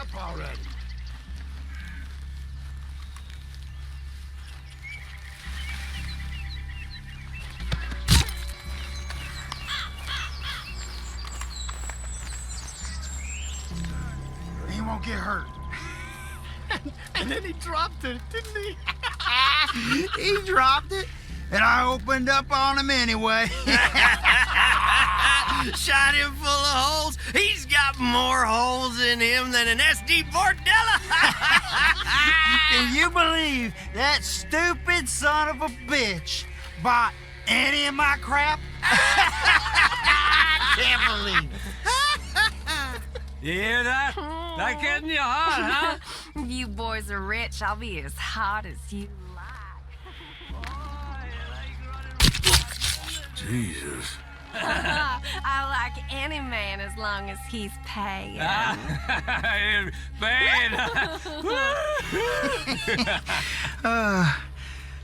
up already. He won't get hurt. And then he dropped it, didn't he? He dropped it, and I opened up on him anyway. Shot him full of holes. He's got more holes in him than an SD Bordella. Can you believe that stupid son of a bitch bought any of my crap? I can't believe it. You hear that? That getting you hot, huh? You boys are rich. I'll be as hot as you like. Jesus. I like any man as long as he's paying. Bad.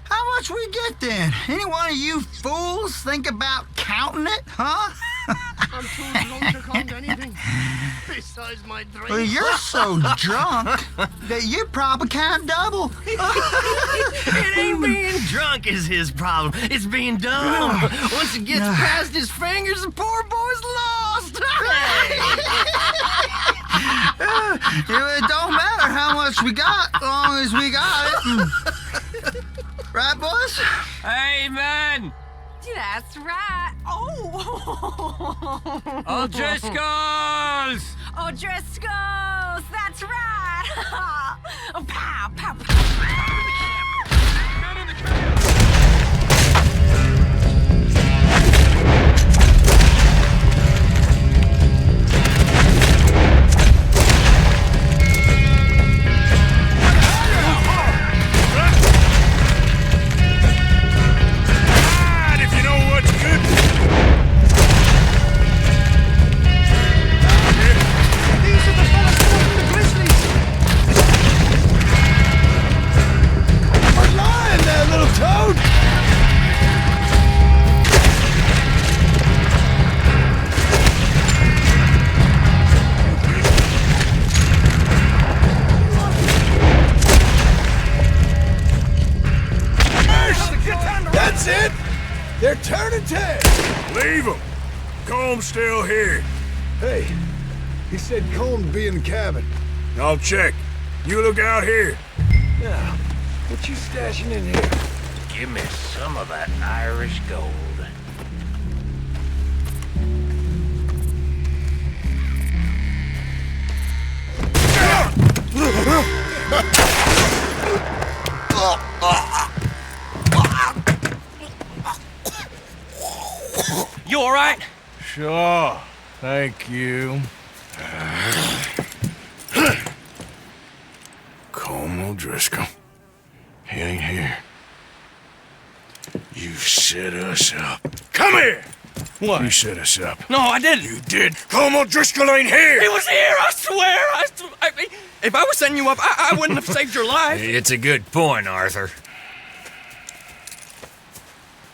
How much we get then? Any one of you fools think about counting it, huh? I'm too drunk to count anything besides my drink. Well, you're so drunk that you probably can't double. It ain't being drunk is his problem. It's being dumb. Once it gets past his fingers, the poor boy's lost. It don't matter how much we got, as long as we got it. Right, boys? Amen. That's right. Oh. O'Driscolls. O'Driscolls. That's right. Oh, pow, pow, pow. That's it! They're turning tail! Leave them! Comb's still here. Hey, he said Comb'd be in the cabin. I'll check. You look out here. Now, what you stashing in here? Give me some of that Irish gold. You all right? Sure. Thank you. Colm O'Driscoll. He ain't here. You set us up. Come here! What? You set us up. No, I didn't. You did. Colm O'Driscoll ain't here! He was here, I swear. If I was setting you up, I wouldn't have saved your life. It's a good point, Arthur.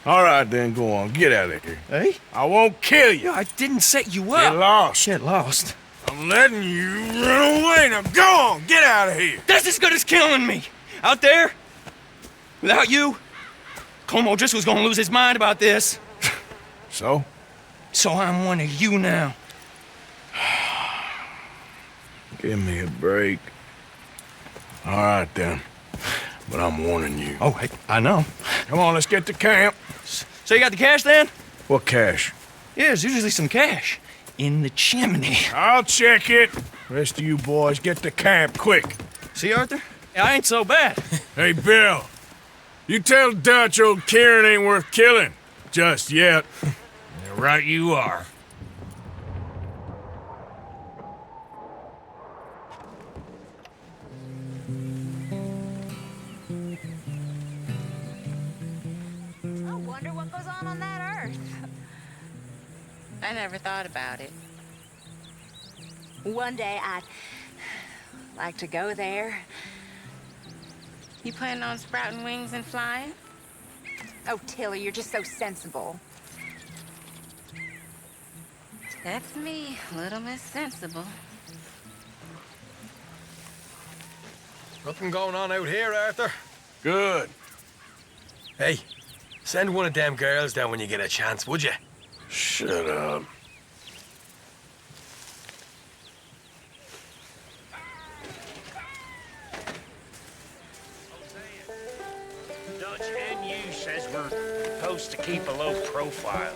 All right, then, go on. Get out of here. Hey? I won't kill you. I didn't set you up. Get lost. Get lost. I'm letting you run away. Now go on. Get out of here. That's as good as killing me. Out there, without you, Colm O'Driscoll's gonna lose his mind about this. So? So I'm one of you now. Give me a break. All right, then. But I'm warning you. Oh, hey, I know. Come on, let's get to camp. So you got the cash then? What cash? Yeah, there's usually some cash in the chimney. I'll check it. Rest of you boys, get to camp, quick. See, Arthur? I ain't so bad. Hey, Bill. You tell Dutch old Kieran ain't worth killing. Just yet. Right you are. I wonder what goes on that earth. I never thought about it. One day I'd like to go there. You planning on sprouting wings and flying? Oh, Tilly, you're just so sensible. That's me, Little Miss Sensible. Nothing going on out here, Arthur. Good. Hey, send one of them girls down when you get a chance, would you? Shut up. Dutch and you says we're supposed to keep a low profile.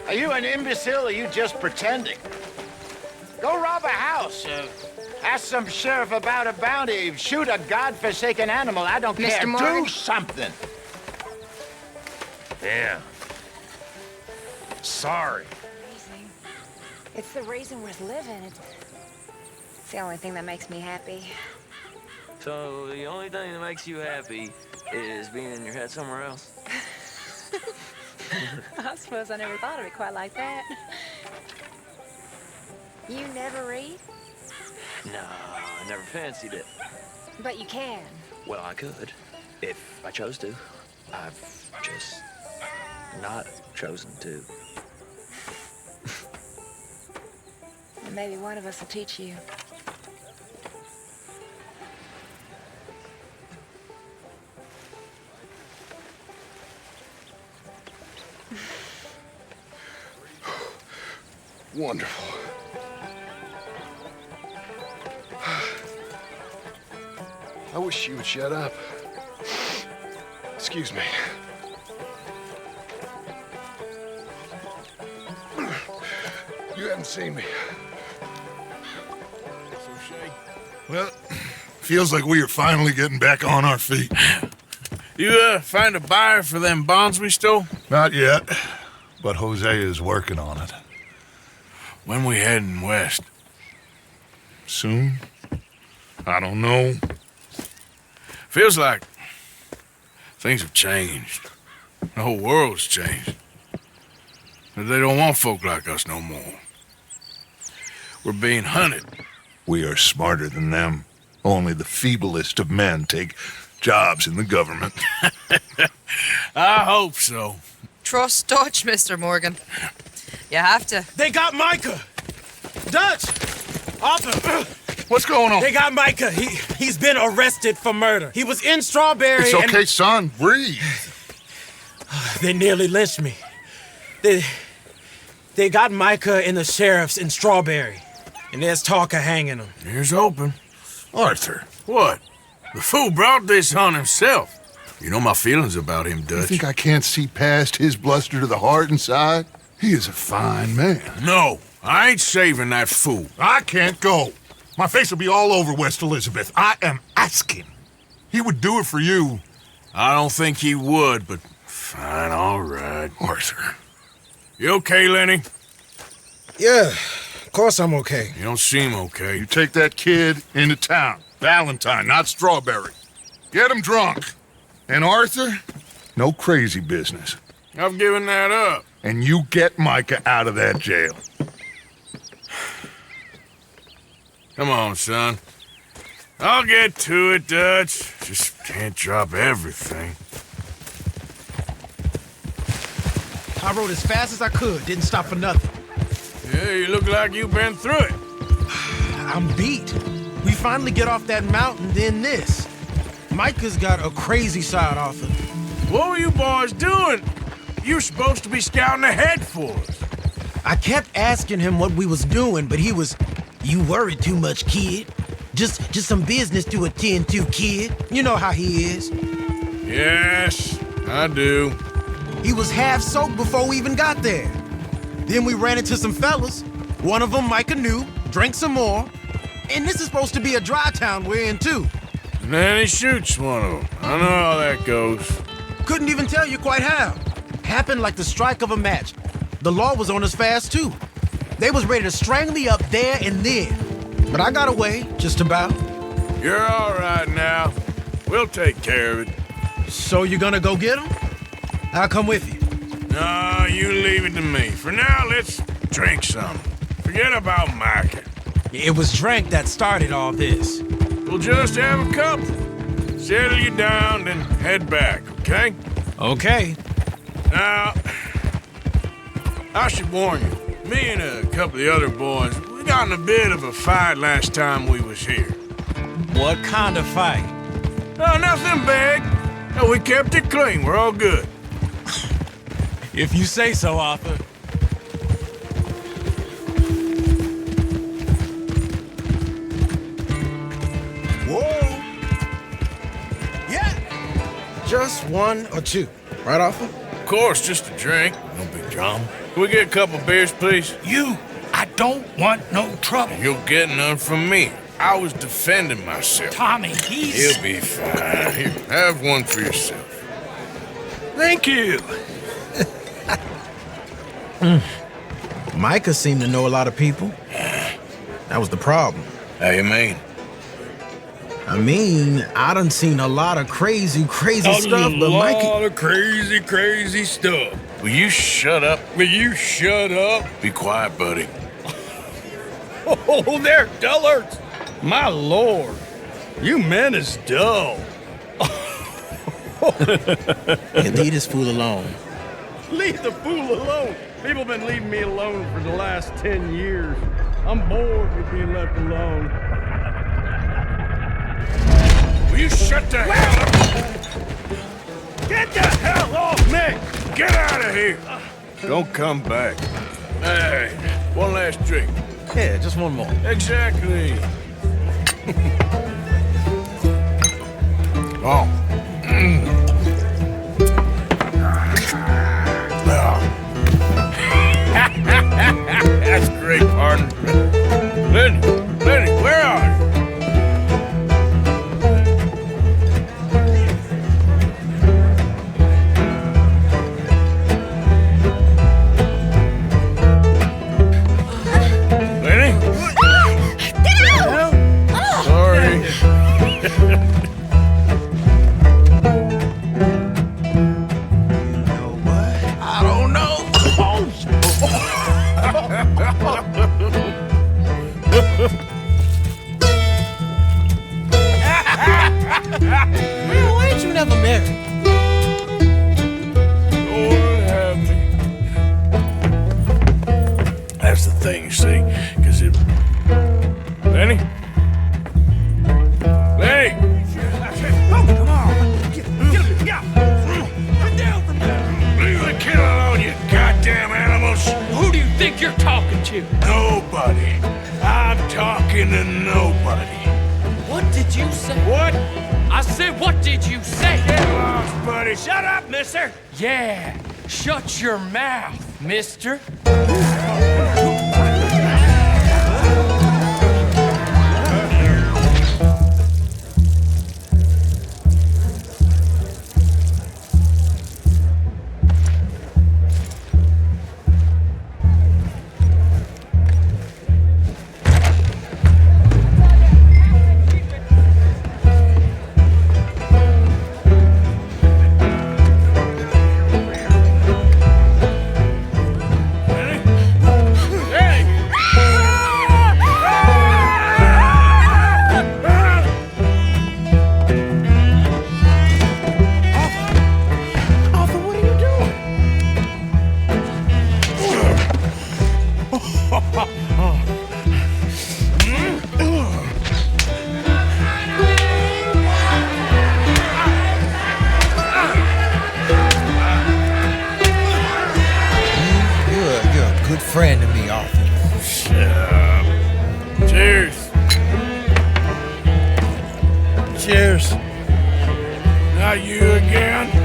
Are you an imbecile or are you just pretending? Go rob a house. Ask some sheriff about a bounty. Shoot a godforsaken animal. I don't care. Mr. Morgan? Do something. Yeah. Sorry. It's the reason worth living. It's the only thing that makes me happy. So the only thing that makes you happy is being in your head somewhere else? I suppose I never thought of it quite like that. You never read? No, I never fancied it. But you can. Well, I could, if I chose to. I've just not chosen to. Maybe one of us will teach you. Wonderful. I wish you would shut up. Excuse me. You haven't seen me. Well, feels like we are finally getting back on our feet. You, find a buyer for them bonds we stole? Not yet, but Jose is working on it. When we heading west? Soon? I don't know. Feels like things have changed. The whole world's changed. They don't want folk like us no more. We're being hunted. We are smarter than them. Only the feeblest of men take jobs in the government. I hope so. Trust Dutch, Mr. Morgan. You have to. They got Micah! Dutch! Arthur! What's going on? They got Micah. He's been arrested for murder. He was in Strawberry. It's okay, son. Breathe. They nearly lynched me. They got Micah and the sheriffs in Strawberry. And there's talk of hanging him. Here's hoping. Arthur. What? The fool brought this on himself. You know my feelings about him, Dutch. You think I can't see past his bluster to the heart inside? He is a fine man. No, I ain't saving that fool. I can't go. My face will be all over West Elizabeth. I am asking. He would do it for you. I don't think he would, but fine, all right. Arthur. You okay, Lenny? Yeah, of course I'm okay. You don't seem okay. You take that kid into town. Valentine, not Strawberry. Get him drunk. And Arthur, no crazy business. I've given that up. And you get Micah out of that jail. Come on, son. I'll get to it, Dutch. Just can't drop everything. I rode as fast as I could, didn't stop for nothing. Yeah, you look like you've been through it. I'm beat. We finally get off that mountain, then this. Micah's got a crazy side off it. What were you boys doing? You were supposed to be scouting ahead for us. I kept asking him what we was doing, but he was, "You worry too much, kid. Just some business to attend to, kid." You know how he is. Yes, I do. He was half soaked before we even got there. Then we ran into some fellas. One of them Micah knew, drank some more. And this is supposed to be a dry town we're in, too. And then he shoots one of them. I know how that goes. Couldn't even tell you quite how. Happened like the strike of a match. The law was on us fast, too. They was ready to strangle me up there and then. But I got away, just about. You're all right now. We'll take care of it. So you gonna go get him? I'll come with you. No, you leave it to me. For now, let's drink some. Forget about Micah. It was drink that started all this. We'll just have a couple. Settle you down, then head back, okay? Okay. Now, I should warn you. Me and a couple of the other boys, we got in a bit of a fight last time we was here. What kind of fight? Oh, nothing big. No, we kept it clean. We're all good. If you say so, Arthur. Whoa! Yeah! Just one or two, right, Arthur? Of course, just a drink. No big drama. Can we get a couple beers, please? I don't want no trouble. You'll get none from me. I was defending myself. Tommy, He'll be fine. Here, have one for yourself. Thank you. Micah seemed to know a lot of people. That was the problem. How you mean? I mean, I done seen a lot of crazy stuff, but Micah... A lot of crazy stuff. Will you shut up? Be quiet, buddy. Oh, they're dullards. My lord. You men is dull. Yeah, leave this fool alone. Leave the fool alone. People been leaving me alone for the last 10 years. I'm bored with being left alone. Will you shut the hell up? Get the hell off me! Get out of here! Don't come back. Hey, one last drink. Yeah, just one more. Exactly. Oh. That's great, partner. Linde, where are you? Man, why ain't you never married? Lord have me. That's the thing, you see, because it... Lenny? Lenny! Oh, come on. Get down from there. Leave the kid alone, you goddamn animals! Who do you think you're talking to? Nobody. I'm talking to nobody. What did you say? What? I said, what did you say? Get lost, buddy. Shut up, mister. Yeah, shut your mouth, mister. Friend to me, Arthur. Shut up. Cheers. Cheers. Not you again?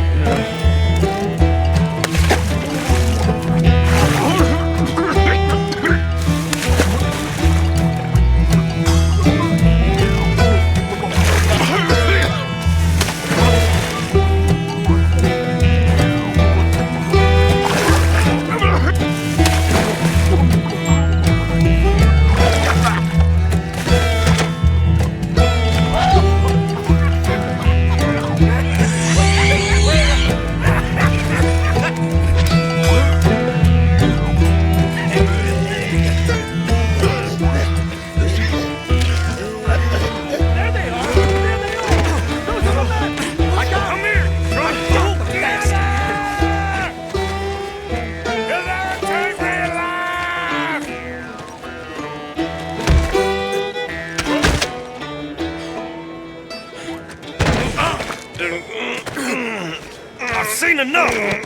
ain't enough!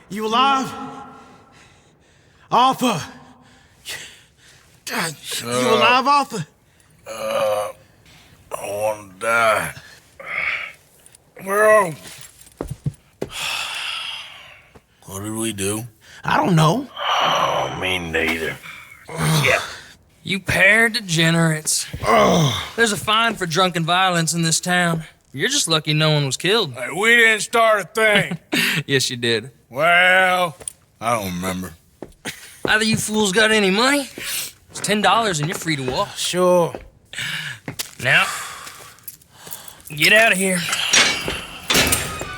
You alive? Arthur! You alive, Arthur? I want to die. Where are we? What did we do? I don't know. Oh, me neither. Yeah. You pair degenerates. There's a fine for drunken violence in this town. You're just lucky no one was killed. Hey, we didn't start a thing. Yes, you did. Well, I don't remember. Either you fools got any money, it's $10 and you're free to walk. Sure. Now, get out of here.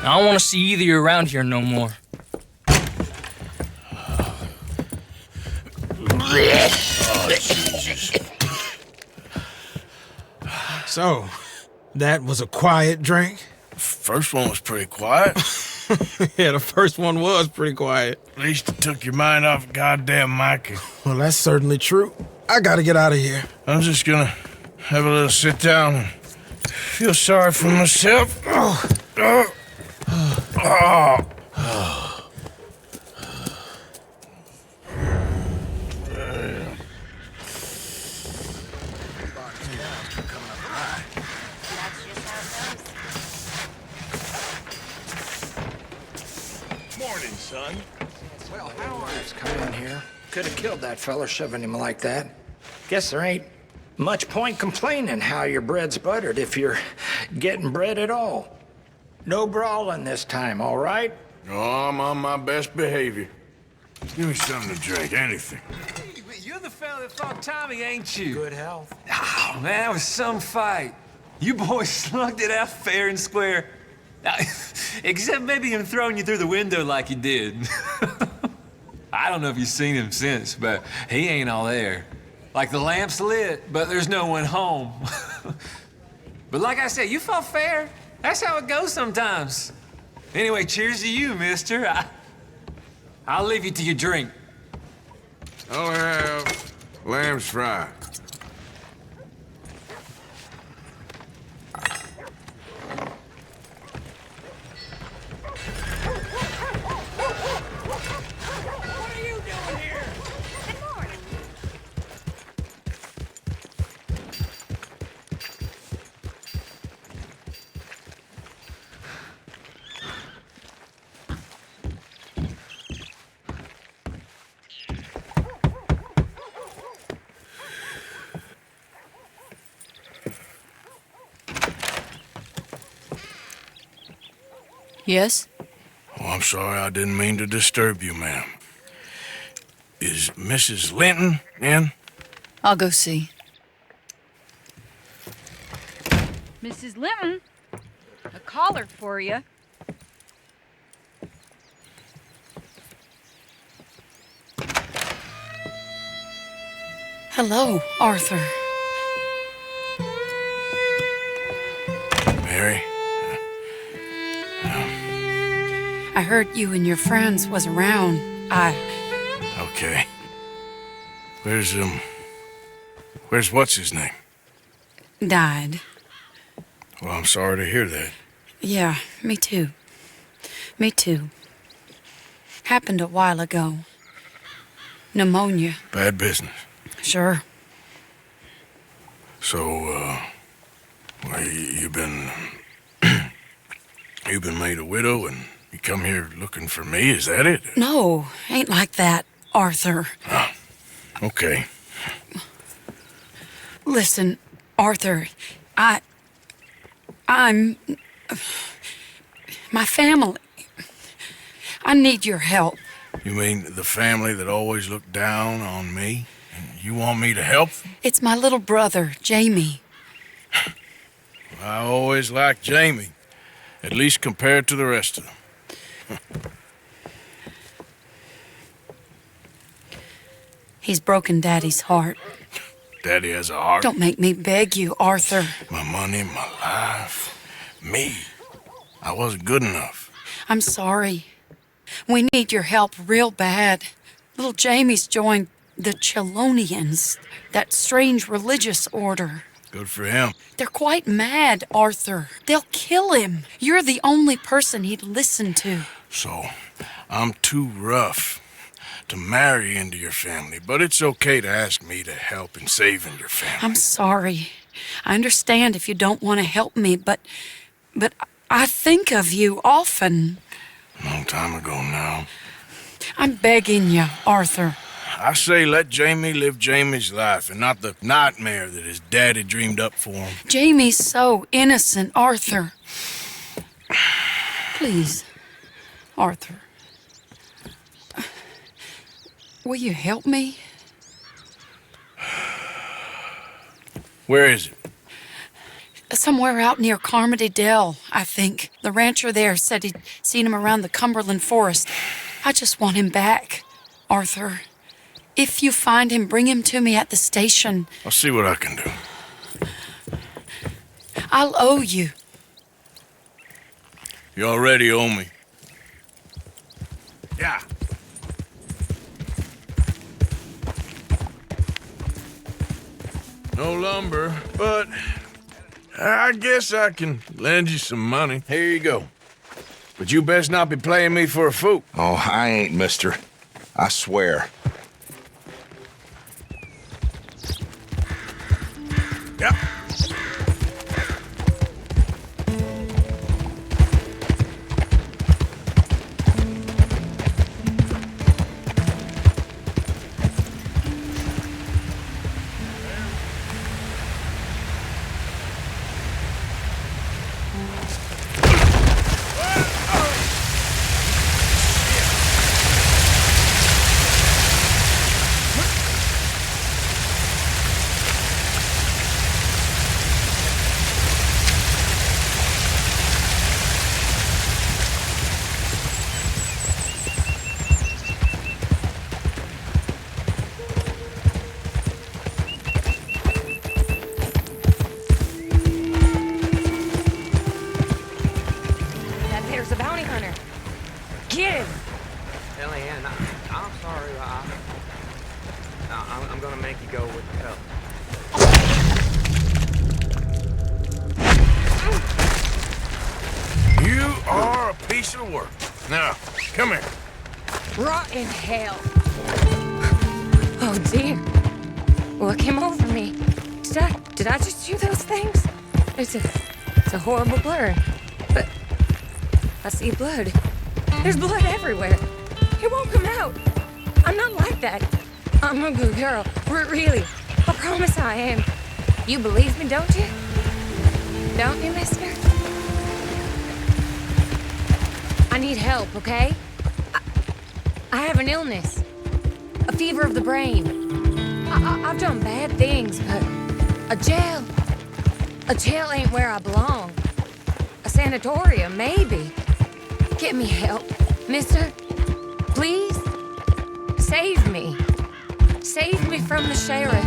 I don't want to see either of you around here no more. Oh, Jesus. So, that was a quiet drink? First one was pretty quiet. Yeah, the first one was pretty quiet. At least it took your mind off goddamn Micah. Well, that's certainly true. I gotta get out of here. I'm just gonna have a little sit down and feel sorry for myself. Morning, son. Well, Howard's come in here. Could have killed that fella shoving him like that. Guess there ain't much point complaining how your bread's buttered if you're getting bread at all. No brawling this time, all right? Oh, I'm on my best behavior. Give me something to drink, anything. You're the fella that fought Tommy, ain't you? Good health. Oh, man, that was some fight. You boys slugged it out fair and square. Except maybe him throwing you through the window like he did. I don't know if you've seen him since, but he ain't all there. Like the lamp's lit, but there's no one home. But like I said, you fought fair. That's how it goes sometimes. Anyway, cheers to you, mister. I'll leave you to your drink. I'll have lamb's fry. Yes? Oh, I'm sorry, I didn't mean to disturb you, ma'am. Is Mrs. Linton in? I'll go see. Mrs. Linton, a caller for you. Hello, Arthur. Mary? I heard you and your friends was around. Okay. Where's what's his name? Died. Well, I'm sorry to hear that. Yeah, me too. Me too. Happened a while ago. Pneumonia. Bad business. Sure. So, well, you've been made a widow and you come here looking for me, is that it? No, ain't like that, Arthur. Oh, okay. Listen, Arthur, I'm... my family. I need your help. You mean the family that always looked down on me? And you want me to help them? It's my little brother, Jamie. I always liked Jamie, at least compared to the rest of them. He's broken Daddy's heart. Daddy has a heart. Don't make me beg you, Arthur. My money, my life, me. I wasn't good enough. I'm sorry. We need your help real bad. Little Jamie's joined the Chelonians, that strange religious order. Good for him. They're quite mad, Arthur. They'll kill him. You're the only person he'd listen to. So, I'm too rough to marry into your family, but it's okay to ask me to help in saving your family. I'm sorry. I understand if you don't want to help me, but I think of you often. Long time ago now. I'm begging you, Arthur. I say let Jamie live Jamie's life and not the nightmare that his daddy dreamed up for him. Jamie's so innocent, Arthur. Please, Arthur. Will you help me? Where is it? Somewhere out near Carmody Dell, I think. The rancher there said he'd seen him around the Cumberland Forest. I just want him back, Arthur. If you find him, bring him to me at the station. I'll see what I can do. I'll owe you. You already owe me. Yeah. No lumber, but I guess I can lend you some money. Here you go. But you best not be playing me for a fool. Oh, I ain't, mister. I swear. Yep. I'm gonna make you go with the help. You are a piece of work. Now, come here. Rotten hell. Oh dear. What came over me? Did I just do those things? It's a horrible blur. But I see blood. There's blood everywhere. It won't come out. I'm not like that. I'm a good girl. Really. I promise I am. You believe me, don't you? Don't you, mister? I need help, okay? I have an illness. A fever of the brain. I've done bad things, but a jail ain't where I belong. A sanatorium, maybe. Get me help, mister. Please? Save me. Save me from the sheriff.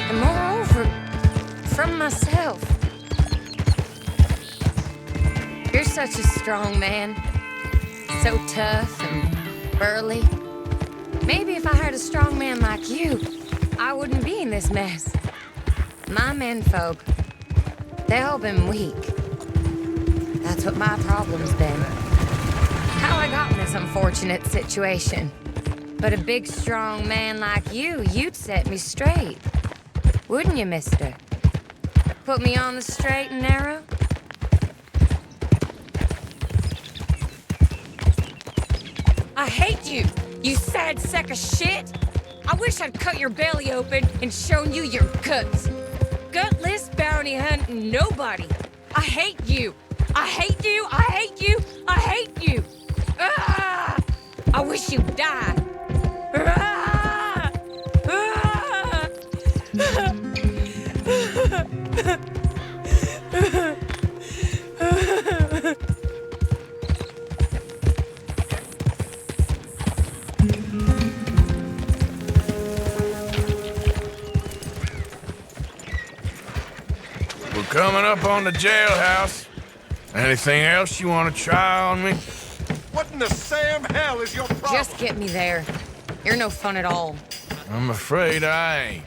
And moreover, from myself. You're such a strong man. So tough and burly. Maybe if I had a strong man like you, I wouldn't be in this mess. My menfolk, they've all been weak. That's what my problem's been. How I got in this unfortunate situation. But a big, strong man like you'd set me straight. Wouldn't you, mister? Put me on the straight and narrow? I hate you, you sad sack of shit! I wish I'd cut your belly open and shown you your guts. Gutless, bounty hunting nobody. I hate you! I hate you! I hate you! I hate you! Ah! I wish you'd die! Ah! Ah! We're coming up on the jailhouse. Anything else you want to try on me? What in the Sam hell is your problem? Just get me there. You're no fun at all. I'm afraid I ain't.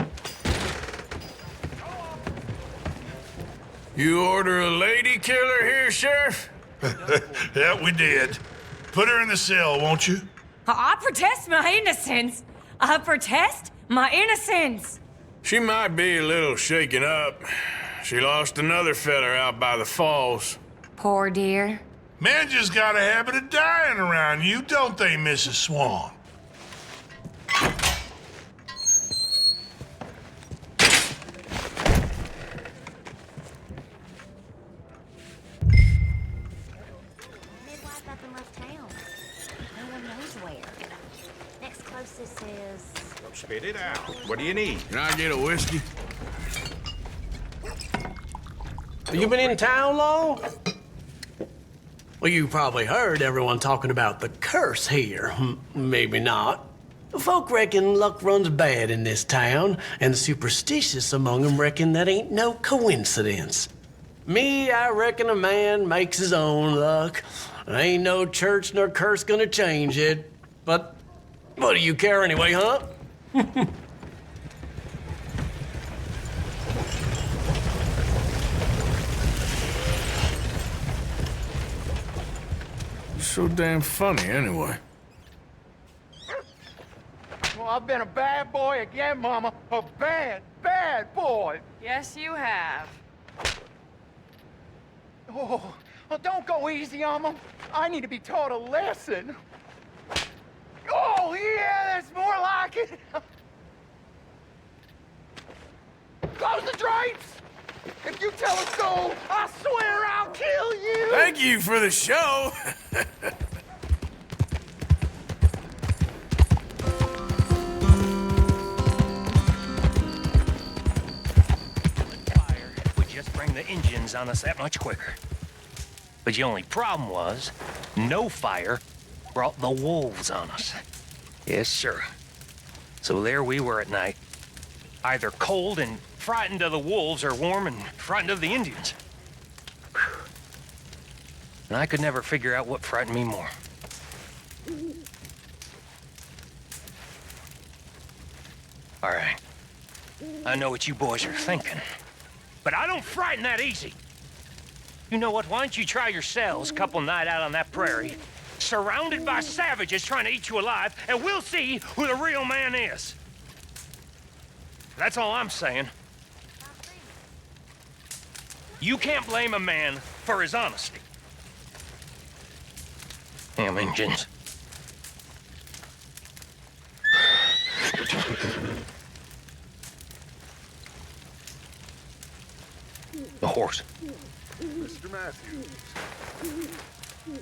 You order a lady killer here, Sheriff? Yeah, we did. Put her in the cell, won't you? I protest my innocence. I protest my innocence. She might be a little shaken up. She lost another feller out by the falls. Poor dear. Men just got a habit of dying around you, don't they, Mrs. Swan? Midwife up and left town. No one knows where. Next closest is... Well, spit it out. What do you need? Can I get a whiskey? You been in town long? Well, you probably heard everyone talking about the curse here. Maybe not. Folk reckon luck runs bad in this town, and the superstitious among them reckon that ain't no coincidence. Me, I reckon a man makes his own luck. Ain't no church nor curse gonna change it. But what do you care anyway, huh? So damn funny, anyway. Well, I've been a bad boy again, Mama. A bad, bad boy. Yes, you have. Oh, well, don't go easy on him. I need to be taught a lesson. Oh, yeah, that's more like it. Close the drapes. If you tell us so, I swear I'll kill you. Thank you for the show. Fire would just bring the engines on us that much quicker. But the only problem was, no fire brought the wolves on us. Yes, sir. So there we were at night, either cold and frightened of the wolves or warm and frightened of the Indians. Whew. And I could never figure out what frightened me more. All right. I know what you boys are thinking, but I don't frighten that easy. You know what? Why don't you try yourselves a couple night out on that prairie, surrounded by savages trying to eat you alive, and we'll see who the real man is. That's all I'm saying. You can't blame a man for his honesty. Damn Injuns. The horse. Mr. Matthews.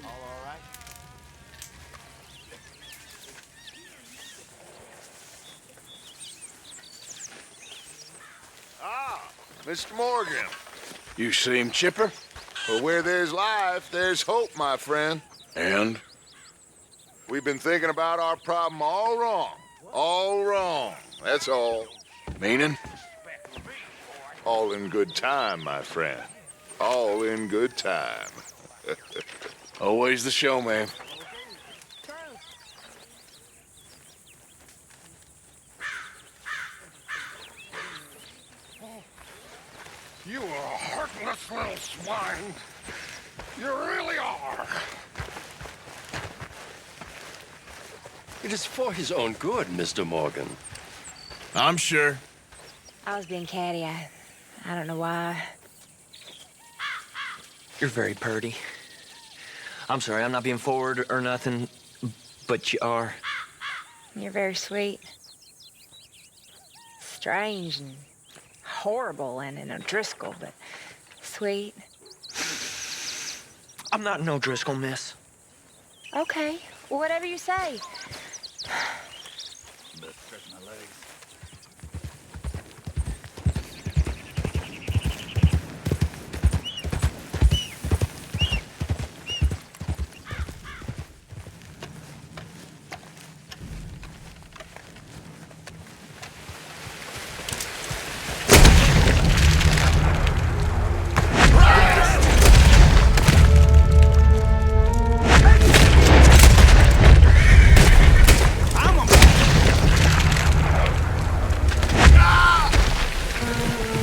All right. Ah, Mr. Morgan. You seem chipper. Well, where there's life, there's hope, my friend. And? We've been thinking about our problem all wrong. All wrong. That's all. Meaning? All in good time, my friend. All in good time. Always the showman. You are a heartless little swine. You really are. It is for his own good, Mr. Morgan. I'm sure. I was being catty. I don't know why. You're very purty. I'm sorry, I'm not being forward or nothing, but you are. You're very sweet. Strange and horrible and an O'Driscoll, but sweet. I'm not an O'Driscoll, miss. Okay, well, whatever you say. Better stretch my legs.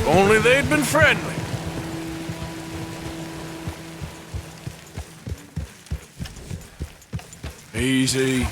Only they'd been friendly. Easy.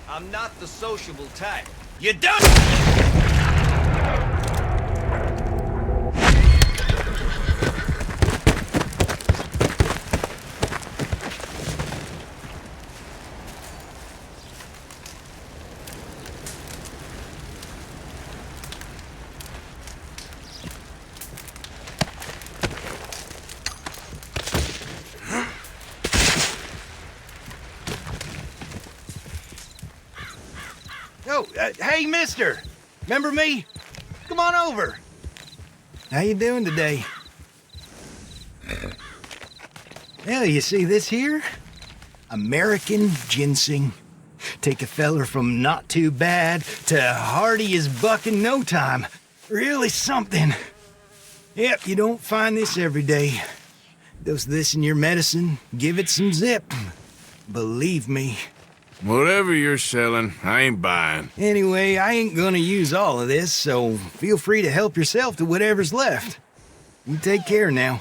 I'm not the sociable type. You done? Oh, hey, mister. Remember me? Come on over. How you doing today? Well, you see this here? American ginseng. Take a feller from not too bad to hardy as buck in no time. Really something. Yep, you don't find this every day. Dose this in your medicine, give it some zip. Believe me. Whatever you're selling, I ain't buying. Anyway, I ain't gonna use all of this, so feel free to help yourself to whatever's left. You take care now.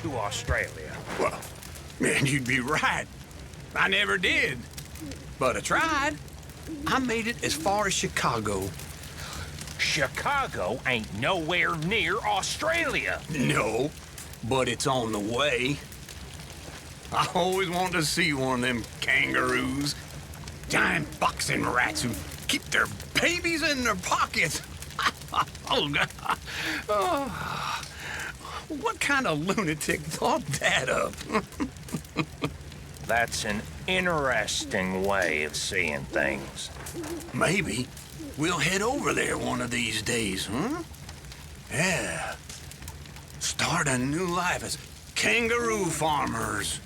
To Australia. Well, man, you'd be right. I never did. But I tried. I made it as far as Chicago. Chicago ain't nowhere near Australia. No, but it's on the way. I always wanted to see one of them kangaroos. Giant boxing rats who keep their babies in their pockets. Oh, God. Oh. What kind of lunatic thought that up? That's an interesting way of seeing things. Maybe we'll head over there one of these days, huh? Yeah. Start a new life as kangaroo farmers.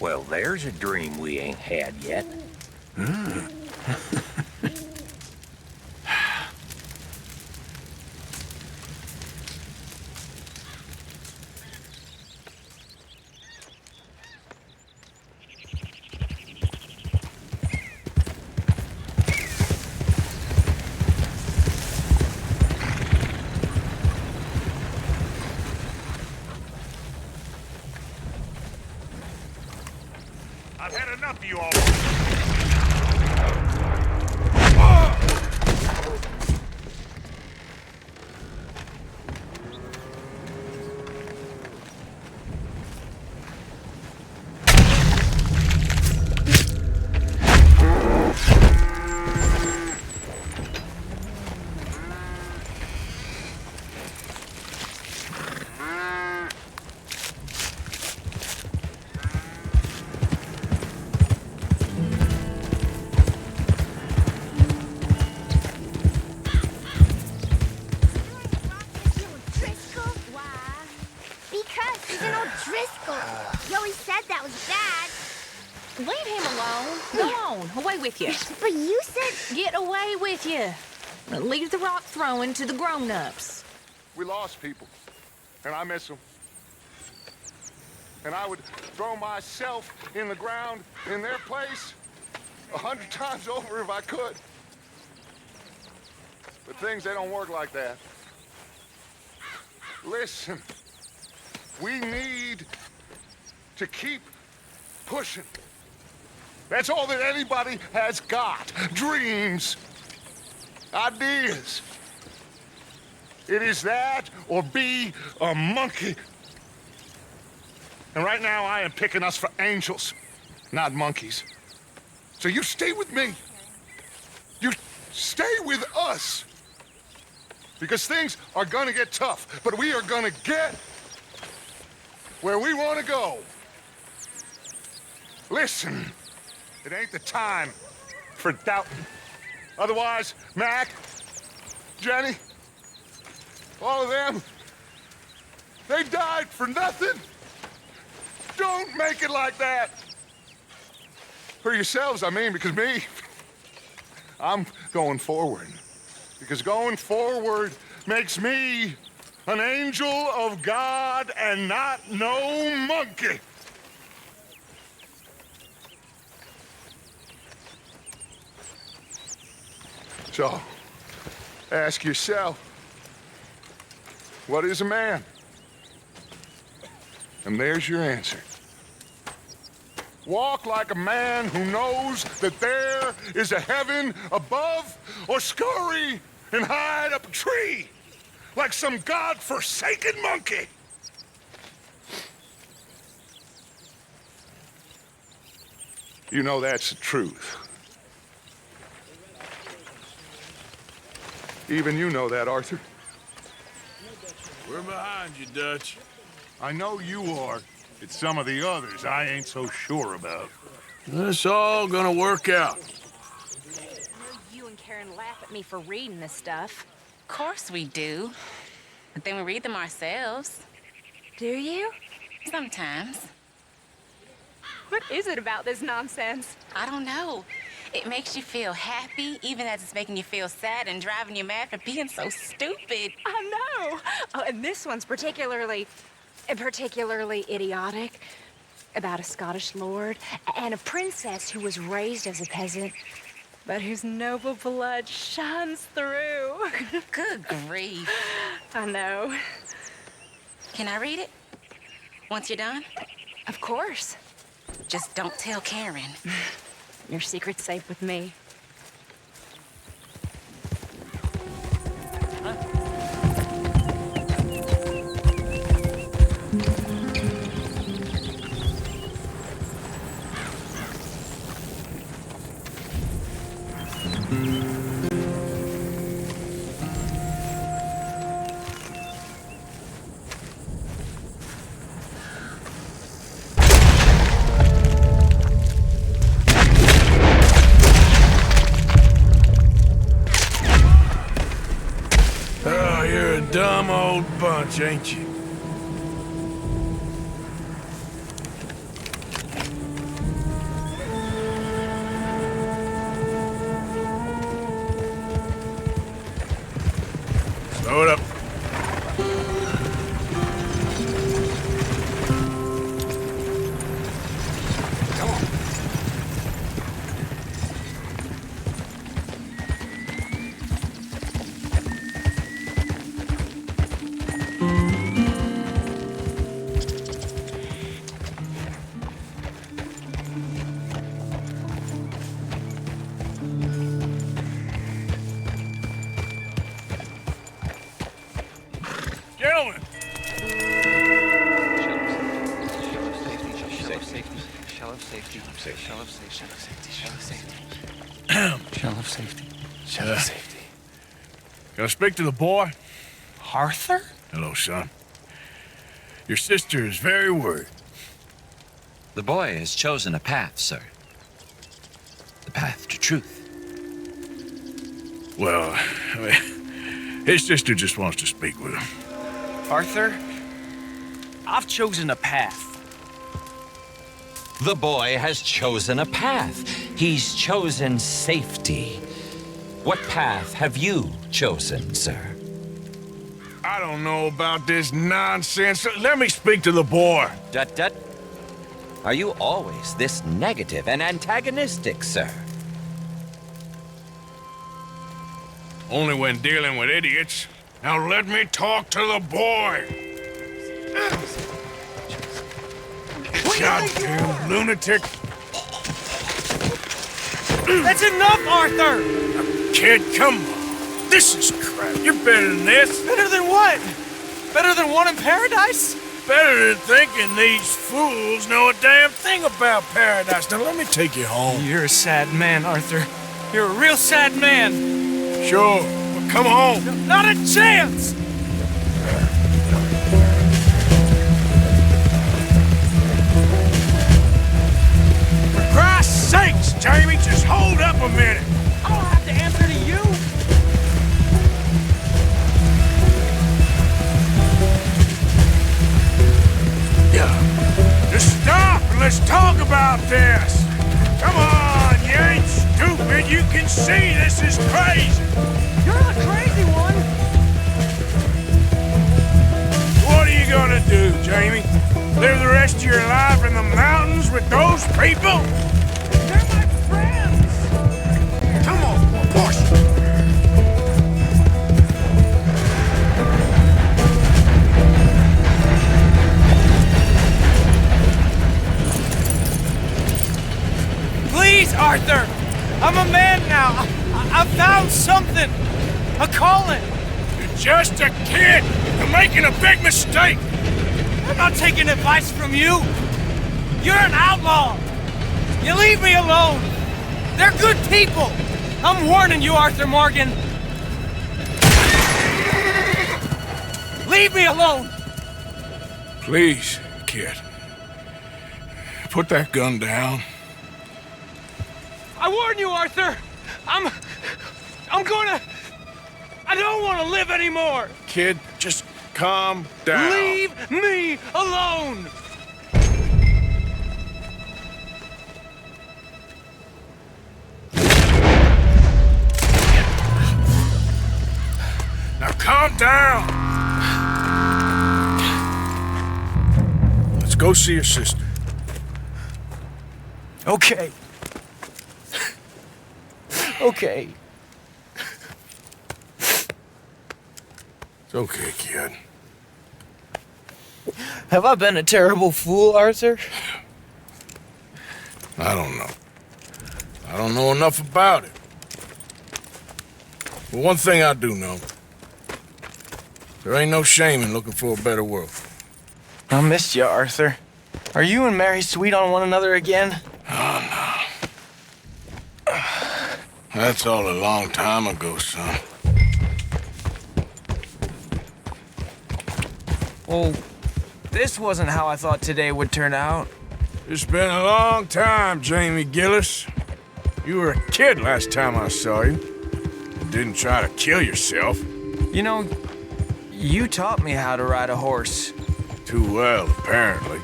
Well, there's a dream we ain't had yet. I've had enough of you all. Leave him alone. Go on, away with you. But you said... Get away with you. Leave the rock throwing to the grown-ups. We lost people, and I miss them. And I would throw myself in the ground in their place 100 times over if I could. But things, they don't work like that. Listen, we need to keep pushing. That's all that anybody has got. Dreams, ideas. It is that or be a monkey. And right now I am picking us for angels, not monkeys. So you stay with me. You stay with us. Because things are gonna get tough, but we are gonna get where we want to go. Listen, it ain't the time for doubting. Otherwise, Mac, Jenny, all of them, they died for nothing. Don't make it like that. For yourselves, I mean, because me, I'm going forward. Because going forward makes me an angel of God and not no monkey. So, ask yourself, what is a man? And there's your answer. Walk like a man who knows that there is a heaven above, or scurry and hide up a tree like some God-forsaken monkey. You know that's the truth. Even you know that, Arthur. We're behind you, Dutch. I know you are. It's some of the others I ain't so sure about. It's all gonna work out. I know you and Karen laugh at me for reading this stuff. Of course we do. But then we read them ourselves. Do you? Sometimes. What is it about this nonsense? I don't know. It makes you feel happy, even as it's making you feel sad and driving you mad for being so stupid. I know. Oh, and this one's particularly idiotic. About a Scottish lord and a princess who was raised as a peasant, but whose noble blood shines through. Good grief. I know. Can I read it? Once you're done? Of course. Just don't tell Karen. Your secret's safe with me. Oh, you're a dumb old bunch, ain't you? Slow it up. Gentlemen! Shell of safety. Can I speak to the boy? Arthur? Hello, son. Your sister is very worried. The boy has chosen a path, sir. The path to truth. Well, I mean, his sister just wants to speak with him. Arthur, I've chosen a path. The boy has chosen a path. He's chosen safety. What path have you chosen, sir? I I don't know about this nonsense. Let me speak to the boy. Dut. Are you always this negative and antagonistic, sir? Only when dealing with idiots. Now let me goddamn to the boy. Goddamn lunatic. That's enough, Arthur! Kid, come on. This is crap. You're better than this. Better than what? Better than one in paradise? Better than thinking these fools know a damn thing about paradise. Now let me take you home. You're a sad man, Arthur. You're a real sad man. Sure, but come home. Not a chance! For Christ's sakes, Jamie, just hold up a minute. I don't have to answer to you. Yeah. Just stop and let's talk about this. Come on, you ain't stupid. You can see this is crazy. You're the crazy one. What are you gonna do, Jamie? Live the rest of your life in the mountains with those people? They're my friends. Come on, push. Please, Arthur! I'm a man now. I found something. A calling. You're just a kid. You're making a big mistake. I'm not taking advice from you. You're an outlaw. You leave me alone. They're good people. I'm warning you, Arthur Morgan. Leave me alone. Please, kid. Put that gun down. I warn you, Arthur. I don't want to live anymore. Kid, just calm down. Leave me alone. Now calm down. Let's go see your sister. Okay. Okay. It's okay, kid. Have I been a terrible fool, Arthur? I don't know. I don't know enough about it. But one thing I do know. There ain't no shame in looking for a better world. I missed you, Arthur. Are you and Mary sweet on one another again? Oh, no. That's all a long time ago, son. Well, this wasn't how I thought today would turn out. It's been a long time, Jamie Gillis. You were a kid last time I saw you. You didn't try to kill yourself. You know, you taught me how to ride a horse. Too well, apparently.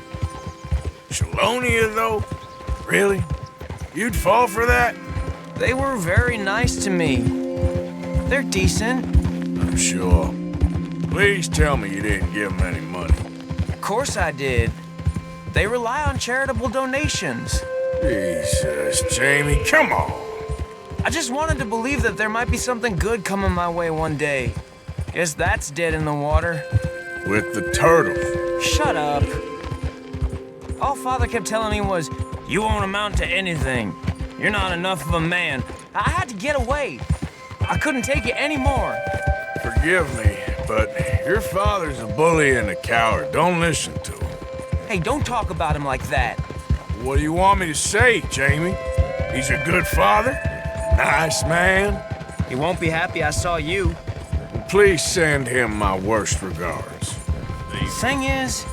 Shalonia, though? Really? You'd fall for that? They were very nice to me. They're decent. I'm sure. Please tell me you didn't give them any money. Of course I did. They rely on charitable donations. Jesus, Jamie, come on. I just wanted to believe that there might be something good coming my way one day. Guess that's dead in the water. With the turtles. Shut up. All Father kept telling me was, you won't amount to anything. You're not enough of a man. I had to get away. I couldn't take it anymore. Forgive me, but your father's a bully and a coward. Don't listen to him. Hey, don't talk about him like that. What do you want me to say, Jamie? He's a good father? Nice man? He won't be happy I saw you. Please send him my worst regards. The thing is,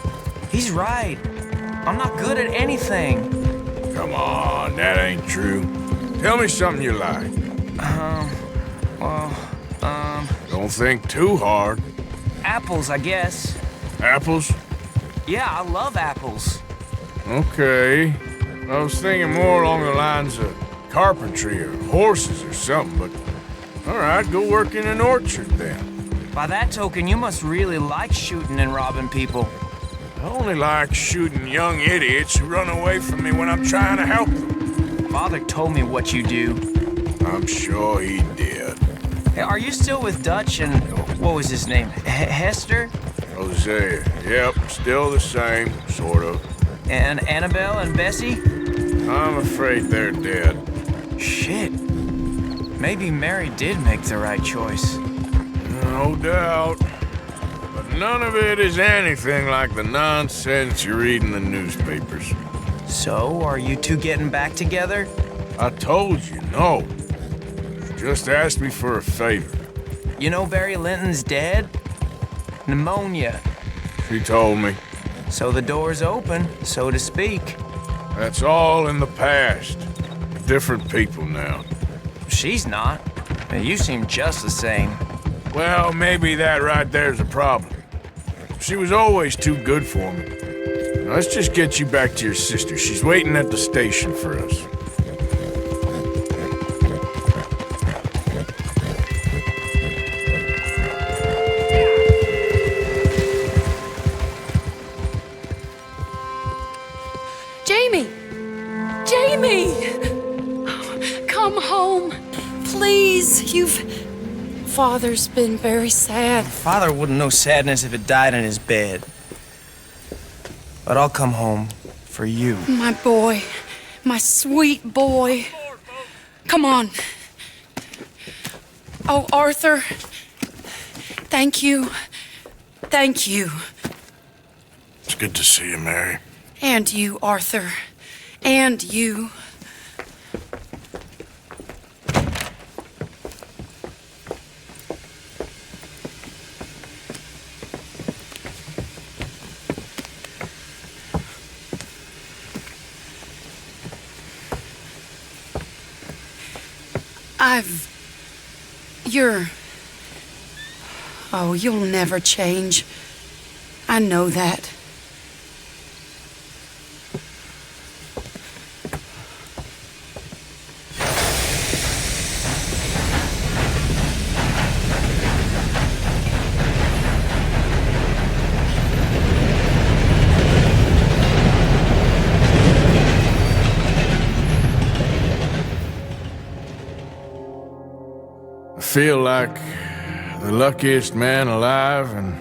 he's right. I'm not good at anything. Come on, that ain't true. Tell me something you like. Don't think too hard. Apples, I guess. Apples? Yeah, I love apples. Okay. I was thinking more along the lines of carpentry or horses or something, but... All right, go work in an orchard then. By that token, you must really like shooting and robbing people. I only like shooting young idiots who run away from me when I'm trying to help them. Father told me what you do. I'm sure he did. Hey, are you still with Dutch and... what was his name? Hester? Hosea. Yep, still the same, sort of. And Annabelle and Bessie? I'm afraid they're dead. Shit. Maybe Mary did make the right choice. No doubt. But none of it is anything like the nonsense you read in the newspapers. So, are you two getting back together? I told you, no. Just asked me for a favor. You know Barry Linton's dead? Pneumonia. She told me. So the door's open, so to speak. That's all in the past. Different people now. She's not. You seem just the same. Well, maybe that right there's a problem. She was always too good for me. Now, let's just get you back to your sister. She's waiting at the station for us. Jamie! Jamie! Come home. Please, Father's been very sad. Father wouldn't know sadness if it died in his bed. But I'll come home for you. My boy. My sweet boy. Come on. Oh, Arthur. Thank you. Thank you. It's good to see you, Mary. And you, Arthur. And you. Oh, you'll never change. I know that. I feel like the luckiest man alive, and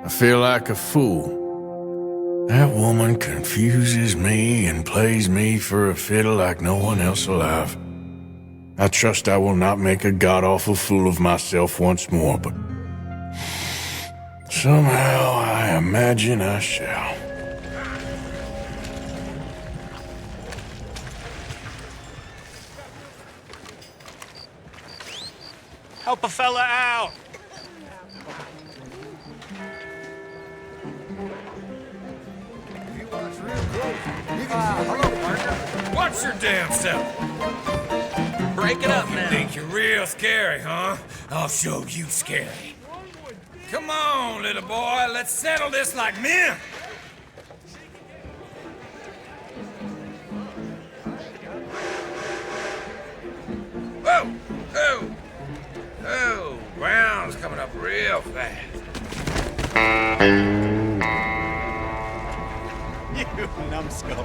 I feel like a fool. That woman confuses me and plays me for a fiddle like no one else alive. I trust I will not make a god-awful fool of myself once more, but somehow I imagine I shall. Help a fella out. Watch your damn self. Break it up now. You think you're real scary, huh? I'll show you scary. Come on, little boy. Let's settle this like men. Whoa! Oh! Oh, ground's coming up real fast. You numbskull.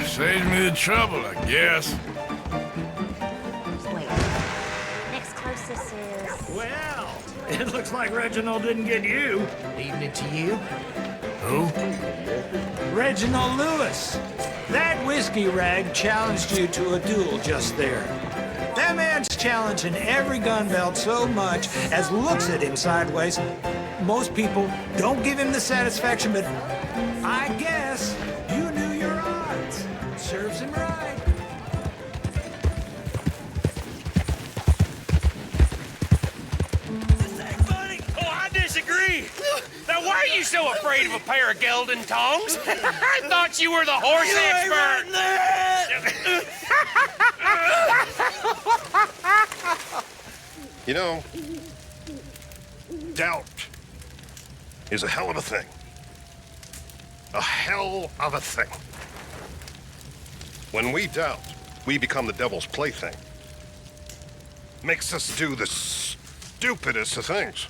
Saves me the trouble, I guess. Wait. Next closest is... Well, it looks like Reginald didn't get you. Leaving it to you? Who? Reginald Lewis. That whiskey rag challenged you to a duel just there. That man's challenging every gun belt so much as looks at him sideways. Most people don't give him the satisfaction, but I guess you knew your odds. Serves him right. This ain't funny. Oh, I disagree. Now, why are you so afraid of a pair of gelding tongs? I thought you were the horse expert. You know, doubt is a hell of a thing. A hell of a thing. When we doubt, we become the devil's plaything. Makes us do the stupidest of things.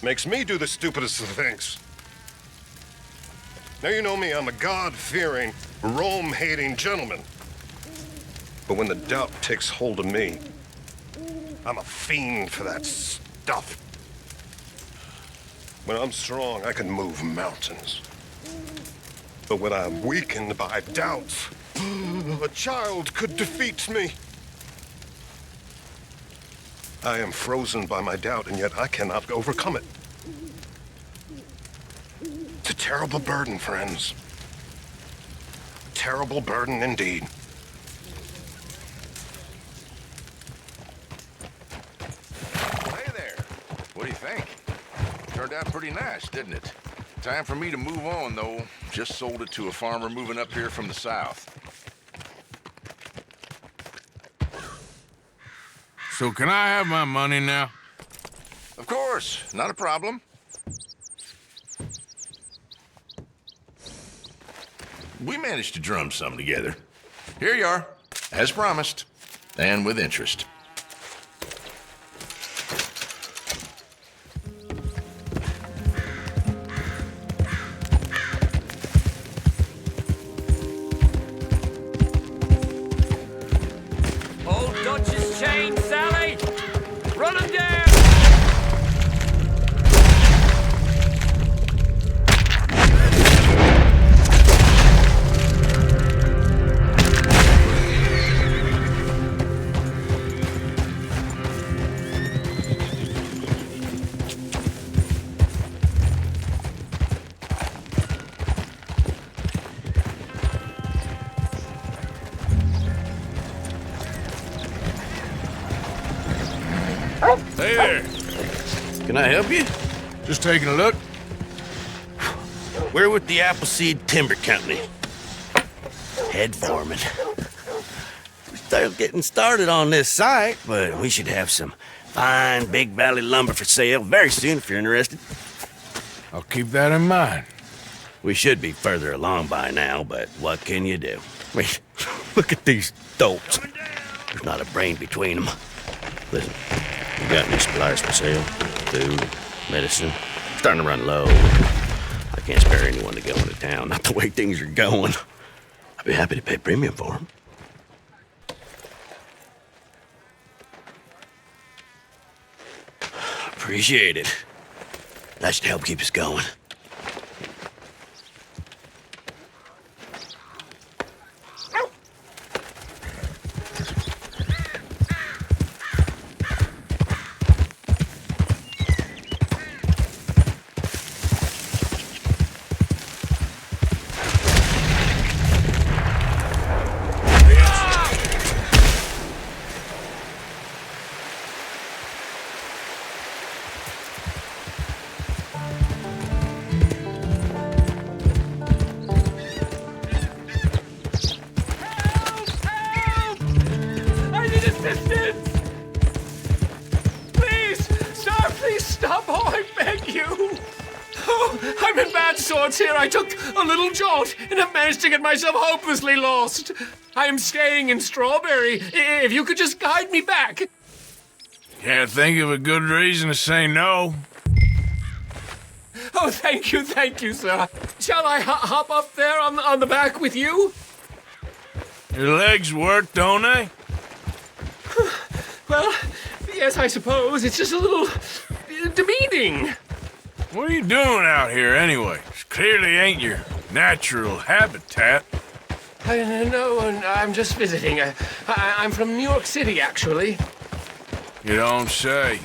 Makes me do the stupidest of things. Now you know me, I'm a God-fearing, Rome-hating gentleman. But when the doubt takes hold of me, I'm a fiend for that stuff. When I'm strong, I can move mountains. But when I'm weakened by doubts, a child could defeat me. I am frozen by my doubt, and yet I cannot overcome it. It's a terrible burden, friends. A terrible burden indeed. Hey there. What do you think? Turned out pretty nice, didn't it? Time for me to move on, though. Just sold it to a farmer moving up here from the south. So can I have my money now? Of course, not a problem. We managed to drum some together. Here you are, as promised, and with interest. Old Dutch's chain, Sally! Run him down! Hey there. Can I help you? Just taking a look. We're with the Appleseed Timber Company. Head foreman. We're still getting started on this site, but we should have some fine Big Valley lumber for sale very soon if you're interested. I'll keep that in mind. We should be further along by now, but what can you do? I mean, look at these dolts. There's not a brain between them. Listen, you got any supplies for sale? Food, medicine? Starting to run low. I can't spare anyone to go into town, not the way things are going. I'd be happy to pay premium for them. Appreciate it. That should help keep us going. Here I took a little jaunt and have managed to get myself hopelessly lost. I am staying in Strawberry. If you could just guide me back. Can't think of a good reason to say no. Oh, thank you, sir. Shall I hop up there on the back with you? Your legs work, don't they? Well, yes, I suppose. It's just a little demeaning. What are you doing out here anyway? This clearly ain't your natural habitat. No, I'm just visiting. I'm from New York City, actually. You don't say.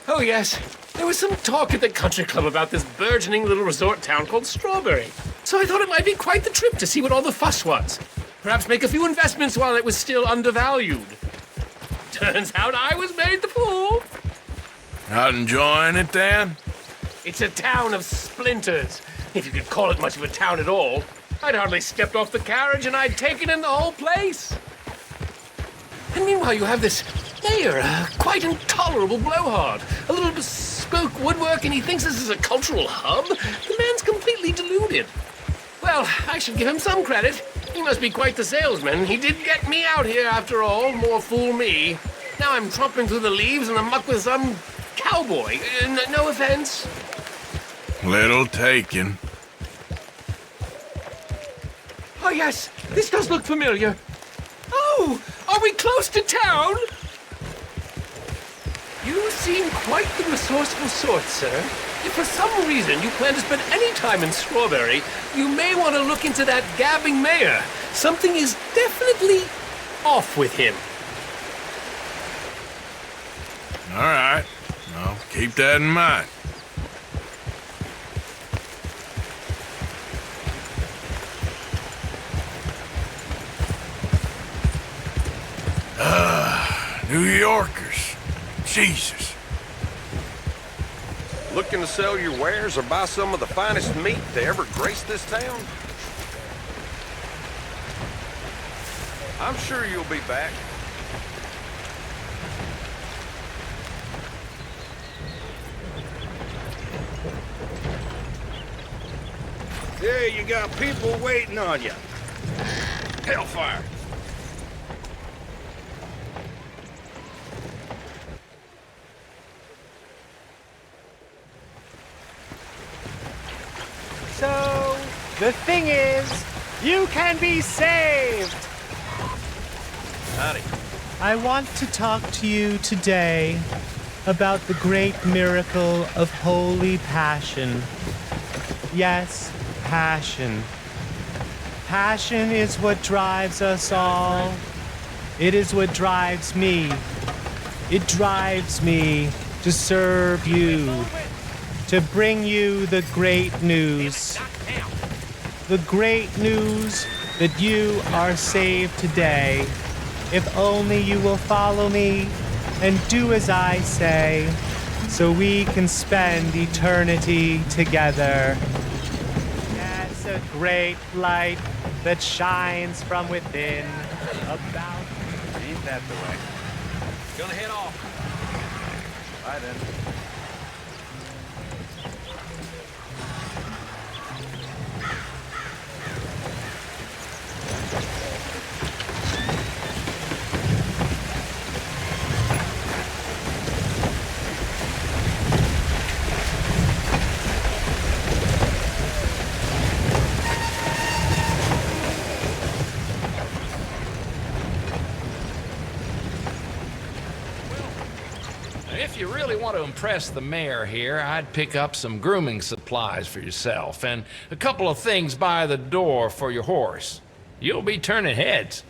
Oh, yes. There was some talk at the country club about this burgeoning little resort town called Strawberry. So I thought it might be quite the trip to see what all the fuss was. Perhaps make a few investments while it was still undervalued. Turns out I was made the fool. Not enjoying it, then? It's a town of splinters, if you could call it much of a town at all. I'd hardly stepped off the carriage and I'd taken in the whole place. And meanwhile, you have this mayor, a quite intolerable blowhard. A little bespoke woodwork, and he thinks this is a cultural hub? The man's completely deluded. Well, I should give him some credit. He must be quite the salesman. He did get me out here, after all. More fool me. Now I'm tromping through the leaves in the muck with some cowboy. No offense. Little taken. Oh, yes, this does look familiar. Oh, are we close to town? You seem quite the resourceful sort, sir. If for some reason you plan to spend any time in Strawberry, you may want to look into that gabbing mayor. Something is definitely off with him. All right. I'll keep that in mind. New Yorkers. Jesus. Looking to sell your wares or buy some of the finest meat to ever grace this town? I'm sure you'll be back. Yeah, you got people waiting on you. Hellfire. So, the thing is, you can be saved! Howdy. I want to talk to you today about the great miracle of holy passion. Yes, passion. Passion is what drives us all. It is what drives me. It drives me to serve you. To bring you the great news. The great news that you are saved today. If only you will follow me and do as I say, so we can spend eternity together. Yes, a great light that shines from within. About. Ain't that the way? Gonna head off. Bye then. If you really want to impress the mayor here, I'd pick up some grooming supplies for yourself and a couple of things by the door for your horse. You'll be turning heads.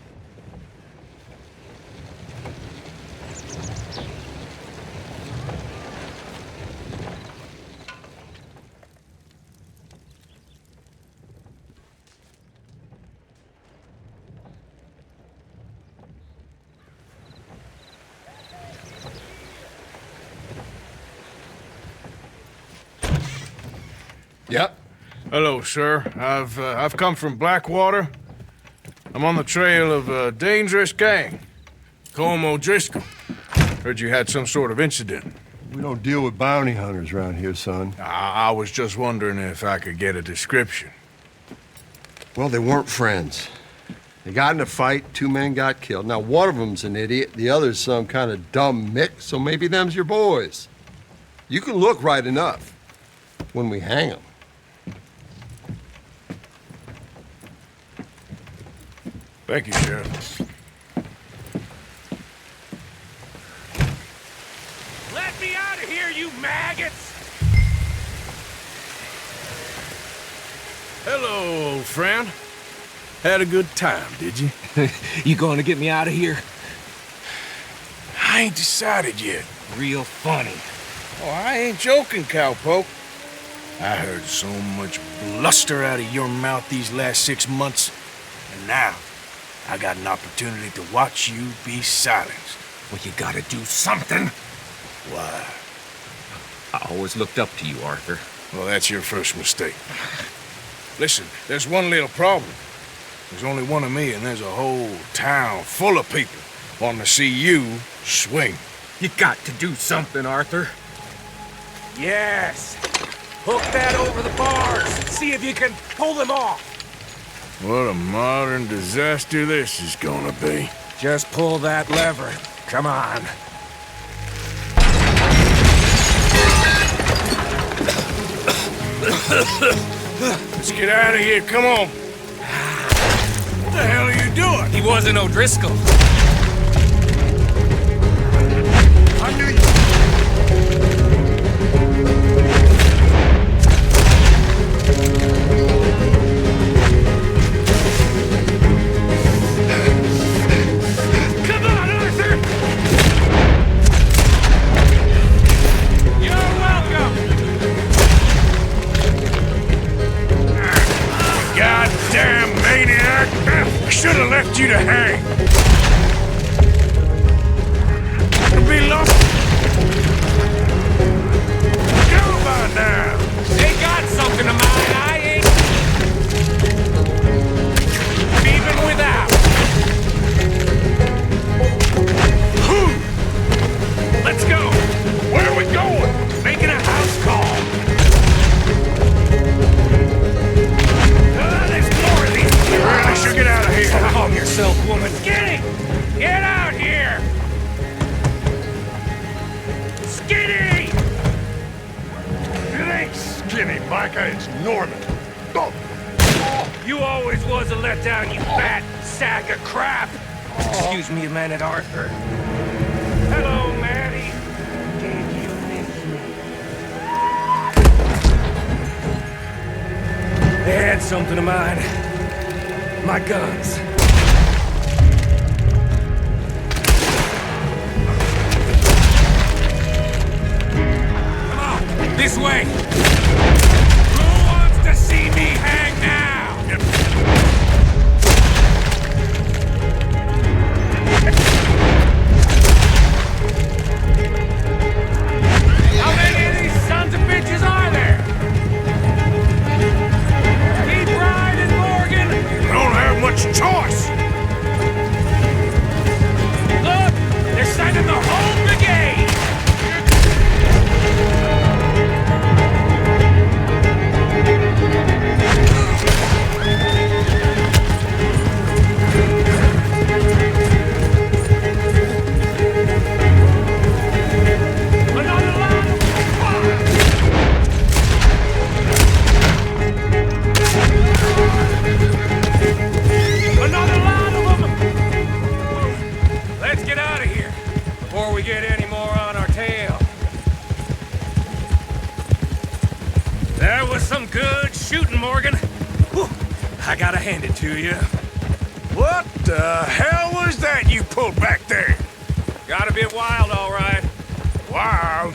Yep. Hello, sir. I've come from Blackwater. I'm on the trail of a dangerous gang. Colm O'Driscoll. Heard you had some sort of incident. We don't deal with bounty hunters around here, son. I was just wondering if I could get a description. Well, they weren't friends. They got in a fight, 2 men got killed. Now, one of them's an idiot, the other's some kind of dumb mick, so maybe them's your boys. You can look right enough when we hang them. Thank you, Sheriff. Let me out of here, you maggots! Hello, old friend. Had a good time, did you? You going to get me out of here? I ain't decided yet. Real funny. Oh, I ain't joking, cowpoke. I heard so much bluster out of your mouth these last 6 months, and now I got an opportunity to watch you be silenced. Well, you gotta do something. Why? I always looked up to you, Arthur. Well, that's your first mistake. Listen, there's one little problem. There's only one of me, and there's a whole town full of people wanting to see you swing. You got to do something, Arthur. Yes! Hook that over the bars! See if you can pull them off! What a modern disaster this is gonna be. Just pull that lever. Come on. Let's get out of here, come on. What the hell are you doing? He wasn't O'Driscoll. I knew you. Come on, Arthur! You're welcome! Goddamn maniac! I should have left you to hang. It'll be long. Go by now. They got something of mine, I ain't. Even without. Let's go. Where are we going? Making a house call. There's more of these. I should get out of here. Calm yourself, woman. Skinny! Get out here! Skinny! It ain't Skinny, Micah. It's Norman. Oh. You always was a letdown, you fat sack of crap! Excuse me a minute, Arthur. Hello, Maddie. Did you miss me? They had something of mine. My guns. Come on, this way. Who wants to see me hang now? How many of these sons of bitches are there? Keep riding, Morgan! I don't have much choice. Look! They're sending the whole brigade! Another line of fire! Another line of them! Let's get out of here before we get any more on our tail. That was some good shooting, Morgan. Whew. I gotta hand it to you. What the hell was that you pulled back there? Got a bit wild, all right. Wild?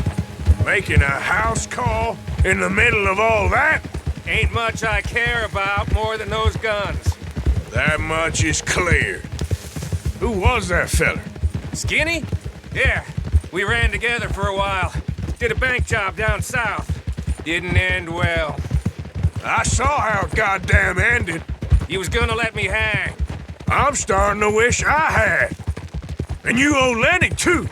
Making a house call in the middle of all that? Ain't much I care about more than those guns. That much is clear. Who was that feller? Skinny? Yeah, we ran together for a while. Did a bank job down south. Didn't end well. I saw how it goddamn ended. He was gonna let me hang. I'm starting to wish I had. And you owe Lenny, too.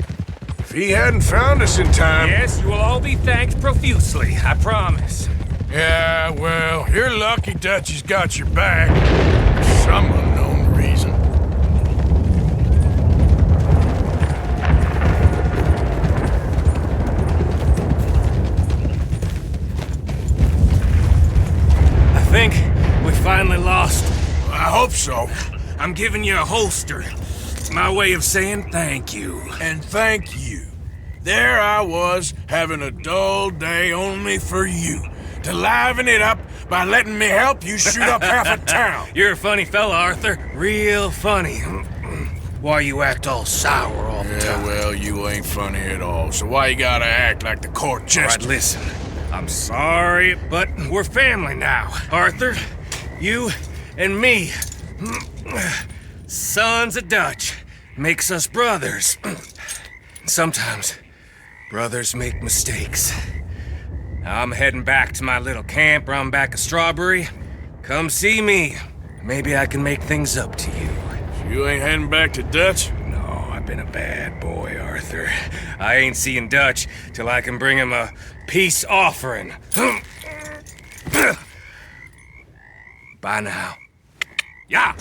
If he hadn't found us in time... Yes, you will all be thanked profusely, I promise. Yeah, well, you're lucky Dutchie's got your back. For some unknown reason. I think we finally lost. I hope so. I'm giving you a holster. It's my way of saying thank you. And thank you. There I was, having a dull day only for you. To liven it up by letting me help you shoot up half a town. You're a funny fella, Arthur. Real funny. Why you act all sour all the time? Yeah, well, you ain't funny at all, so why you gotta act like the court jester? All right, listen. I'm sorry, but we're family now. Arthur, you and me. Sons of Dutch makes us brothers. Sometimes brothers make mistakes. I'm heading back to my little camp round back of Strawberry. Come see me. Maybe I can make things up to you. You ain't heading back to Dutch? No, I've been a bad boy, Arthur. I ain't seeing Dutch till I can bring him a peace offering. Bye now. Yeah!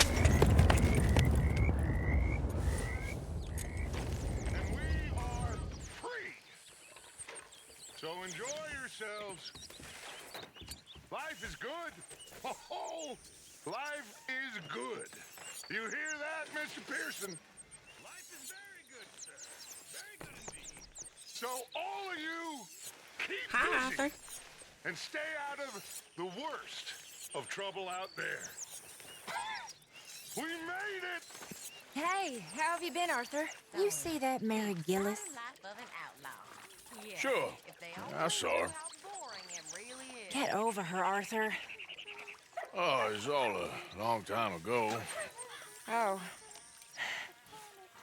yourselves. Life is good. Oh, life is good. You hear that, Mr. Pearson? Life is very good, sir. Very good indeed. So all of you, keep busy and stay out of the worst of trouble out there. We made it! Hey, how have you been, Arthur? You see that Mary Gillis? Sure. I saw her. Get over her, Arthur. Oh, it's all a long time ago. Oh.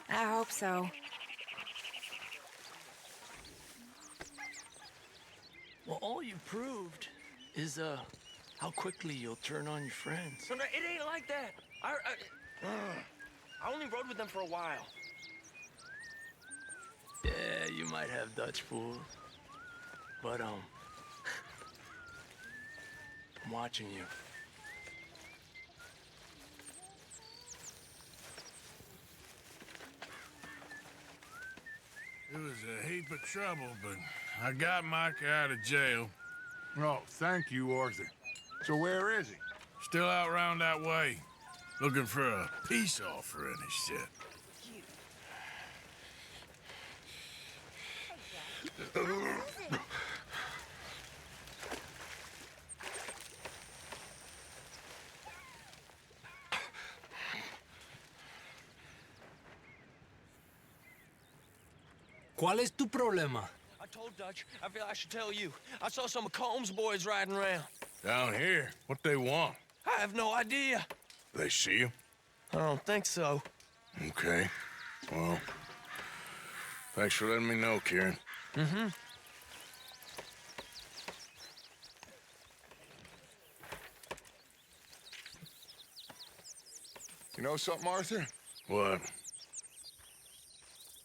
I hope so. Well, all you proved is, how quickly you'll turn on your friends. No, it ain't like that. I only rode with them for a while. Yeah, you might have Dutch fooled. But, I'm watching you. It was a heap of trouble, but I got Micah out of jail. Oh, thank you, Arthur. So where is he? Still out round that way, looking for a peace offering and shit. ¿Cuál es tu problema? I told Dutch. I feel I should tell you. I saw some of Combs' boys riding around. Down here? What they want? I have no idea. They see you? I don't think so. Okay. Well, thanks for letting me know, Kieran. Mm-hmm. You know something, Arthur? What?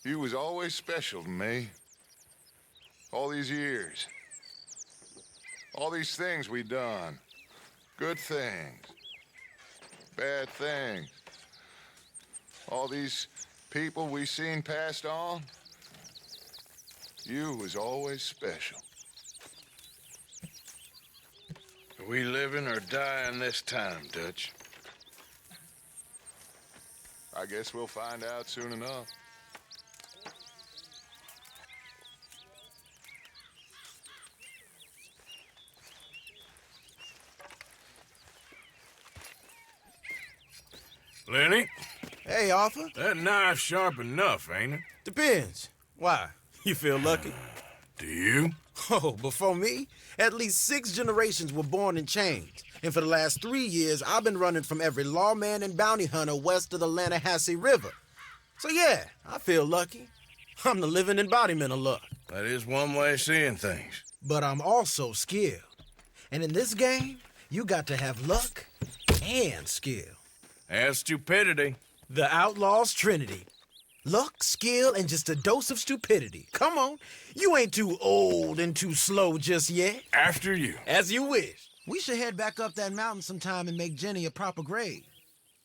You was always special to me. All these years. All these things we done. Good things. Bad things. All these people we seen passed on. You was always special. We living or dying this time, Dutch? I guess we'll find out soon enough. Lenny? Hey, Arthur. That knife's sharp enough, ain't it? Depends. Why? You feel lucky? Do you? Oh, before me, at least 6 generations were born in chains. And for the last 3 years, I've been running from every lawman and bounty hunter west of the Lanahassee River. So yeah, I feel lucky. I'm the living embodiment of luck. That is one way of seeing things. But I'm also skilled. And in this game, you got to have luck and skill. And stupidity. The Outlaws Trinity. Luck, skill, and just a dose of stupidity. Come on, you ain't too old and too slow just yet. After you. As you wish. We should head back up that mountain sometime and make Jenny a proper grave.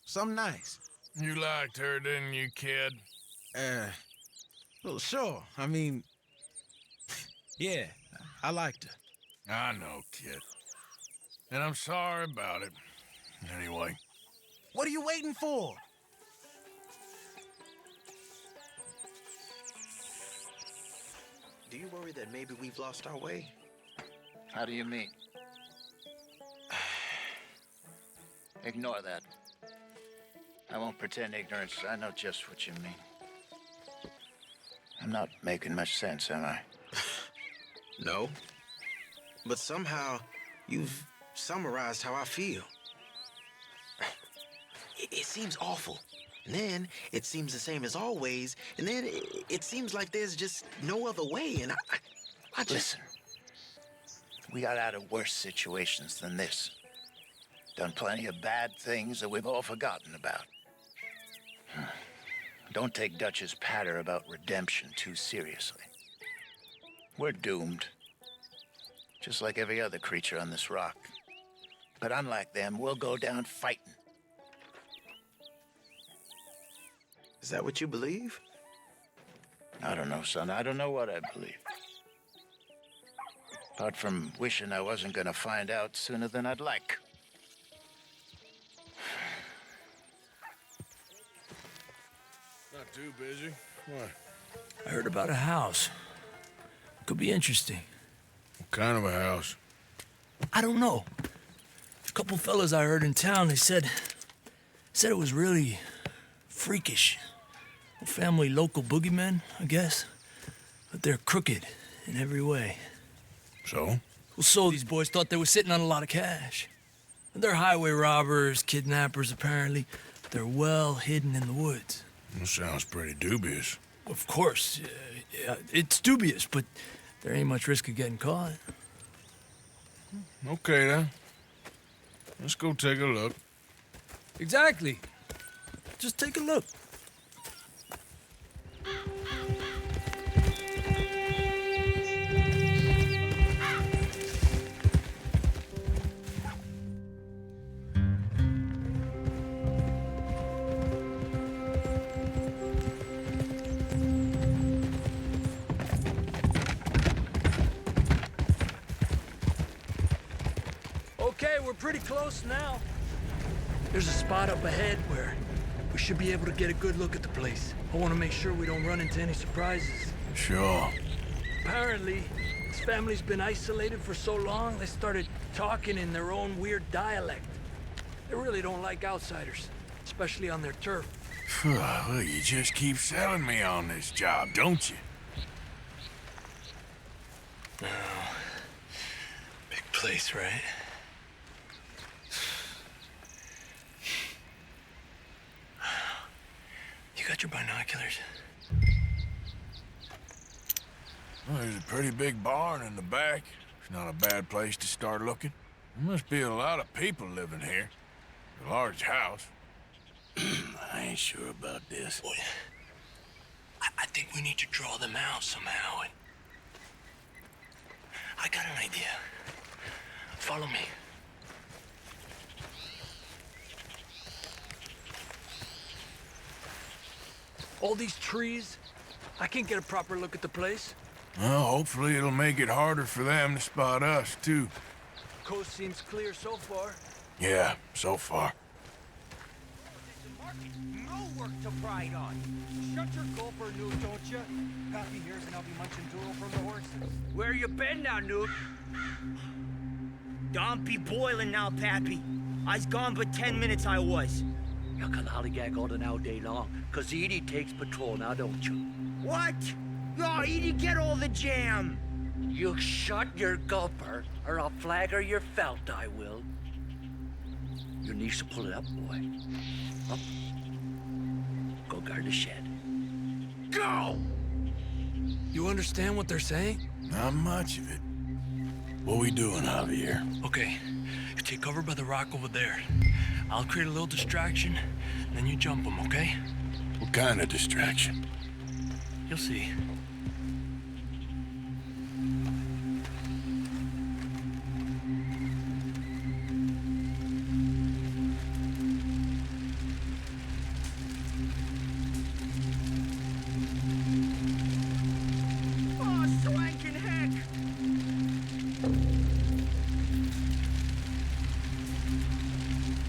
Something nice. You liked her, didn't you, kid? Well, sure. I mean, yeah, I liked her. I know, kid. And I'm sorry about it. Anyway. What are you waiting for? Do you worry that maybe we've lost our way? How do you mean? Ignore that. I won't pretend ignorance. I know just what you mean. I'm not making much sense, am I? No. But somehow, you've summarized how I feel. It seems awful. And then it seems the same as always. And then it seems like there's just no other way. And I just... Listen. We got out of worse situations than this. Done plenty of bad things that we've all forgotten about. Don't take Dutch's patter about redemption too seriously. We're doomed. Just like every other creature on this rock. But unlike them, we'll go down fighting. Is that what you believe? I don't know, son. I don't know what I believe. Apart from wishing I wasn't gonna find out sooner than I'd like. Not too busy. What? I heard about a house. Could be interesting. What kind of a house? I don't know. A couple fellas I heard in town, they said it was really freakish. A family local boogeymen, I guess. But they're crooked in every way. So? Well, so these boys thought they were sitting on a lot of cash. They're highway robbers, kidnappers, apparently. They're well hidden in the woods. That sounds pretty dubious. Of course. Yeah, it's dubious, but there ain't much risk of getting caught. Okay, then. Let's go take a look. Exactly. Just take a look. Okay, we're pretty close now. There's a spot up ahead where we should be able to get a good look at the place. I want to make sure we don't run into any surprises. Sure. Apparently, this family's been isolated for so long, they started talking in their own weird dialect. They really don't like outsiders, especially on their turf. Well, you just keep selling me on this job, don't you? Oh, big place, right? You got your binoculars? Well, there's a pretty big barn in the back. It's not a bad place to start looking. There must be a lot of people living here. A large house. I ain't sure about this. Boy, I think we need to draw them out somehow. And I got an idea. Follow me. All these trees, I can't get a proper look at the place. Well, hopefully it'll make it harder for them to spot us, too. Coast seems clear so far. Yeah, so far. No work to pride on. Shut your gulper, Nuke, don't you? Pappy here's and I'll be munching doodle from the horses. Where you been now, Nuke? Don't be boiling now, Pappy. I's gone but 10 minutes I was. You can hollygag all the all day long, cause Edie takes patrol now, don't you? What? Oh, Edie, get all the jam. You shut your gulper, or I'll flagger your felt, I will. Your niece will pull it up, boy. Up. Go guard the shed. Go! You understand what they're saying? Not much of it. What we doing, Javier? Okay, you take cover by the rock over there. I'll create a little distraction, then you jump them, okay? What kind of distraction? You'll see. Oh, swanking heck!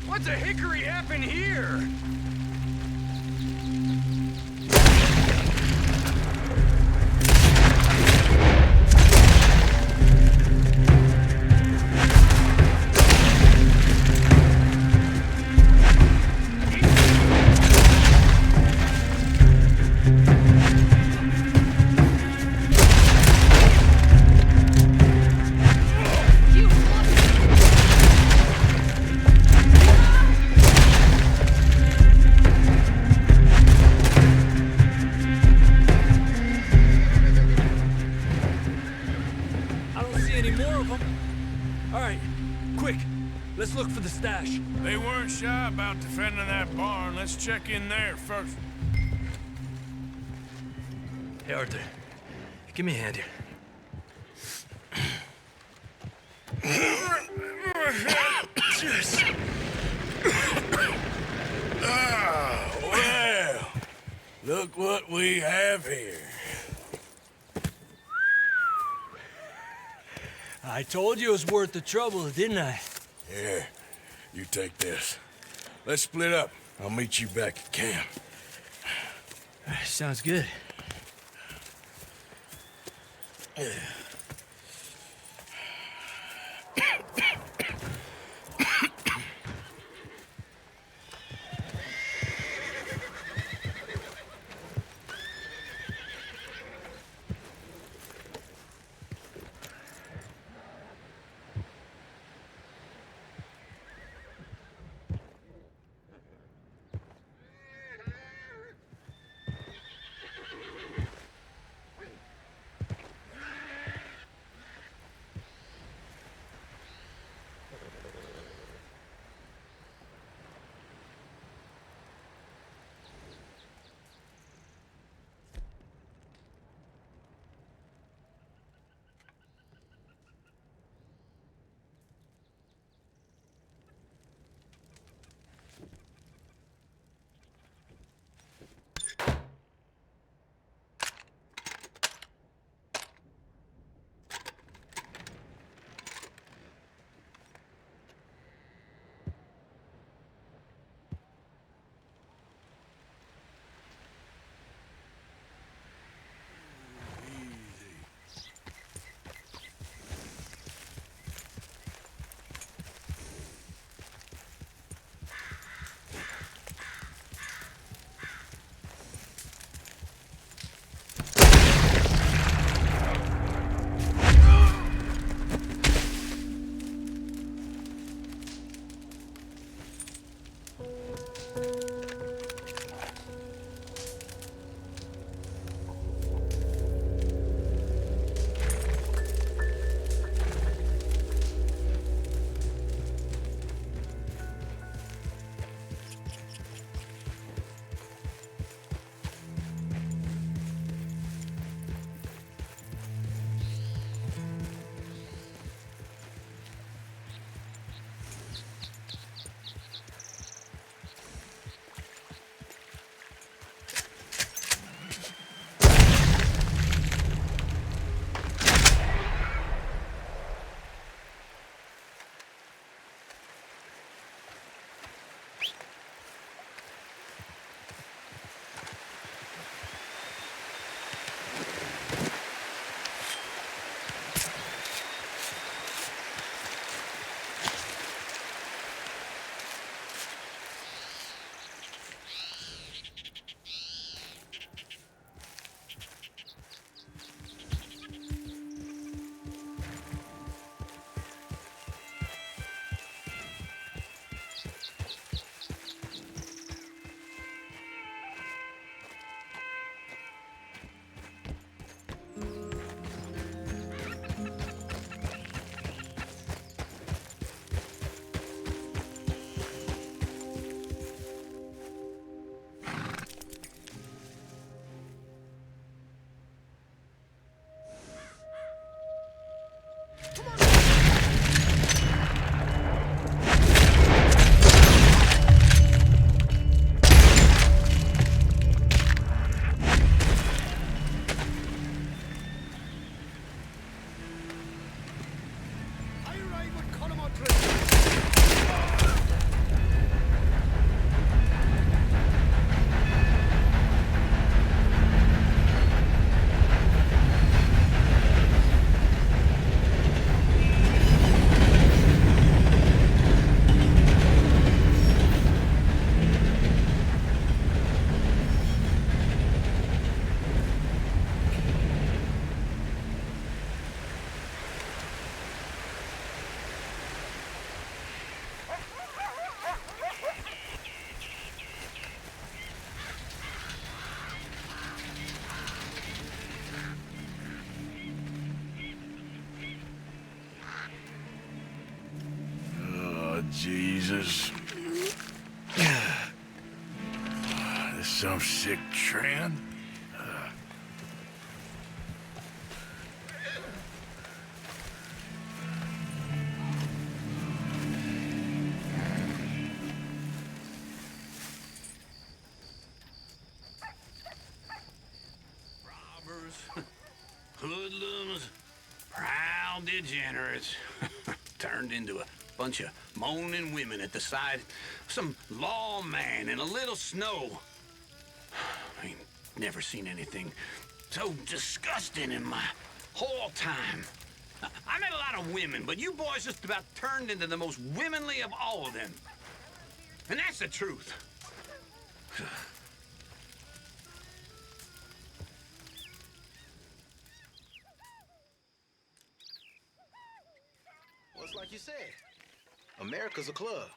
What the hickory happened here? Let's look for the stash. They weren't shy about defending that barn. Let's check in there first. Hey, Arthur. Give me a hand here. Ah, well, look what we have here. I told you it was worth the trouble, didn't I? Here, you take this. Let's split up. I'll meet you back at camp. Sounds good. Jesus. This some sick trend? Robbers, hoodlums, proud all degenerates. Turned into a bunch of moaning women at the side of some lawman in a little snow. I ain't never seen anything so disgusting in my whole time. I met a lot of women, but you boys just about turned into the most womanly of all of them. And that's the truth. Well, it's like you said. America's a club.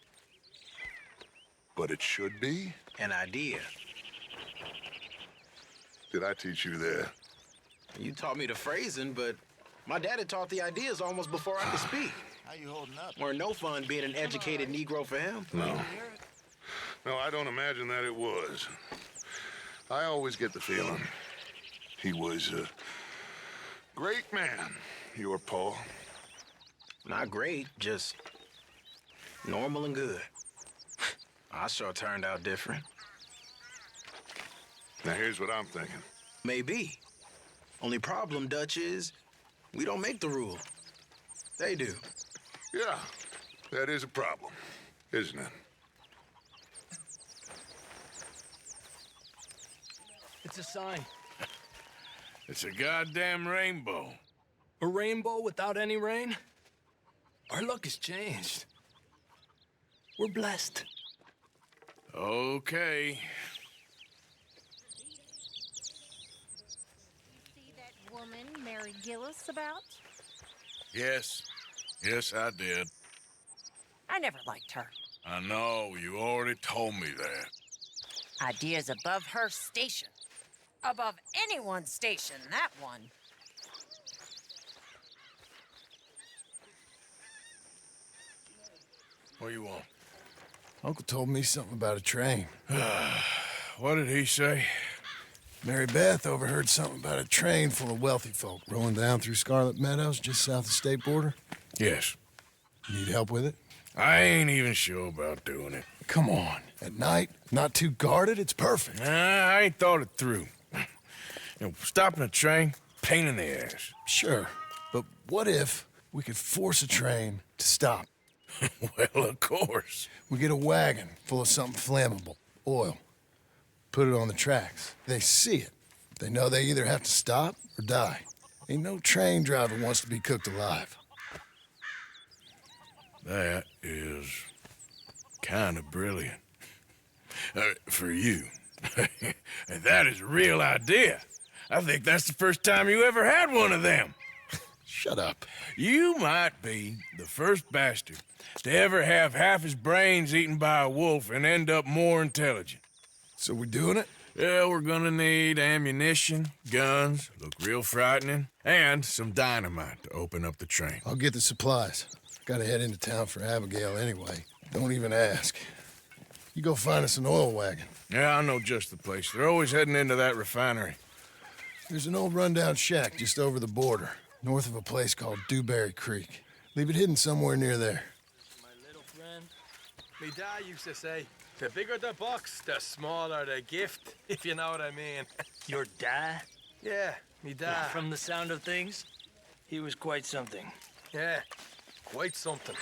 But it should be? An idea. Did I teach you that? You taught me the phrasing, but my daddy taught the ideas almost before I could speak. How you holding up? Weren't no fun being an educated Negro for him. No. No, I don't imagine that it was. I always get the feeling he was a great man, your Paul. Not great, just normal and good. I sure turned out different. Now here's what I'm thinking. Maybe. Only problem, Dutch, is we don't make the rule. They do. Yeah, that is a problem, isn't it? It's a sign. It's a goddamn rainbow. A rainbow without any rain? Our luck has changed. We're blessed. Okay. See that woman Mary Gillis about? Yes. Yes, I did. I never liked her. I know, you already told me that. Ideas above her station. Above anyone's station, that one. What do you want? Uncle told me something about a train. What did he say? Mary Beth overheard something about a train full of wealthy folk rolling down through Scarlet Meadows just south of the state border. Yes. You need help with it? I ain't even sure about doing it. Come on. At night, not too guarded, it's perfect. I ain't thought it through. Stopping a train, pain in the ass. Sure, but what if we could force a train to stop? Well, of course. We get a wagon full of something flammable, oil. Put it on the tracks. They see it. They know they either have to stop or die. Ain't no train driver wants to be cooked alive. That is kind of brilliant. For you. That is a real idea. I think that's the first time you ever had one of them. Shut up. You might be the first bastard to ever have half his brains eaten by a wolf and end up more intelligent. So we're doing it? Yeah, we're gonna need ammunition, guns, look real frightening, and some dynamite to open up the train. I'll get the supplies. Gotta head into town for Abigail anyway. Don't even ask. You go find us an oil wagon. Yeah, I know just the place. They're always heading into that refinery. There's an old rundown shack just over the border, north of a place called Dewberry Creek. Leave it hidden somewhere near there. My little friend, me dad used to say, the bigger the box, the smaller the gift, if you know what I mean. Your dad? Yeah, me dad. From the sound of things, he was quite something. Yeah, quite something.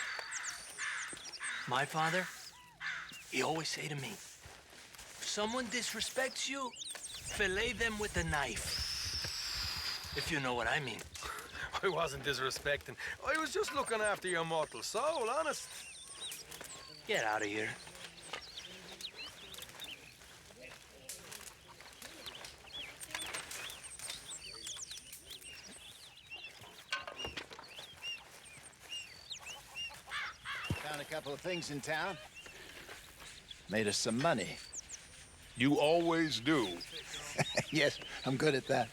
My father, he always say to me, if someone disrespects you, fillet them with a knife. If you know what I mean. I wasn't disrespecting. I was just looking after your mortal soul, honest. Get out of here. Found a couple of things in town. Made us some money. You always do. Yes, I'm good at that.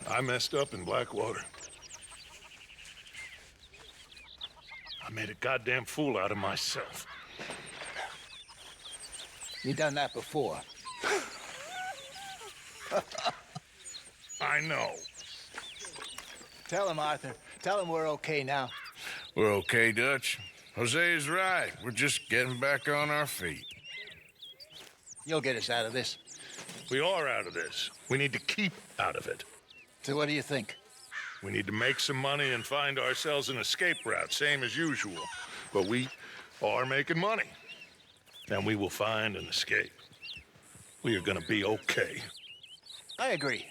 I messed up in Blackwater. I made a goddamn fool out of myself. You done that before. I know. Tell him, Arthur. Tell him we're okay now. We're okay, Dutch. Jose is right. We're just getting back on our feet. You'll get us out of this. We are out of this. We need to keep out of it. So what do you think? We need to make some money and find ourselves an escape route, same as usual. But we are making money. And we will find an escape. We are gonna be okay. I agree.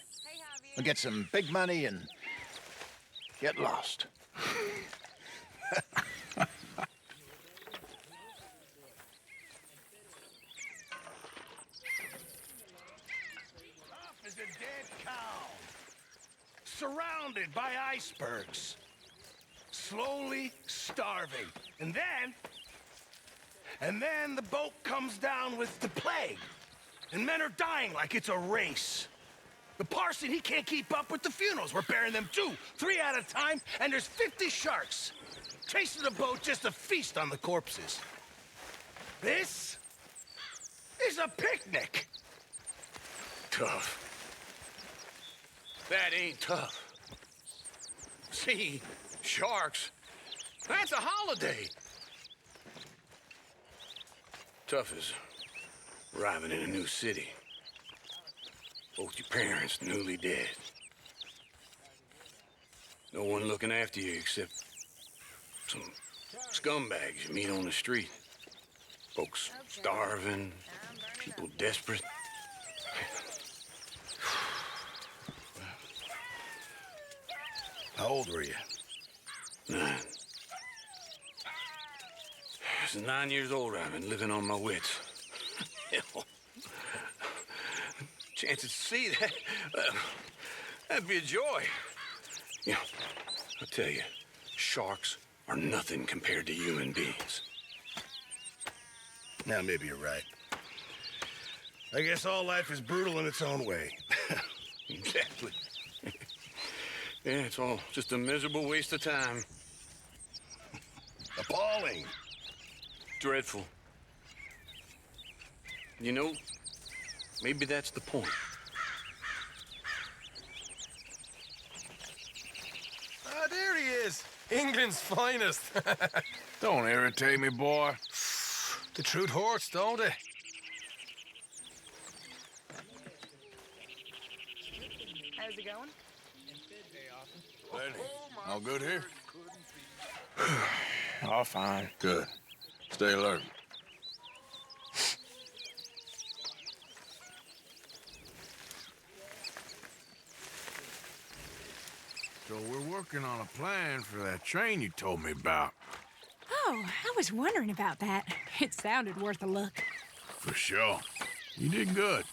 We'll get some big money and get lost. Is a dead cow, surrounded by icebergs, slowly starving. And then the boat comes down with the plague, and men are dying like it's a race. The parson, he can't keep up with the funerals. We're burying them 2, 3 at a time, and there's 50 sharks chasing the boat just to feast on the corpses. This is a picnic. Tough. That ain't tough. See, sharks, that's a holiday. Tough is arriving in a new city. Both your parents newly dead. No one looking after you except some scumbags you meet on the street. Folks starving, people desperate. How old were you? 9. Since 9 years old, I've been living on my wits. Hell, chance to see that, that'd be a joy. You know, I'll tell you, sharks are nothing compared to human beings. Now, maybe you're right. I guess all life is brutal in its own way. Exactly. Yeah, it's all just a miserable waste of time. Appalling. Dreadful. You know, maybe that's the point. Ah, there he is. England's finest. Don't irritate me, boy. The truth hurts, don't it? How's it going? Lenny, all good here? All fine. Good. Stay alert. So we're working on a plan for that train you told me about. Oh, I was wondering about that. It sounded worth a look. For sure. You did good.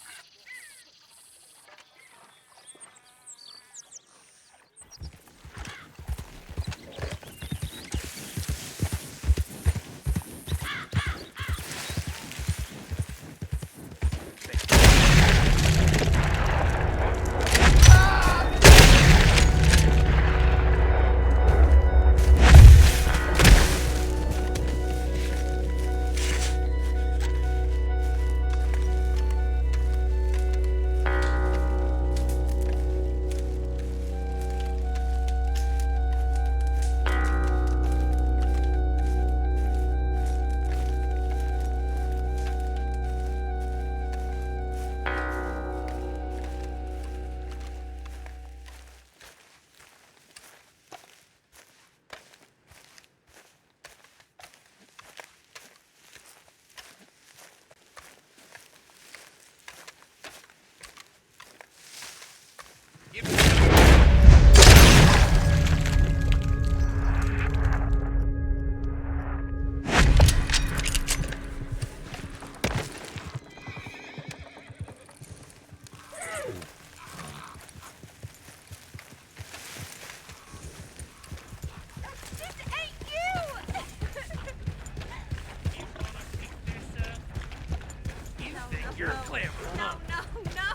You're clever, huh?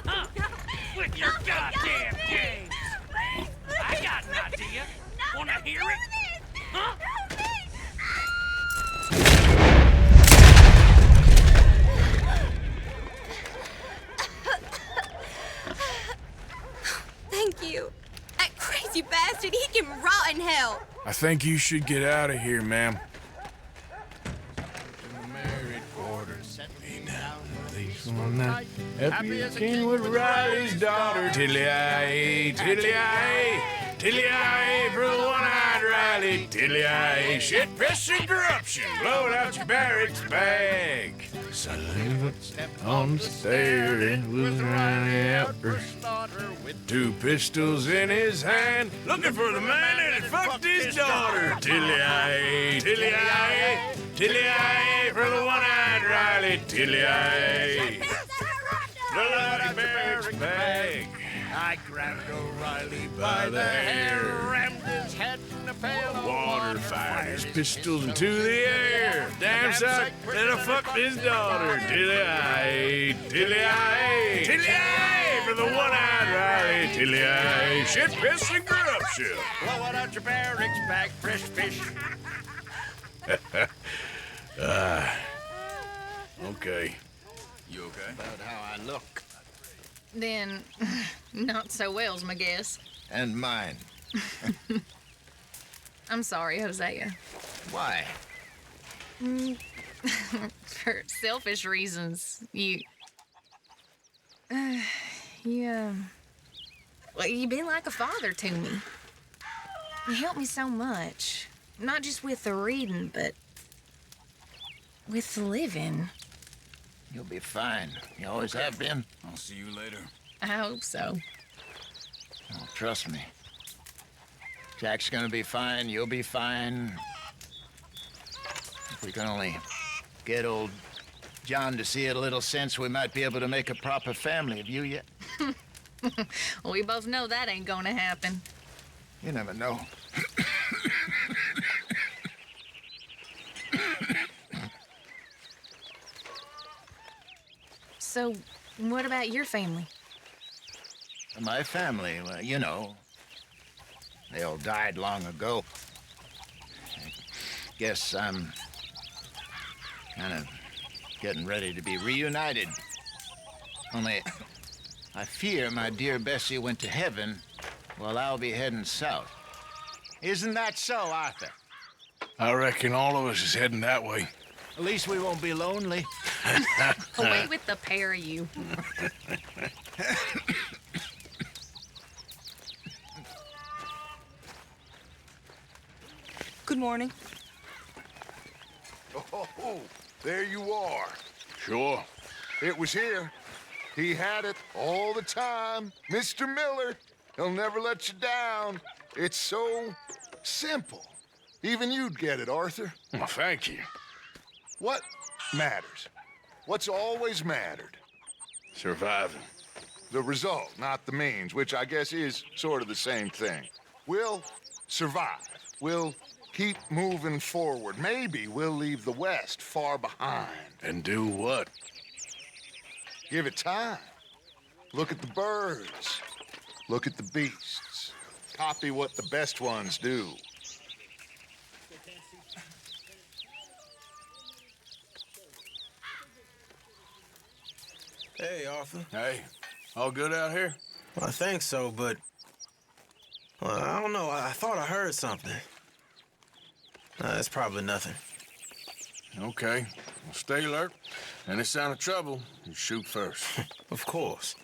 No. With your goddamn games! I got an idea. Wanna hear it? Huh? Thank you. That crazy bastard, he can rot in hell. I think you should get out of here, ma'am. In the married quarters. These one night, happy as a king with Riley's daughter. Tiddly-eye, tiddly-eye, tiddly-eye for the one-eyed Riley. Tiddly-eye, shit, piss, and corruption. Blowing out your barracks bag. Suddenly looked on the stair and was Riley outburst. 2 pistols in his hand, looking for the man that had fucked his daughter. Tiddly-eye, tiddly-eye, tiddly-eye for the one-eyed Riley. Tiddly-eye. Blow out his barracks bag. I grabbed O'Reilly by the hair, rammed his head in the pail of Water fired his pistols into the air. Damn sight, and I fucked his daughter. Tiddly-eye, tiddly-eye, tiddly-eye for the one-eyed Riley. Tiddly-eye, shit, piss, and corruption. Blow it out your barracks bag, fresh fish. Okay. You okay? About how I look. Then, not so well's my guess. And mine. I'm sorry, Hosea. Why? For selfish reasons. You've been like a father to me. You helped me so much. Not just with the reading, but with the living. You'll be fine. You always have been. I'll see you later. I hope so. Oh, trust me. Jack's gonna be fine. You'll be fine. If we can only get old John to see a little sense, we might be able to make a proper family of you yet. Well, we both know that ain't gonna happen. You never know. So, what about your family? My family, well, you know, they all died long ago. I guess I'm kind of getting ready to be reunited. Only, I fear my dear Bessie went to heaven while I'll be heading south. Isn't that so, Arthur? I reckon all of us is heading that way. At least we won't be lonely. Away with the pair of you. Good morning. Oh, there you are. Sure. It was here. He had it all the time. Mr. Miller, he'll never let you down. It's so simple. Even you'd get it, Arthur. Well, thank you. What matters? What's always mattered? Surviving. The result, not the means, which I guess is sort of the same thing. We'll survive. We'll keep moving forward. Maybe we'll leave the West far behind. And do what? Give it time. Look at the birds. Look at the beasts. Copy what the best ones do. Hey, Arthur. Hey, all good out here? Well, I think so, but... Well, I don't know. I thought I heard something. That's probably nothing. Okay. Well, stay alert. Any sign of trouble, you shoot first. Of course.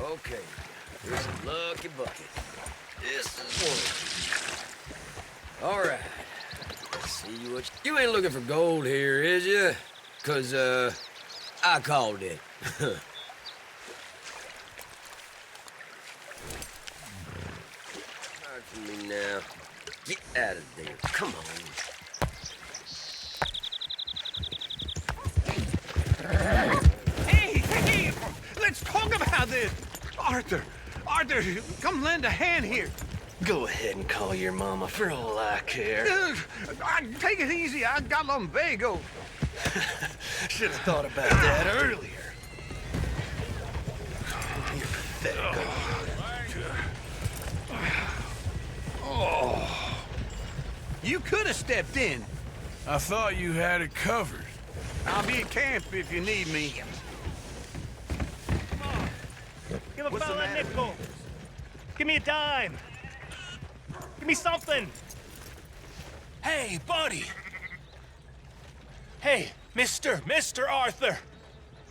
Okay, here's a lucky bucket. This is one. All right. Let's see what you ain't looking for gold here, is you? 'Cause, I called it. Not for me now. Get out of there. Come on. Hey! Let's talk about this! Arthur, come lend a hand here. Go ahead and call your mama for all I care. Take it easy, I got lumbago. Should have thought about that earlier. You're pathetic. You could have stepped in. I thought you had it covered. I'll be at camp if you need me. Give a fella a nickel. Give me a dime. Give me something. Hey, buddy. Hey, Mr. Arthur.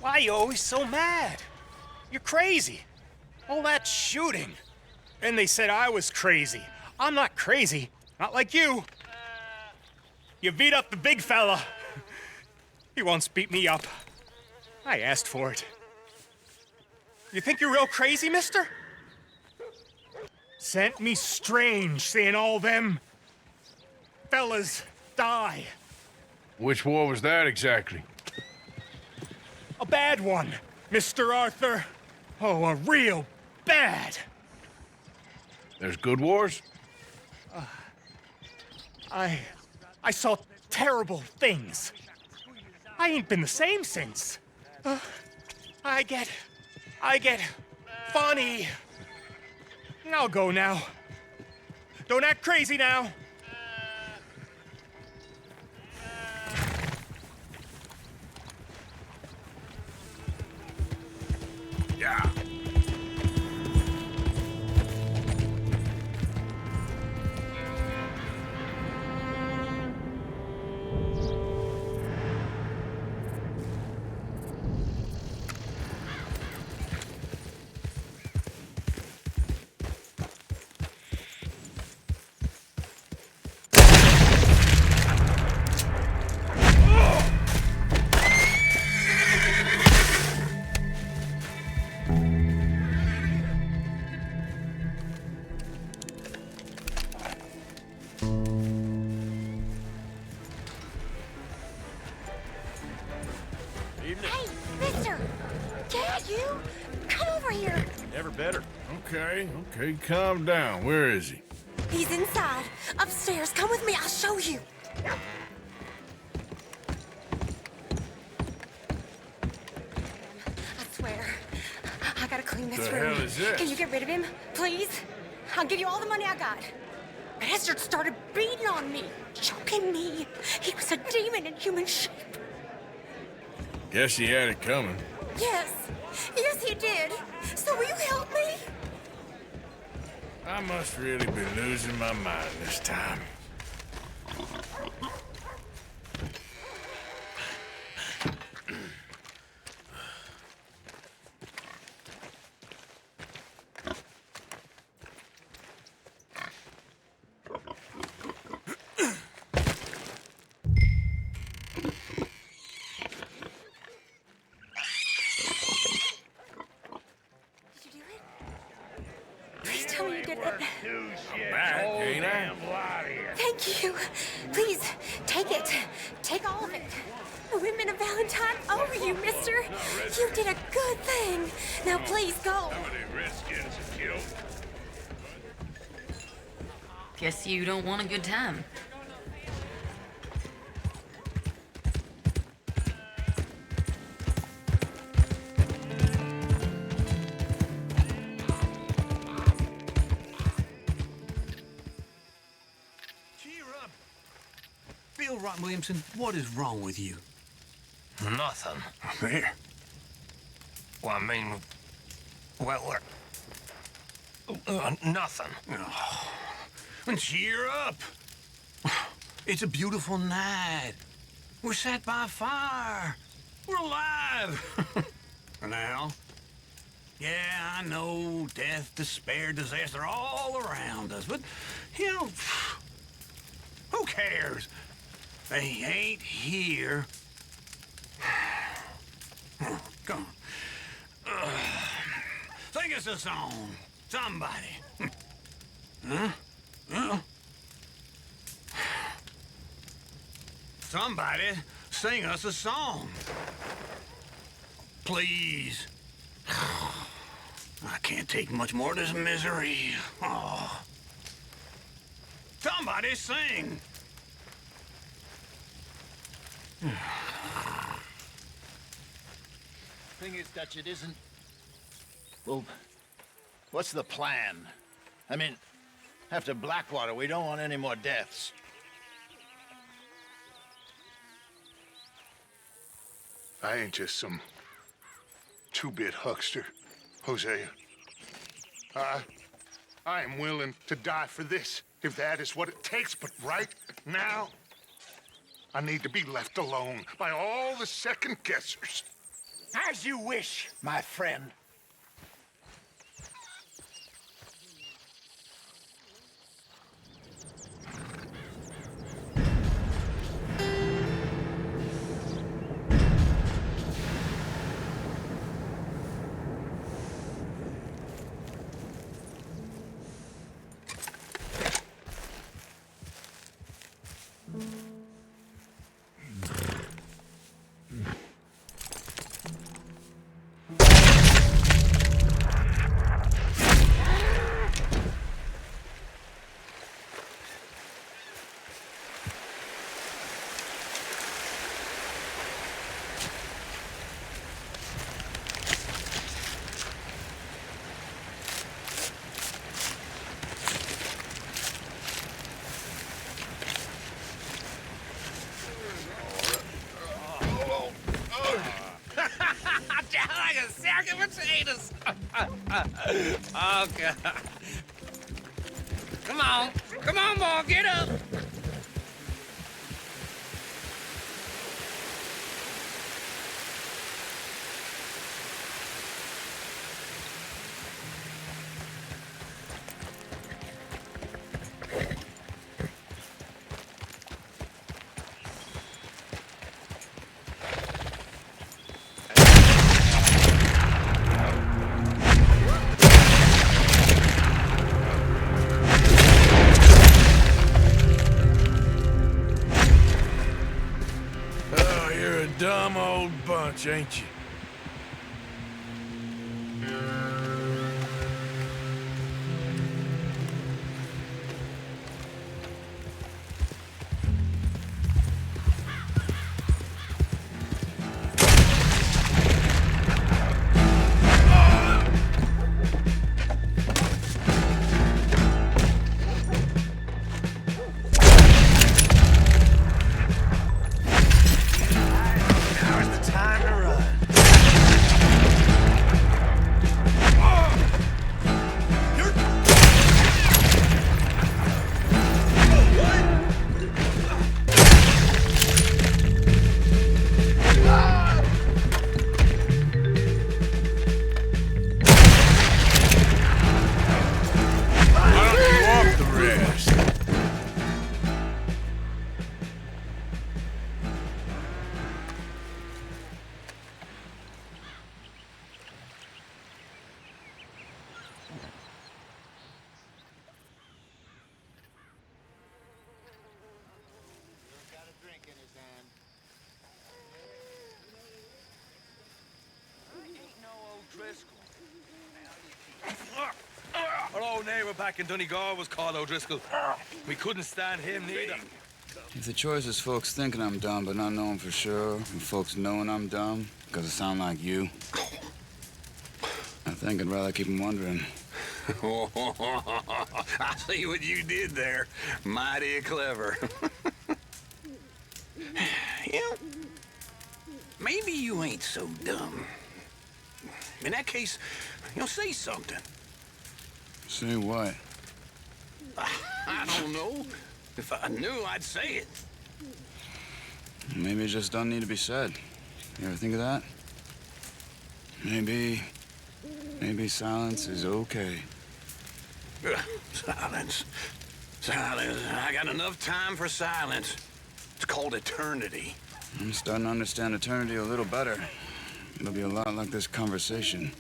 Why are you always so mad? You're crazy. All that shooting. And they said I was crazy. I'm not crazy. Not like you. You beat up the big fella. He once beat me up. I asked for it. You think you're real crazy, mister? Sent me strange seeing all them fellas die. Which war was that exactly? A bad one, Mr. Arthur. Oh, a real bad. There's good wars? I saw terrible things. I ain't been the same since. I get funny. I'll go now. Don't act crazy now. Yeah. Hey, mister! Dad, you! Come over here! Never better. Okay, calm down. Where is he? He's inside. Upstairs. Come with me. I'll show you. I swear. I gotta clean this The room. hell is this? Can you get rid of him, please? I'll give you all the money I got. Bastard started beating on me, choking me. He was a demon in human shape. Guess he had it coming. Yes. Yes, he did. So will you help me? I must really be losing my mind this time. Please tell me you did it. I'm back, ain't I? Thank you. Please, take it. Take all of it. The women of Valentine owe you, mister. You did a good thing. Now please go. Guess you don't want a good time. Bill Williamson, what is wrong with you? Nothing. There. Well, I mean, nothing. Oh, and cheer up. It's a beautiful night. We're sat by a fire. We're alive. Now, yeah, I know death, despair, disaster all around us, but, you know, who cares? They ain't here. Come on. Sing us a song. Somebody. Huh? Somebody sing us a song. Please. I can't take much more of this misery. Oh. Somebody sing. Thing is, Dutch, it isn't... Well, what's the plan? I mean, after Blackwater, we don't want any more deaths. I ain't just some two-bit huckster, Hosea. I am willing to die for this, if that is what it takes, but right now, I need to be left alone by all the second-guessers. As you wish, my friend. Potatoes. Oh, God. Come on. Come on, boy. Get up. Dumb old bunch, ain't you? Our old neighbor back in Donegal was called O'Driscoll. We couldn't stand him neither. If the choice is folks thinking I'm dumb but not knowing for sure, and folks knowing I'm dumb because I sound like you, I think I'd rather keep them wondering. I see what you did there. Mighty clever. You know, maybe you ain't so dumb. In that case, say something. Say what? I don't know. If I knew, I'd say it. Maybe it just don't need to be said. You ever think of that? Maybe silence is okay. Silence. Silence. I got enough time for silence. It's called eternity. I'm starting to understand eternity a little better. It'll be a lot like this conversation.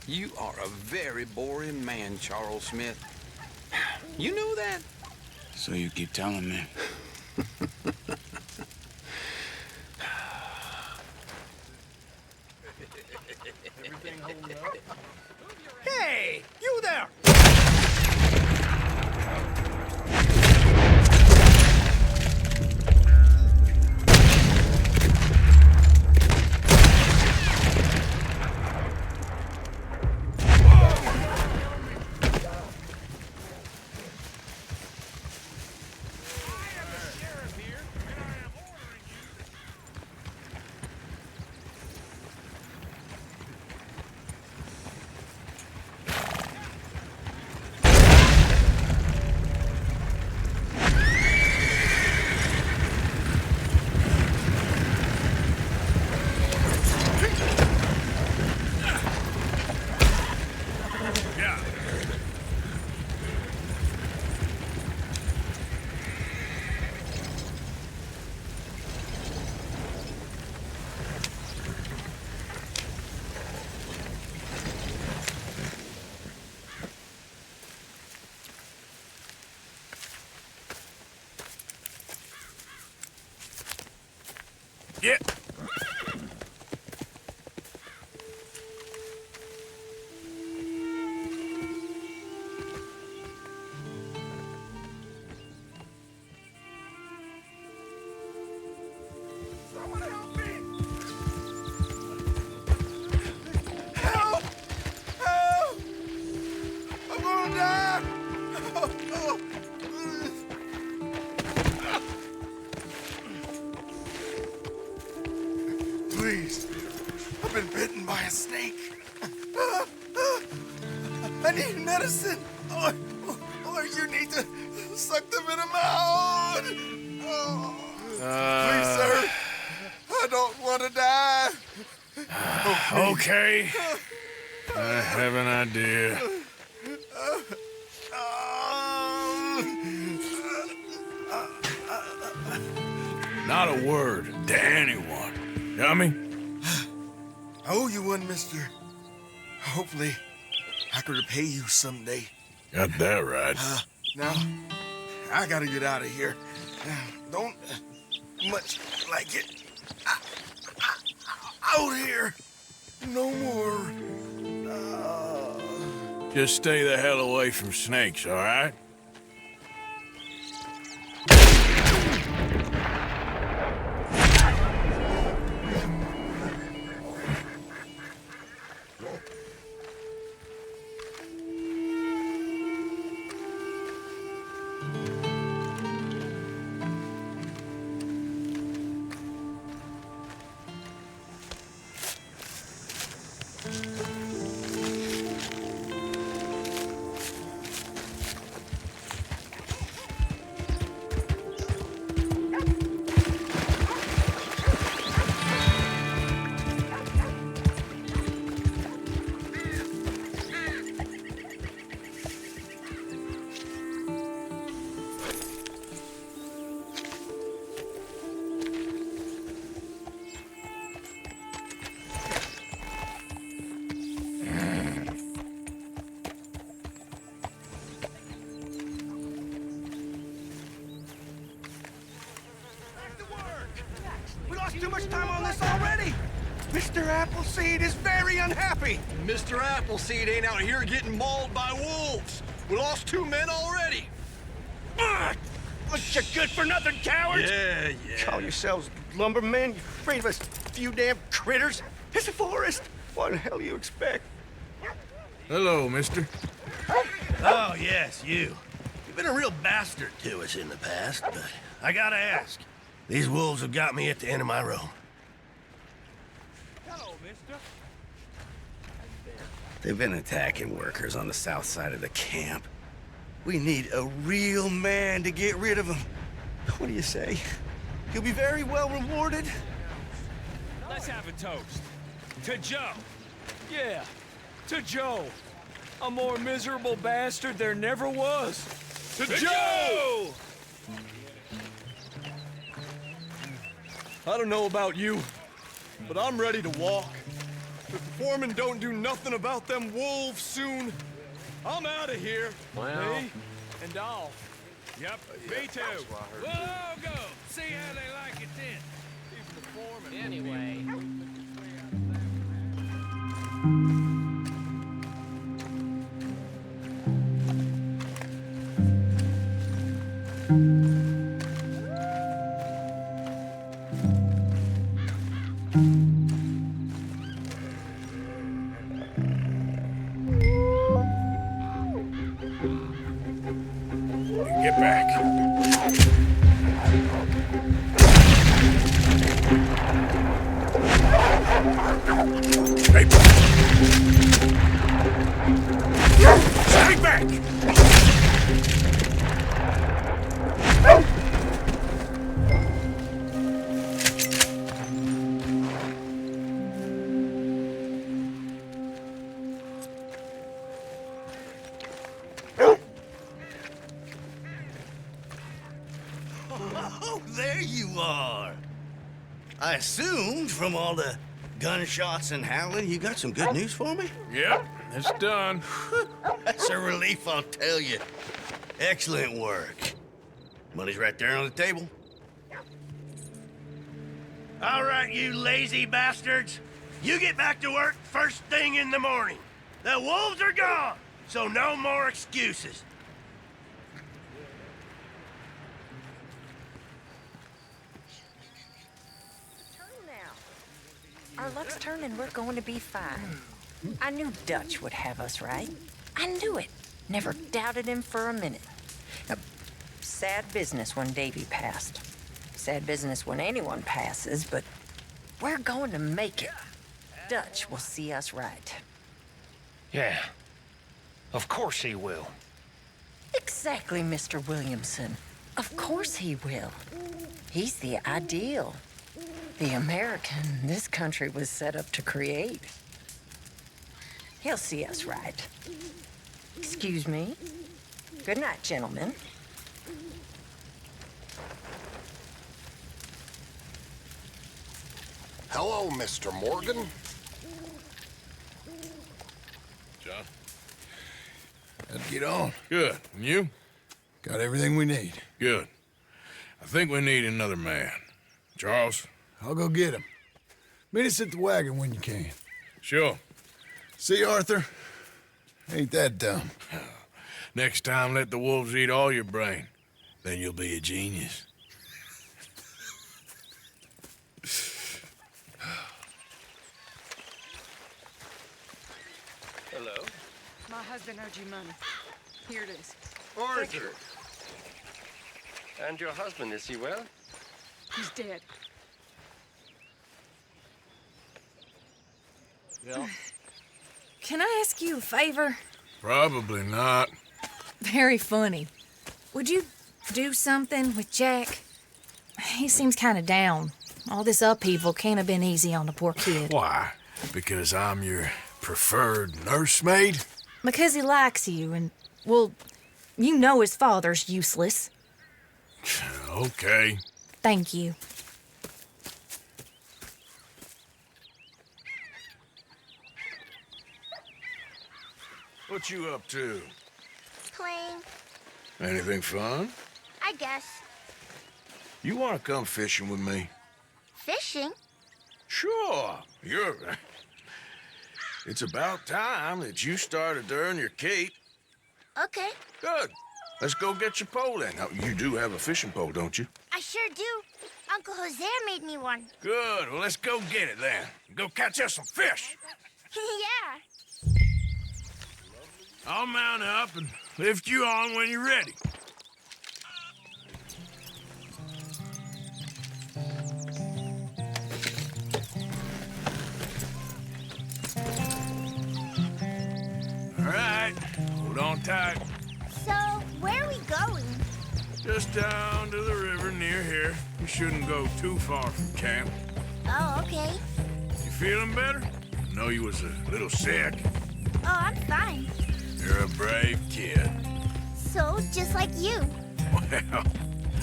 You are a very boring man, Charles Smith. You know that? So you keep telling me. Everything holding up? Hey, you there! Yeah. Help! Help! I'm gonna die! Please. I've been bitten by a snake. I need medicine. Or you need to suck the venom out. Please, sir. I don't want to die. Okay. I have an idea. Not a word to anyone. Got me? I owe you one, mister. Hopefully, I can repay you someday. Got that right. Now, I gotta get out of here. Don't much like it. Out here. No more. Just stay the hell away from snakes, all right? We lost too much time on this already. Mr. Appleseed is very unhappy. Mr. Appleseed ain't out here getting mauled by wolves. We lost 2 men already. Bunch of good-for-nothing cowards! Yeah. Call yourselves lumbermen? You afraid of us few damn critters? It's a forest. What the hell do you expect? Hello, mister. Oh, yes, you. You've been a real bastard to us in the past, but I gotta ask. These wolves have got me at the end of my rope. Hello, mister. They've been attacking workers on the south side of the camp. We need a real man to get rid of them. What do you say? He'll be very well rewarded. Let's have a toast. To Joe. Yeah, to Joe. A more miserable bastard there never was. To Joe! I don't know about you, but I'm ready to walk. If the foreman don't do nothing about them wolves soon, I'm out of here. Well, me and all. Yep, me too. We'll all go. See how they like it then. Even the foreman. Anyway. Get back. Hey. Stay back. Oh, there you are. I assumed from all the gunshots and howling, you got some good news for me? Yep, it's done. That's a relief, I'll tell you. Excellent work. Money's right there on the table. All right, you lazy bastards. You get back to work first thing in the morning. The wolves are gone, so no more excuses. Our luck's turning, we're going to be fine. I knew Dutch would have us right. I knew it. Never doubted him for a minute. Now, sad business when Davy passed. Sad business when anyone passes, but we're going to make it. Dutch will see us right. Yeah. Of course he will. Exactly, Mr. Williamson. Of course he will. He's the ideal. The American this country was set up to create. He'll see us right. Excuse me. Good night, gentlemen. Hello, Mr. Morgan. John? Let's get on. Good. And you? Got everything we need. Good. I think we need another man. Charles? I'll go get him. Meet us at the wagon when you can. Sure. See, Arthur? Ain't that dumb. Next time, let the wolves eat all your brain. Then you'll be a genius. Hello? My husband owed you money. Here it is. Arthur! And your husband, is he well? He's dead. Yeah? Can I ask you a favor? Probably not. Very funny. Would you do something with Jack? He seems kind of down. All this upheaval can't have been easy on the poor kid. Why? Because I'm your preferred nursemaid? Because he likes you and, well, you know his father's useless. Okay. Thank you. What you up to? Playing, Anything fun? I guess. You want to come fishing with me? Fishing? Sure. It's about time that you started to earn your keep. Okay. Good. Let's go get your pole then. Now, you do have a fishing pole, don't you? I sure do. Uncle Jose made me one. Good. Well, let's go get it then. Go catch us some fish. Yeah. I'll mount up and lift you on when you're ready. All right. Hold on tight. So, where are we going? Just down to the river near here. You shouldn't go too far from camp. Oh, okay. You feeling better? I know you was a little sick. Oh, I'm fine. You're a brave kid. So, just like you. Well,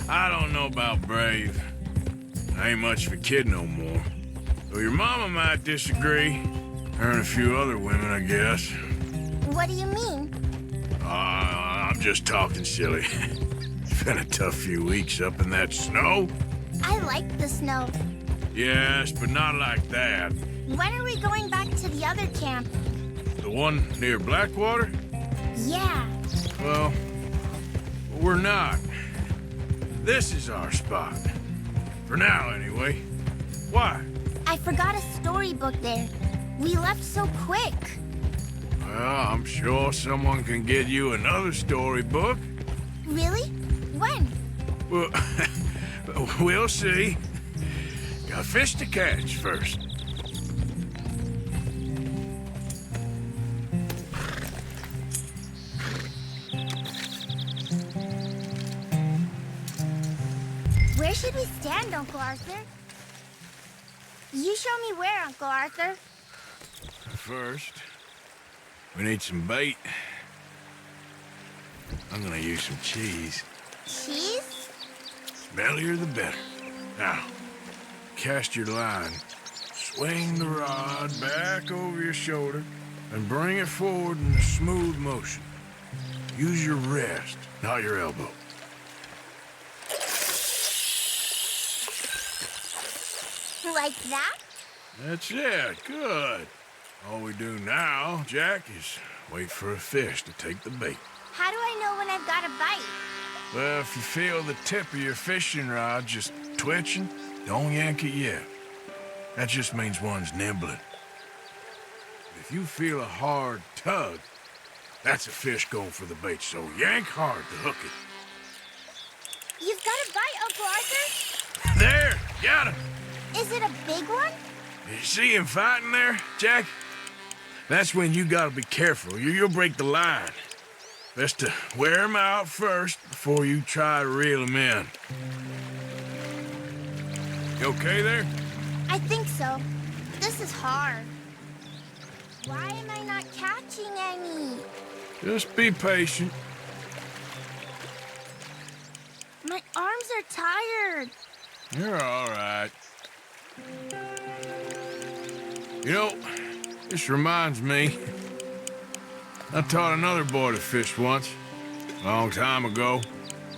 I don't know about brave. I ain't much of a kid no more. Though your mama might disagree. Her and a few other women, I guess. What do you mean? I'm just talking silly. It's been a tough few weeks up in that snow. I like the snow. Yes, but not like that. When are we going back to the other camp? The one near Blackwater? Yeah. Well, we're not. This is our spot. For now, anyway. Why? I forgot a storybook there. We left so quick. Well, I'm sure someone can get you another storybook. Really? When? Well, we'll see. Got fish to catch first. Where should we stand, Uncle Arthur? You show me where, Uncle Arthur. First, we need some bait. I'm gonna use some cheese. Cheese? Smellier the better. Now, cast your line. Swing the rod back over your shoulder and bring it forward in a smooth motion. Use your wrist, not your elbow. Like that? That's it. Good. All we do now, Jack, is wait for a fish to take the bait. How do I know when I've got a bite? Well, if you feel the tip of your fishing rod just twitching, don't yank it yet. That just means one's nibbling. If you feel a hard tug, that's a fish going for the bait, so yank hard to hook it. You've got a bite, Uncle Arthur? There! Got him! Is it a big one? You see him fighting there, Jack? That's when you gotta be careful. You'll break the line. Best to wear him out first before you try to reel him in. You okay there? I think so. This is hard. Why am I not catching any? Just be patient. My arms are tired. You're all right. You know, this reminds me. I taught another boy to fish once, a long time ago.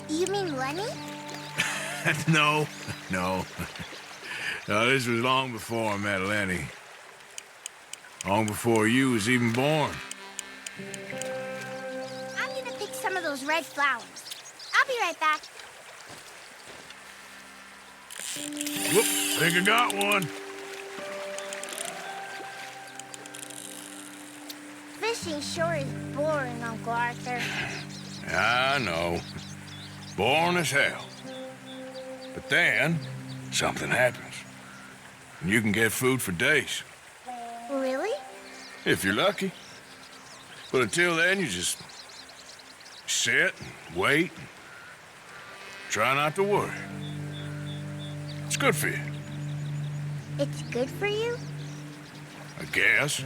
You mean Lenny? No. No, this was long before I met Lenny. Long before you was even born. I'm gonna pick some of those red flowers. I'll be right back. Whoop, think I got one. Fishing sure is boring, Uncle Arthur. I know. Boring as hell. But then, something happens. And you can get food for days. Really? If you're lucky. But until then, you just sit and wait. And try not to worry. It's good for you. It's good for you? I guess.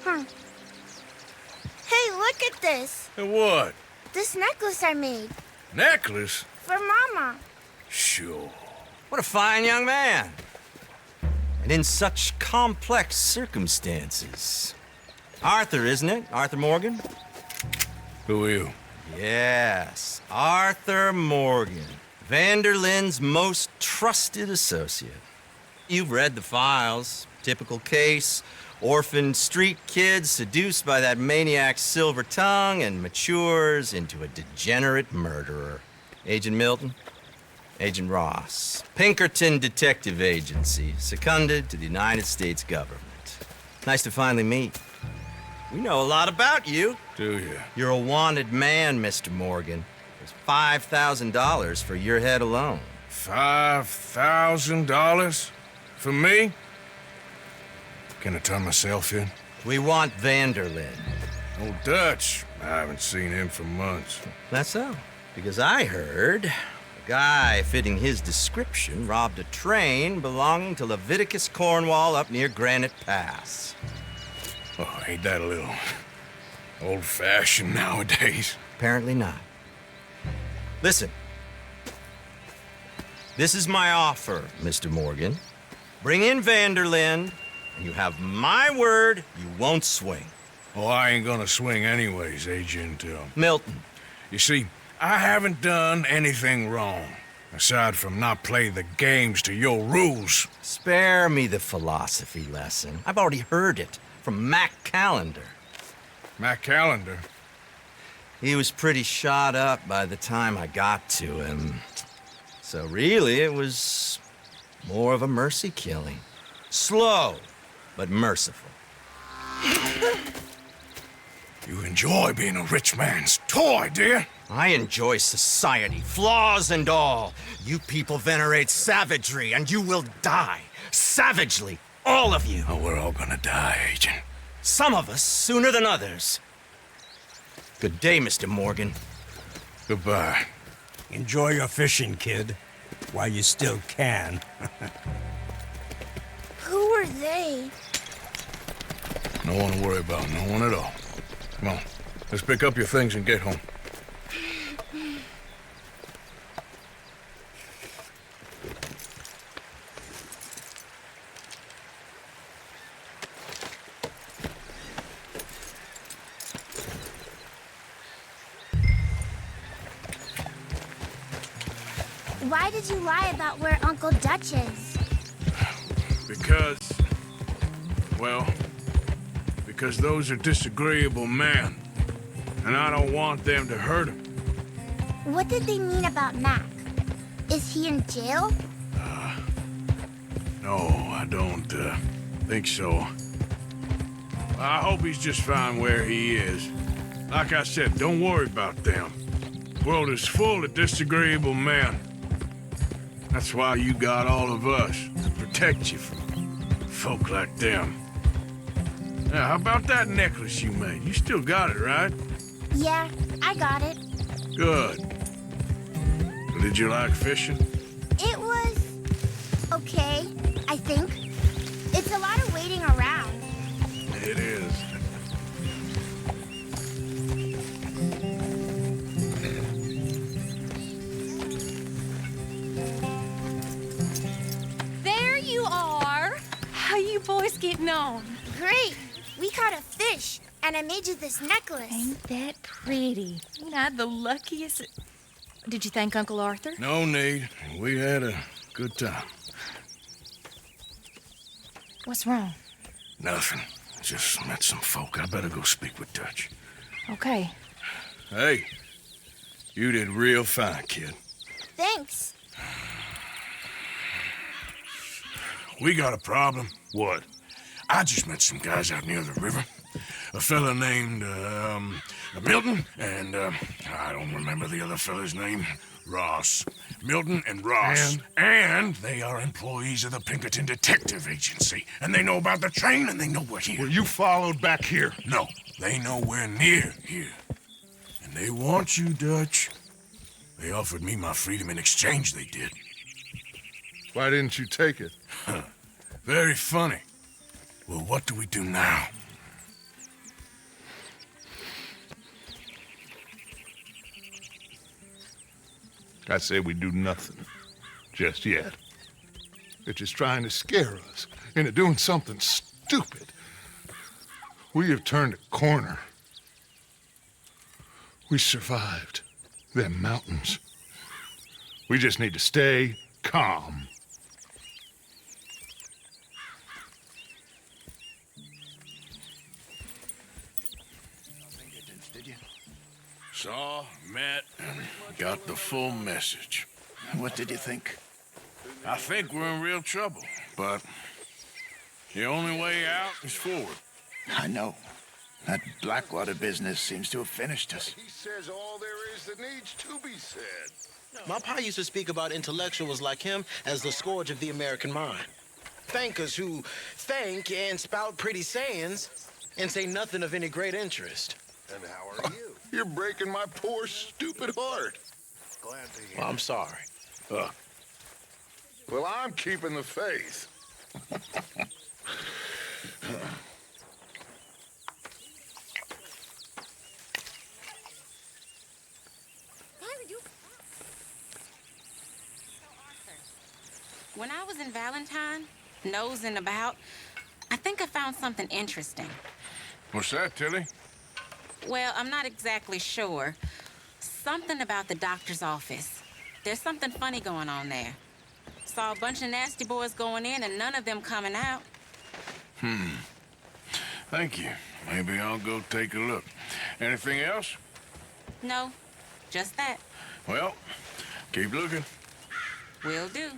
Huh. Hey, look at this. And what? This necklace I made. Necklace? For Mama. Sure. What a fine young man. And in such complex circumstances. Arthur, isn't it? Arthur Morgan? Who are you? Yes, Arthur Morgan. Vanderlyn's most trusted associate. You've read the files. Typical case. Orphaned street kid seduced by that maniac's silver tongue and matures into a degenerate murderer. Agent Milton? Agent Ross. Pinkerton Detective Agency, seconded to the United States government. Nice to finally meet. We know a lot about you. Do you? You're a wanted man, Mr. Morgan. There's $5,000 for your head alone. $5,000? For me? Can I turn myself in? We want Vanderlyn. Old Dutch. I haven't seen him for months. That's so. Because I heard a guy fitting his description robbed a train belonging to Leviticus Cornwall up near Granite Pass. Oh, ain't that a little old-fashioned nowadays? Apparently not. Listen. This is my offer, Mr. Morgan. Bring in Vanderlyn, and you have my word you won't swing. Oh, I ain't gonna swing anyways, Agent Milton. You see, I haven't done anything wrong, aside from not play the games to your rules. Spare me the philosophy lesson. I've already heard it from Mac Callender. Mac Callender? He was pretty shot up by the time I got to him. So really, it was more of a mercy killing. Slow, but merciful. You enjoy being a rich man's toy, dear. I enjoy society, flaws and all. You people venerate savagery, and you will die. Savagely, all of you. Oh, we're all gonna die, Agent. Some of us sooner than others. Good day, Mr. Morgan. Goodbye. Enjoy your fishing, kid, while you still can. Who are they? No one to worry about, no one at all. Come on, let's pick up your things and get home. Why did you lie about where Uncle Dutch is? Because, well, because those are disagreeable men, and I don't want them to hurt him. What did they mean about Mac? Is he in jail? No, I don't think so. I hope he's just fine where he is. Like I said, don't worry about them. The world is full of disagreeable men. That's why you got all of us, to protect you from folk like them. Now, how about that necklace you made? You still got it, right? Yeah, I got it. Good. Did you like fishing? It was okay, I think. It's a lot of waiting around. It is. There you are. How you boys getting on? Great. We caught a fish, and I made you this necklace. Ain't that pretty? Ain't I the luckiest? Did you thank Uncle Arthur? No need. We had a good time. What's wrong? Nothing. Just met some folk. I better go speak with Dutch. Okay. Hey, you did real fine, kid. Thanks. We got a problem. What? I just met some guys out near the river. A fella named, Milton, and, I don't remember the other fella's name. Ross. Milton and Ross. And they are employees of the Pinkerton Detective Agency. And they know about the train, and they know we're here. Were you followed back here? No, they know we're near here. And they want you, Dutch. They offered me my freedom in exchange, they did. Why didn't you take it? Very funny. Well, what do we do now? I say we do nothing. Just yet. They're just trying to scare us into doing something stupid. We have turned a corner. We survived them mountains. We just need to stay calm. Saw, met, and got the full message. What did you think? I think we're in real trouble, but the only way out is forward. I know. That Blackwater business seems to have finished us. He says all there is that needs to be said. My pa used to speak about intellectuals like him as the scourge of the American mind. Thinkers who think and spout pretty sayings and say nothing of any great interest. And how are you? You're breaking my poor, stupid heart. Glad to hear. Well, I'm sorry. Well, I'm keeping the faith. When I was in Valentine, nosing about, I think I found something interesting. What's that, Tilly? Well, I'm not exactly sure. Something about the doctor's office. There's something funny going on there. Saw a bunch of nasty boys going in and none of them coming out. Thank you. Maybe I'll go take a look. Anything else? No, just that. Well, keep looking. Will do.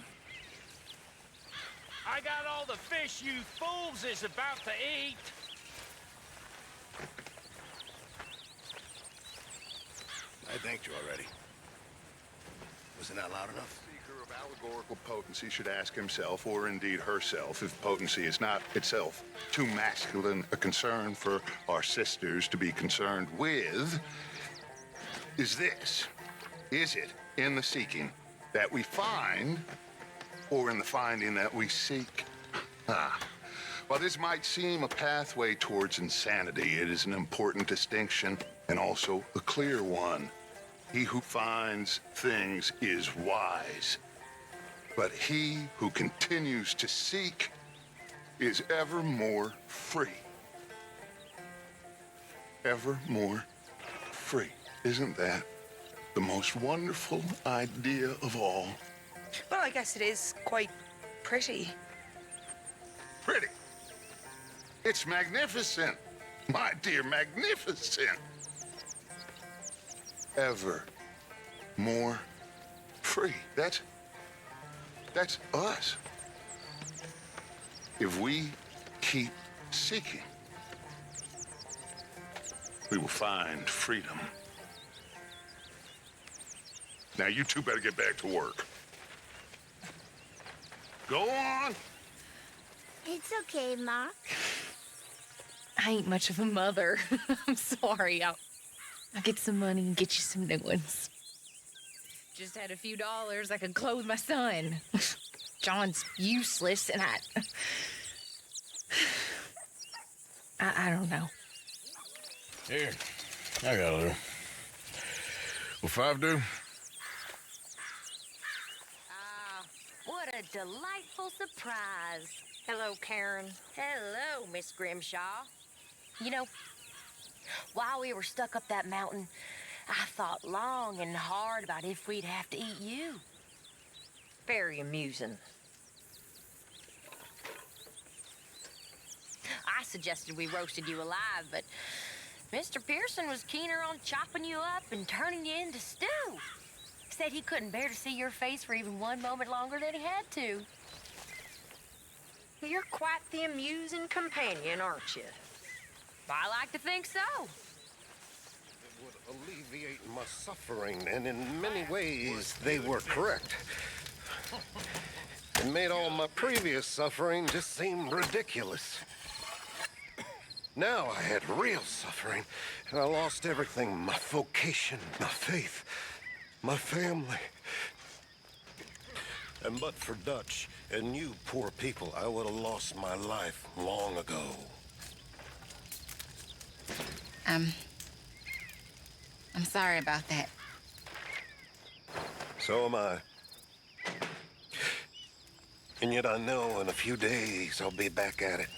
I got all the fish you fools is about to eat. I thanked you already. Wasn't that loud enough? Seeker of allegorical potency should ask himself, or indeed herself, if potency is not itself too masculine a concern for our sisters to be concerned with, is it in the seeking that we find, or in the finding that we seek? While this might seem a pathway towards insanity, it is an important distinction, and also a clear one. He who finds things is wise, but he who continues to seek is ever more free. Ever more free. Isn't that the most wonderful idea of all? Well, I guess it is quite pretty. pretty. It's magnificent. My dear, magnificent. Ever more free. That's us. If we keep seeking, we will find freedom. Now you two better get back to work. Go on. It's okay, Mark. I ain't much of a mother. I'm sorry. I'll get some money and get you some new ones. Just had a few dollars I could clothe my son. John's useless, and I don't know. Here, I got a little. Will 5 do? What a delightful surprise. Hello, Karen. Hello, Miss Grimshaw. You know, while we were stuck up that mountain, I thought long and hard about if we'd have to eat you. Very amusing. I suggested we roasted you alive, but Mr. Pearson was keener on chopping you up and turning you into stew. Said he couldn't bear to see your face for even one moment longer than he had to. You're quite the amusing companion, aren't you? I like to think so. It would alleviate my suffering, and in many ways, they were correct. It made all my previous suffering just seem ridiculous. Now I had real suffering, and I lost everything. My vocation, my faith, my family. And but for Dutch and you poor people, I would have lost my life long ago. I'm sorry about that. So am I. And yet I know in a few days I'll be back at it.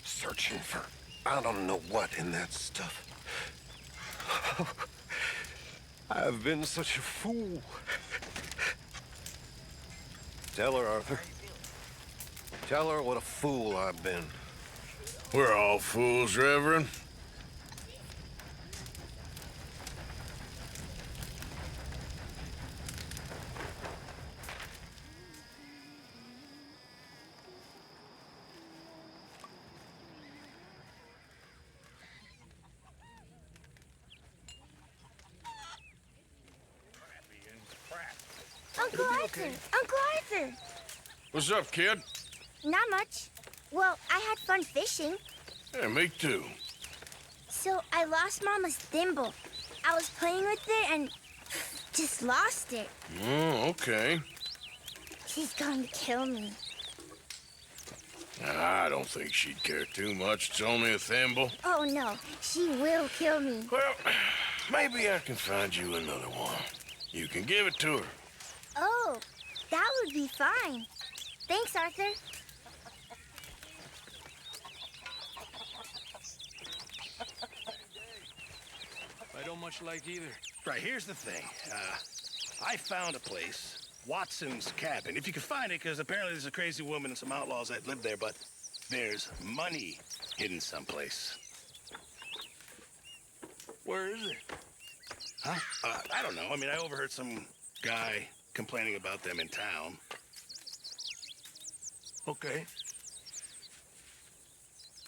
Searching for I don't know what in that stuff. I've been such a fool. Tell her, Arthur. Tell her what a fool I've been. We're all fools, Reverend. Uncle Arthur! Uncle Arthur! What's up, kid? Not much. Well, I had fun fishing. Yeah, me too. So I lost Mama's thimble. I was playing with it and just lost it. Oh, okay. She's going to kill me. I don't think she'd care too much. It's only a thimble. Oh, no. She will kill me. Well, maybe I can find you another one. You can give it to her. Oh, that would be fine. Thanks, Arthur. I don't much like either. Right, here's the thing. I found a place, Watson's Cabin. If you can find it, because apparently there's a crazy woman and some outlaws that live there, but there's money hidden someplace. Where is it? Huh? I don't know. I mean, I overheard some guy complaining about them in town. Okay.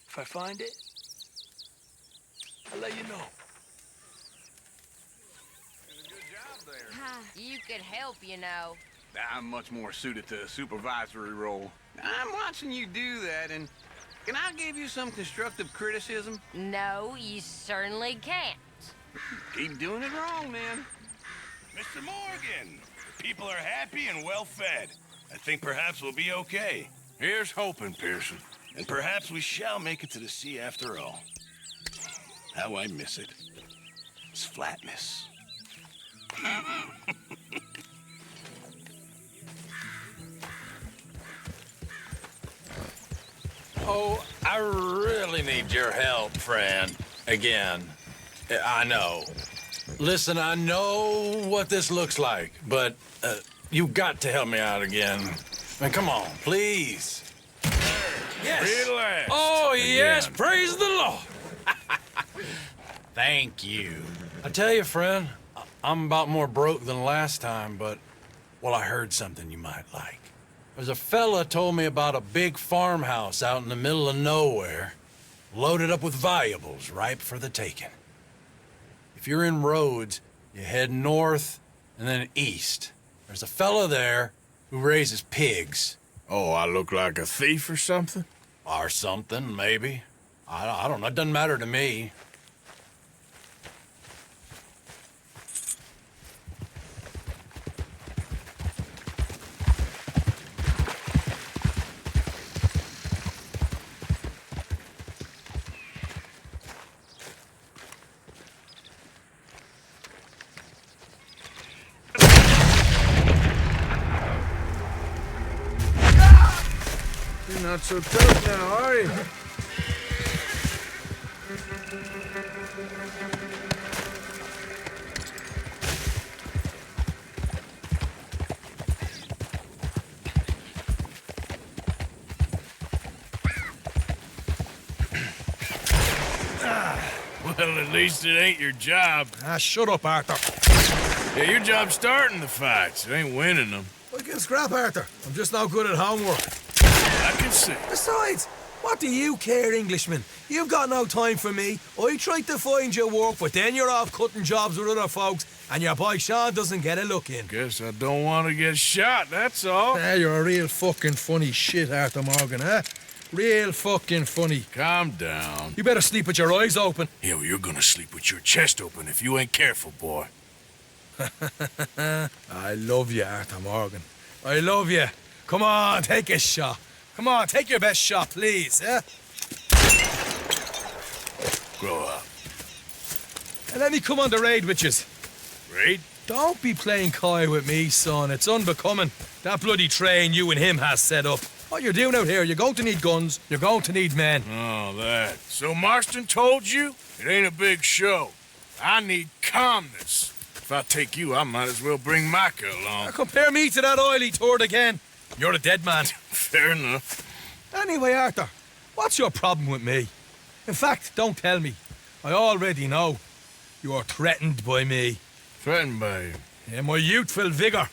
If I find it, I'll let you know. You could help, you know. I'm much more suited to a supervisory role. I'm watching you do that, and can I give you some constructive criticism? No, you certainly can't. Keep doing it wrong, man. Mr. Morgan, the people are happy and well-fed. I think perhaps we'll be okay. Here's hoping, Pearson. And perhaps we shall make it to the sea after all. How I miss it. Its flatness. Oh, I really need your help, friend. Again. I know. Listen, I know what this looks like, but you've got to help me out again. I mean, come on, please. Yes. Relax. Oh, yes. Again. Praise the Lord. Thank you. I tell you, friend, I'm about more broke than last time, but, well, I heard something you might like. There's a fella told me about a big farmhouse out in the middle of nowhere, loaded up with valuables ripe for the taking. If you're in Rhodes, you head north and then east. There's a fella there who raises pigs. Oh, I look like a thief or something? Or something, maybe. I don't know. It doesn't matter to me. You're not so tough now, are you? Well, at least it ain't your job. Ah, shut up, Arthur. Yeah, your job's starting the fights. It ain't winning them. I can scrap, Arthur. I'm just not good at homework. I can see. Besides, what do you care, Englishman? You've got no time for me. I tried to find you work, but then you're off cutting jobs with other folks, and your boy Sean doesn't get a look in. Guess I don't want to get shot, that's all. Ah, you're a real fucking funny shit, Arthur Morgan, huh? Real fucking funny. Calm down. You better sleep with your eyes open. Yeah, well, you're gonna sleep with your chest open if you ain't careful, boy. I love you, Arthur Morgan. I love you. Come on, take a shot. Come on, take your best shot, please, eh? Grow up. And let me come on the raid with yous. Raid? Don't be playing coy with me, son. It's unbecoming. That bloody train you and him has set up. What you're doing out here, you're going to need guns, you're going to need men. Oh, that. So Marston told you? It ain't a big show. I need calmness. If I take you, I might as well bring Micah along. Now compare me to that oily turd again. You're a dead man. Fair enough. Anyway, Arthur, what's your problem with me? In fact, don't tell me. I already know. You are threatened by me. Threatened by you? Yeah, my youthful vigor.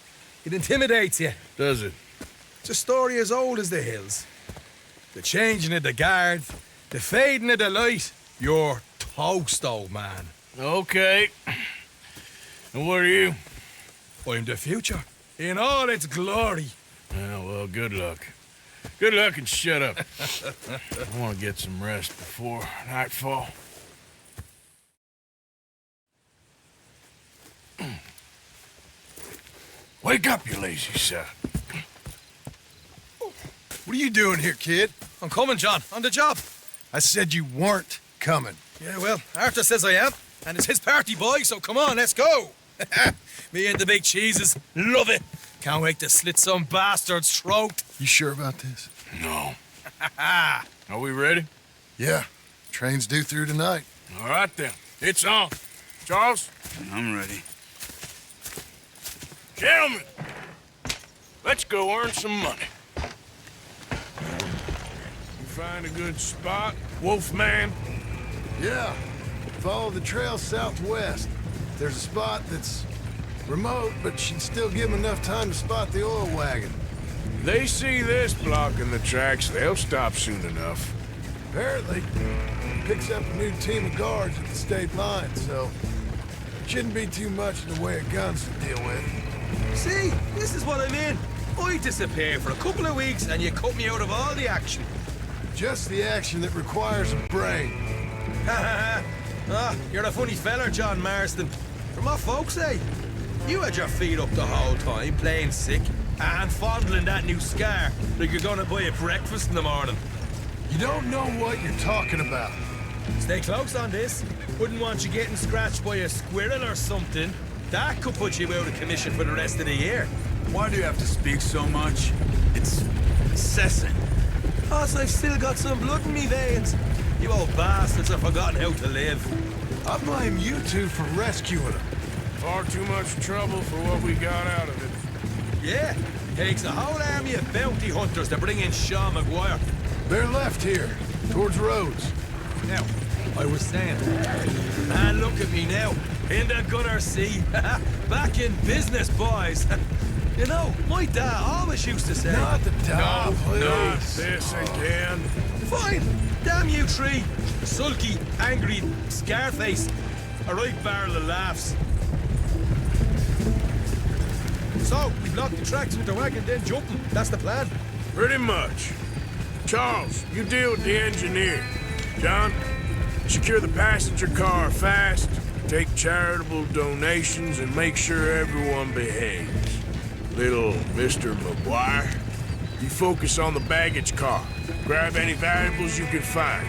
It intimidates you. Does it? It's a story as old as the hills. The changing of the guard, the fading of the light. You're toast, old man. Okay. And what are you? I'm the future, in all its glory. Yeah, well, good luck. Good luck and shut up. I want to get some rest before nightfall. Wake up, you lazy son. What are you doing here, kid? I'm coming, John. On the job. I said you weren't coming. Yeah, well, Arthur says I am, and it's his party, boy, so come on, let's go. Me and the big cheeses. Love it. Can't wait to slit some bastard's throat. You sure about this? No. Are we ready? Yeah. Train's due through tonight. All right, then. It's on. Charles? I'm ready. Gentlemen, let's go earn some money. You find a good spot, Wolfman? Yeah. Follow the trail southwest. There's a spot that's remote, but should still give them enough time to spot the oil wagon. They see this blocking the tracks, they'll stop soon enough. Apparently, he picks up a new team of guards at the state line, so it shouldn't be too much in the way of guns to deal with. See, this is what I mean. I disappear for a couple of weeks and you cut me out of all the action. Just the action that requires a brain. You're a funny feller, John Marston. From what folks say, you had your feet up the whole time, playing sick, and fondling that new scar like you're gonna buy a breakfast in the morning. You don't know what you're talking about. Stay close on this. Wouldn't want you getting scratched by a squirrel or something. That could put you out of commission for the rest of the year. Why do you have to speak so much? It's incessant. Cause I've still got some blood in me veins. You old bastards have forgotten how to live. I blame you two for rescuing him. Far too much trouble for what we got out of it. Yeah, takes a whole army of bounty hunters to bring in Sean McGuire. Bear left here, towards Rhodes. Now, I was saying, man, look at me now, in the gunner seat. Back in business, boys. You know, my dad always used to say... Not the dad, please. Not this again. Fine, damn you three. Sulky, angry, scarface. A right barrel of laughs. So, we block the tracks with the wagon, then jump them. That's the plan. Pretty much. Charles, you deal with the engineer. John, secure the passenger car fast, take charitable donations, and make sure everyone behaves. Little Mr. McGuire, you focus on the baggage car. Grab any valuables you can find.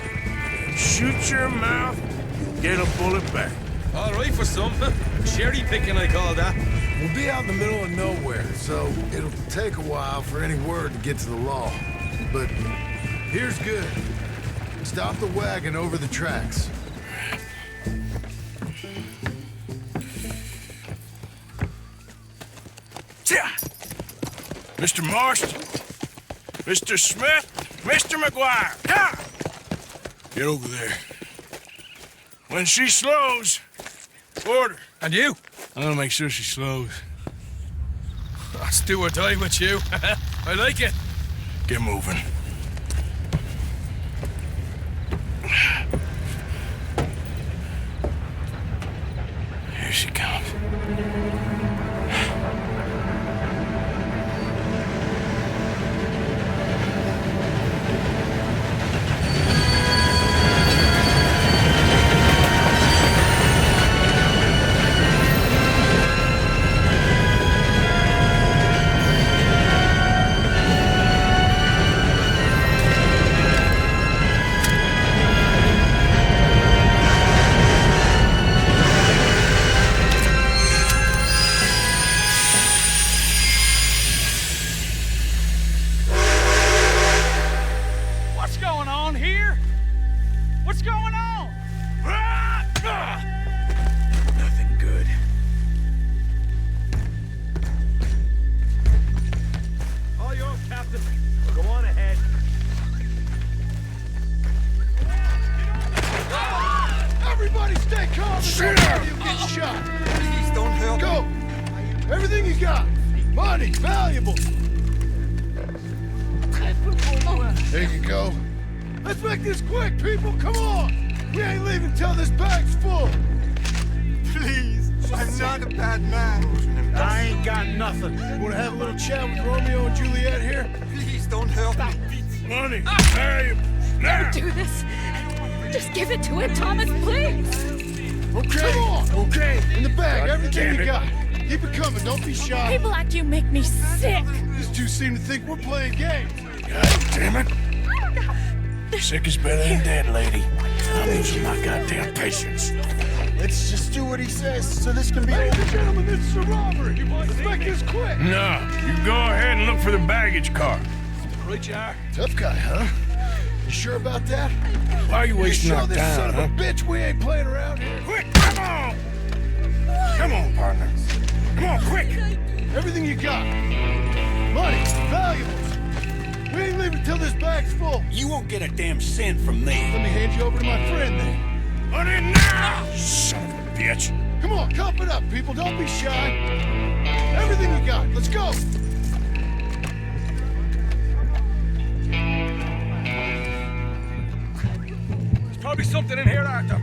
And shoot your mouth, you'll get a bullet back. All right for some. Cherry picking, I call that. We'll be out in the middle of nowhere, so it'll take a while for any word to get to the law. But here's good. Stop the wagon over the tracks. Mr. Marston, Mr. Smith, Mr. McGuire, ha! Get over there. When she slows, order. And you? I'm gonna make sure she slows. Let's do or die with you. I like it. Get moving. Here she comes. There you go. Let's make this quick, people. Come on. We ain't leaving till this bag's full. Please, I'm not a bad man. I ain't got nothing. Wanna have a little chat with Romeo and Juliet here? Please don't help me. Money, hey, now. Don't do this. Just give it to him, Thomas, please. Okay, Come on. okay. In the bag, God everything damn you it. got. Keep it coming. Don't be shy. People like you make me sick. These two seem to think we're playing games. God damn it. Sick is better than dead, lady. I'm losing my goddamn patience. Let's just do what he says so this can be over. Ladies and gentlemen, this is a robbery. Let's make this quick. No, you go ahead and look for the baggage car. Right you are. Tough guy, huh? You sure about that? Why are you wasting our this time, son huh? of a bitch we ain't playing around here? Quick, come on! Come on, partner. Come on, quick! Everything you got. Money, valuables. We ain't leaving till this bag's full. You won't get a damn cent from me. Let me hand you over to my friend then. Money now! Son of a bitch. Come on, cup it up, people. Don't be shy. Everything you got. Let's go. There's probably something in here, Arthur.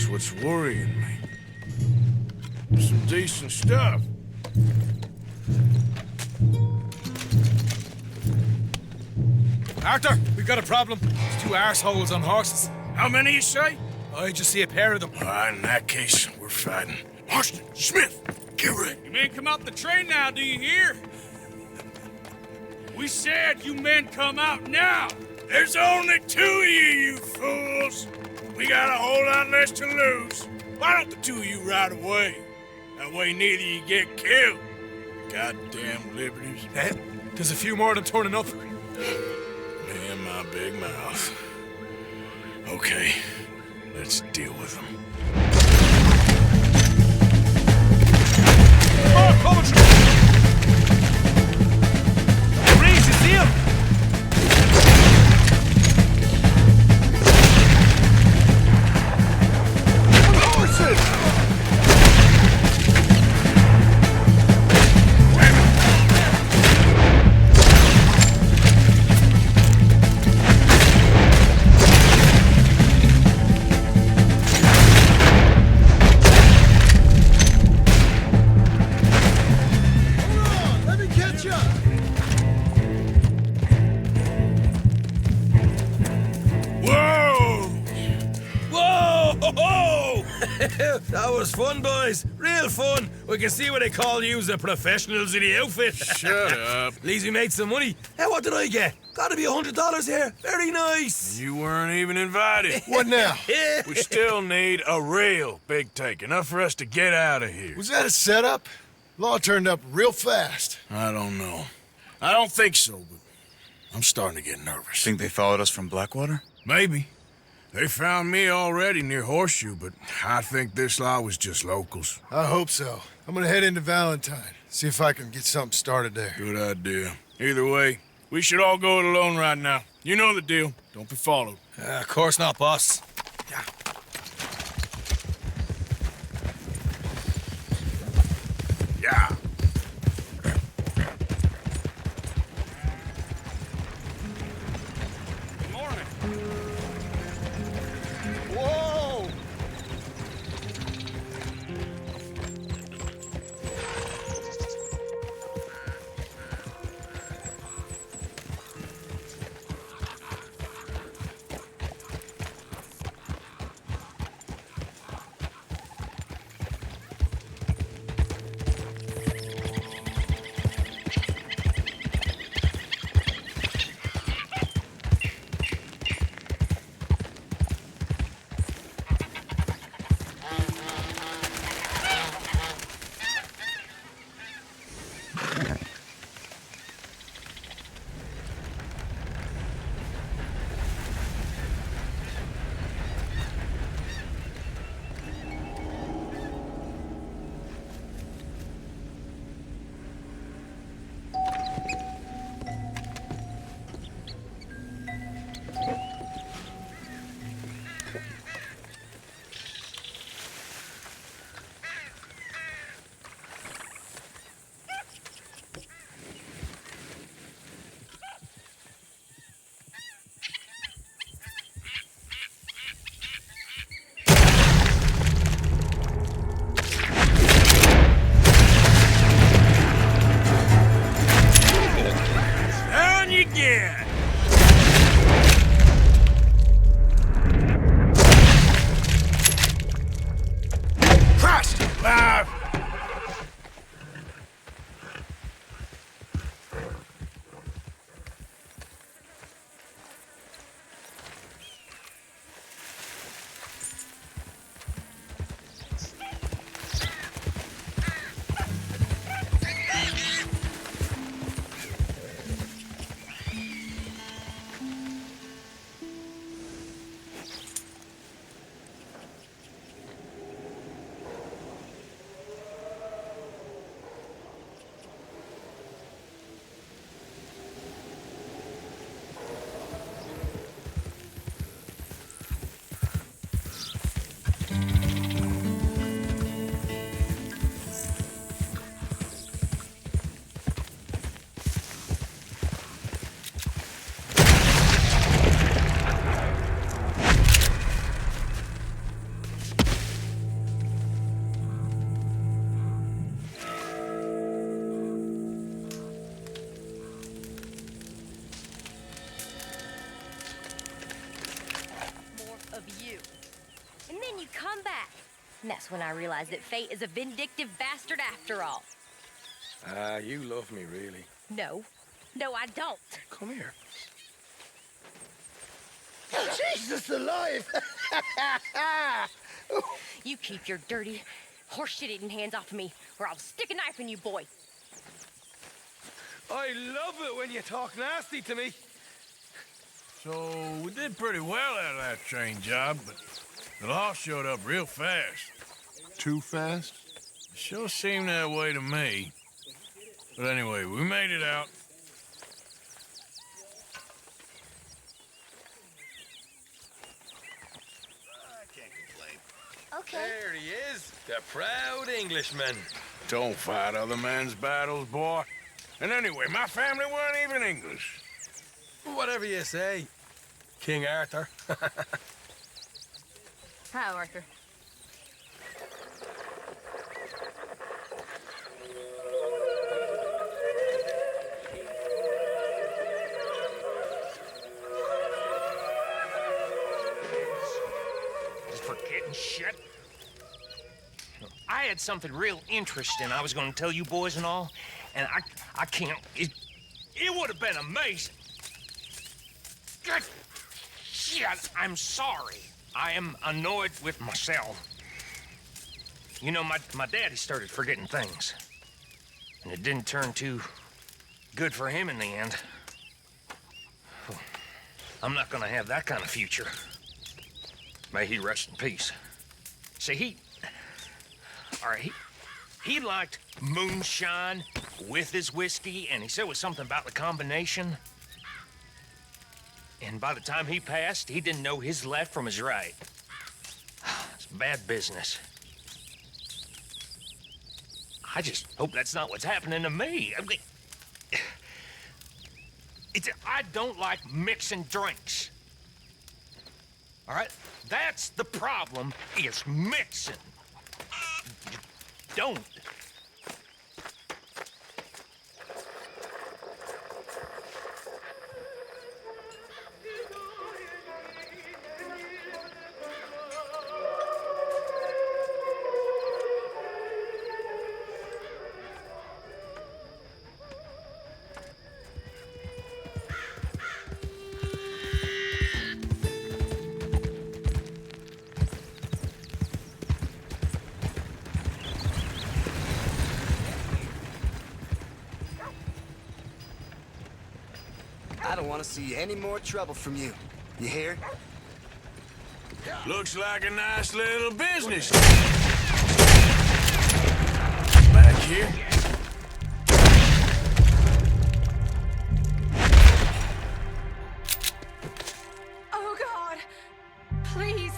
What's worrying me? Some decent stuff. Arthur, we've got a problem. There's two arseholes on horses. How many you say? I just see a pair of them. In that case, we're fighting. Marston, Smith, get ready. You may come out the train now, do you hear? We said you men come out now! There's only 2 of you fools! We got a whole lot less to lose. Why don't the 2 of you ride away? That way neither of you get killed. Goddamn liberties. There's a few more to turning up. Man, my big mouth. Okay, let's deal with them. Reese, you see him? That was fun, boys. Real fun. We can see what they call you the professionals in the outfit. Shut up. At least we made some money. Hey, what did I get? Gotta be $100 here. Very nice. You weren't even invited. What now? We still need a real big take. Enough for us to get out of here. Was that a setup? Law turned up real fast. I don't know. I don't think so, but I'm starting to get nervous. Think they followed us from Blackwater? Maybe. They found me already near Horseshoe, but I think this lot was just locals. I hope so. I'm gonna head into Valentine, see if I can get something started there. Good idea. Either way, we should all go it alone right now. You know the deal. Don't be followed. Of course not, boss. Yeah. Good morning. Whoa! And that's when I realized that fate is a vindictive bastard after all. You love me, really. No, No, I don't. Come here. Jesus alive! You keep your dirty, horse-shit-eating hands off of me, or I'll stick a knife in you, boy. I love it when you talk nasty to me. So, we did pretty well out of that train job, but the law showed up real fast. Too fast? It sure seemed that way to me. But anyway, we made it out. Okay. There he is, the proud Englishman. Don't fight other men's battles, boy. And anyway, my family weren't even English. Whatever you say, King Arthur. Hi, Arthur. Forgetting shit. I had something real interesting I was going to tell you boys and all, and I can't. It would have been amazing. Good shit, I'm sorry. I am annoyed with myself. You know, my daddy started forgetting things, and it didn't turn too good for him in the end. I'm not going to have that kind of future. May he rest in peace. See, he liked moonshine with his whiskey, and he said it was something about the combination. And by the time he passed, he didn't know his left from his right. It's bad business. I just hope that's not what's happening to me. I mean, I don't like mixing drinks. All right? That's the problem, is mixing. Don't. I don't want to see any more trouble from you. You hear? Looks like a nice little business. Back here. Oh, God. Please.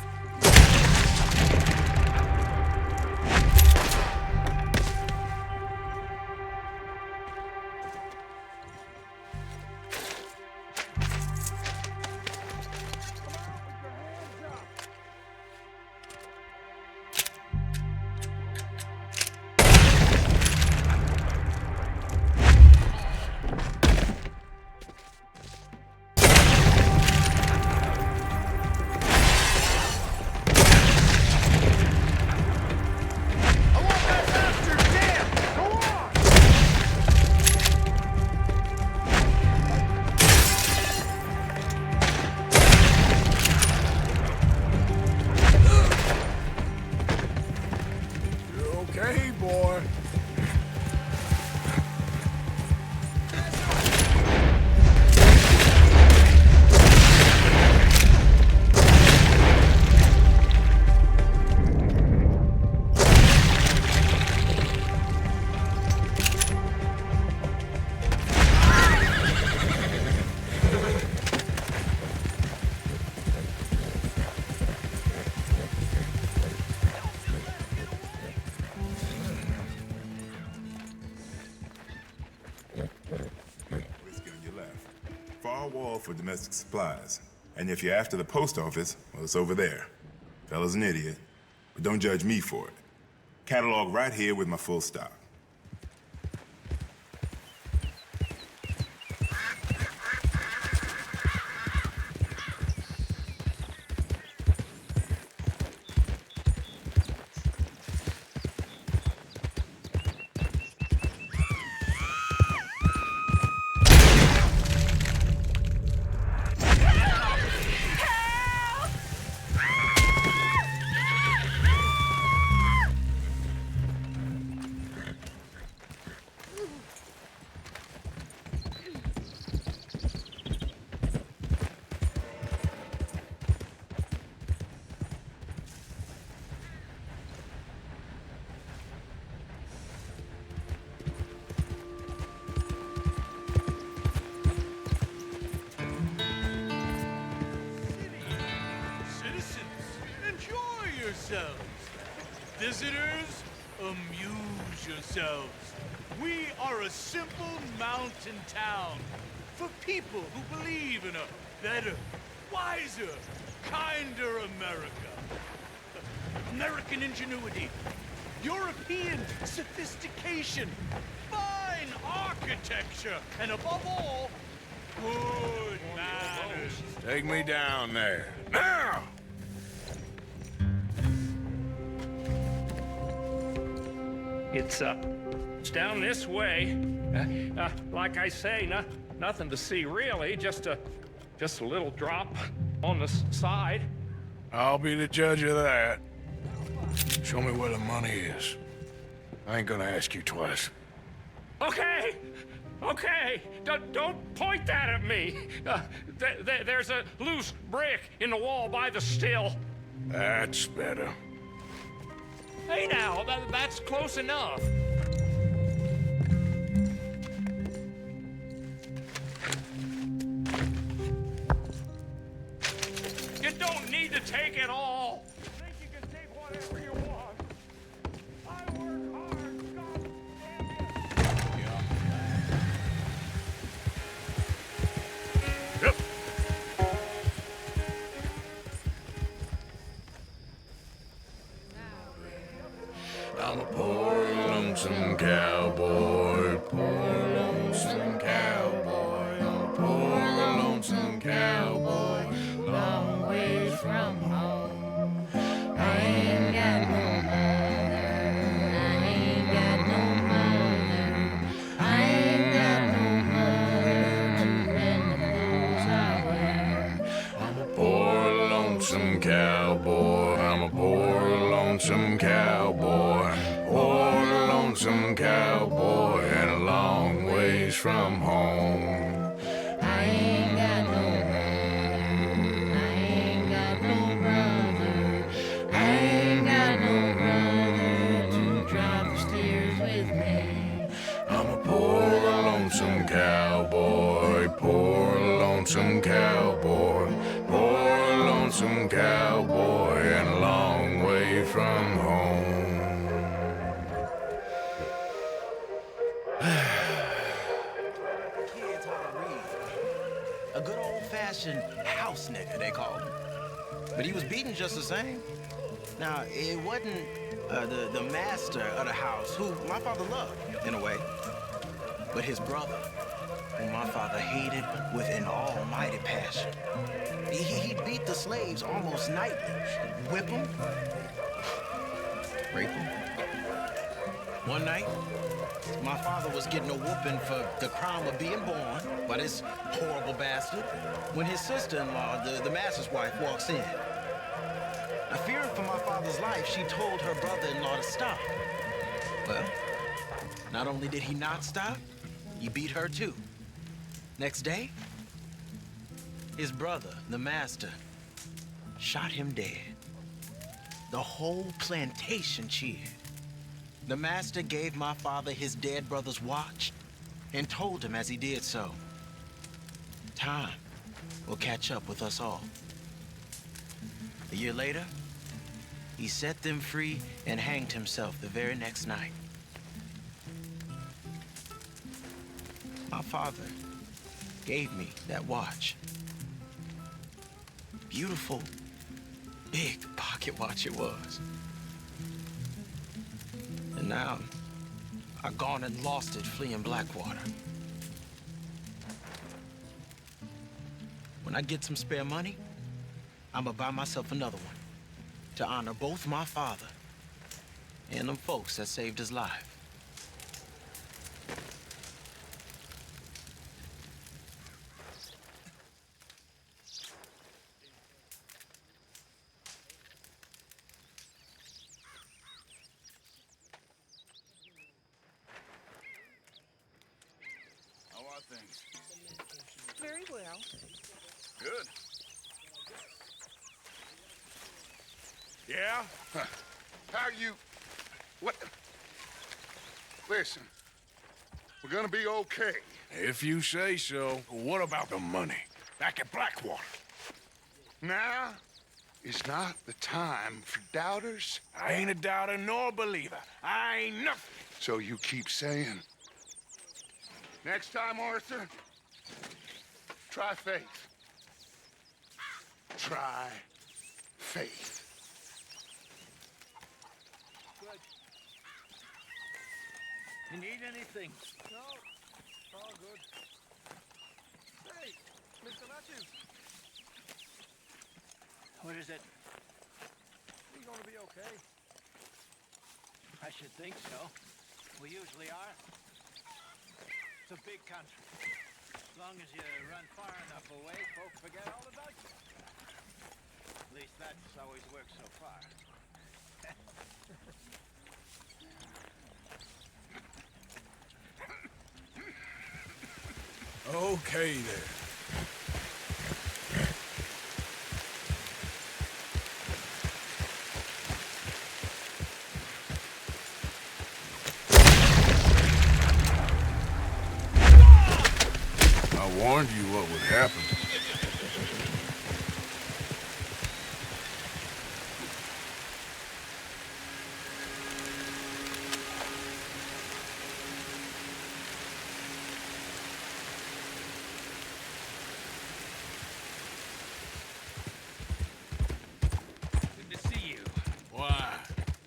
Okay, boy. Far wall for domestic supplies. And if you're after the post office, well, it's over there. Fella's an idiot, but don't judge me for it. Catalog right here with my full stop. yourselves. Visitors, amuse yourselves. We are a simple mountain town for people who believe in a better, wiser, kinder America. American ingenuity, European sophistication, fine architecture, and above all, good manners. Take me down there. Now! It's down this way. Like I say, nothing to see really. Just a little drop on the side. I'll be the judge of that. Show me where the money is. I ain't gonna ask you twice. Okay. Don't point that at me. There's a loose brick in the wall by the still. That's better. Hey now, that's close enough. You don't need to take it all. Think you can take whatever you want. I work hard, God damn you. Yep. I'm a poor lonesome cowboy, poor lonesome cowboy. I'm a poor lonesome cowboy, long ways from home. I ain't got no mother, I ain't got no mother, I ain't got no mother to mend the clothes I wear. I'm a poor lonesome cowboy, I'm a poor lonesome cowboy, poor lonesome cowboy, and a long ways from home. I ain't got no home, I ain't got no brother, I ain't got no brother to drive the stairs with me. I'm a poor lonesome cowboy, poor lonesome cowboy, poor lonesome cowboy, and a long way from home. Kids how to read. A good old-fashioned house nigga, they call him. But he was beaten just the same. Now, it wasn't the master of the house, who my father loved, in a way, but his brother, whom my father hated with an almighty passion. He'd beat the slaves almost nightly, whip them, rape them. One night, my father was getting a whooping for the crime of being born by this horrible bastard when his sister-in-law, the master's wife, walks in. Now, fearing for my father's life, she told her brother-in-law to stop. Well, not only did he not stop, he beat her too. Next day, his brother, the master, shot him dead. The whole plantation cheered. The master gave my father his dead brother's watch and told him as he did so, time will catch up with us all. A year later, he set them free and hanged himself the very next night. My father gave me that watch. Beautiful, big pocket watch it was. And now, I've gone and lost it fleeing Blackwater. When I get some spare money, I'ma buy myself another one to honor both my father and them folks that saved his life. How are things? Very well. Good. Yeah? Huh. How you... What... Listen. We're gonna be okay. If you say so. What about the money? Back at Blackwater. Now, is not the time for doubters. I ain't a doubter nor a believer. I ain't nothing. So you keep saying. Next time, Arthur, try faith. Try faith. Good. You need anything? No, all good. Hey, Mr. Matthews. What is it? You gonna be okay? I should think so. We usually are. It's a big country. As long as you run far enough away, folks forget all about you. At least that's always worked so far. Okay there. I warned you what would happen. Good to see you. Why?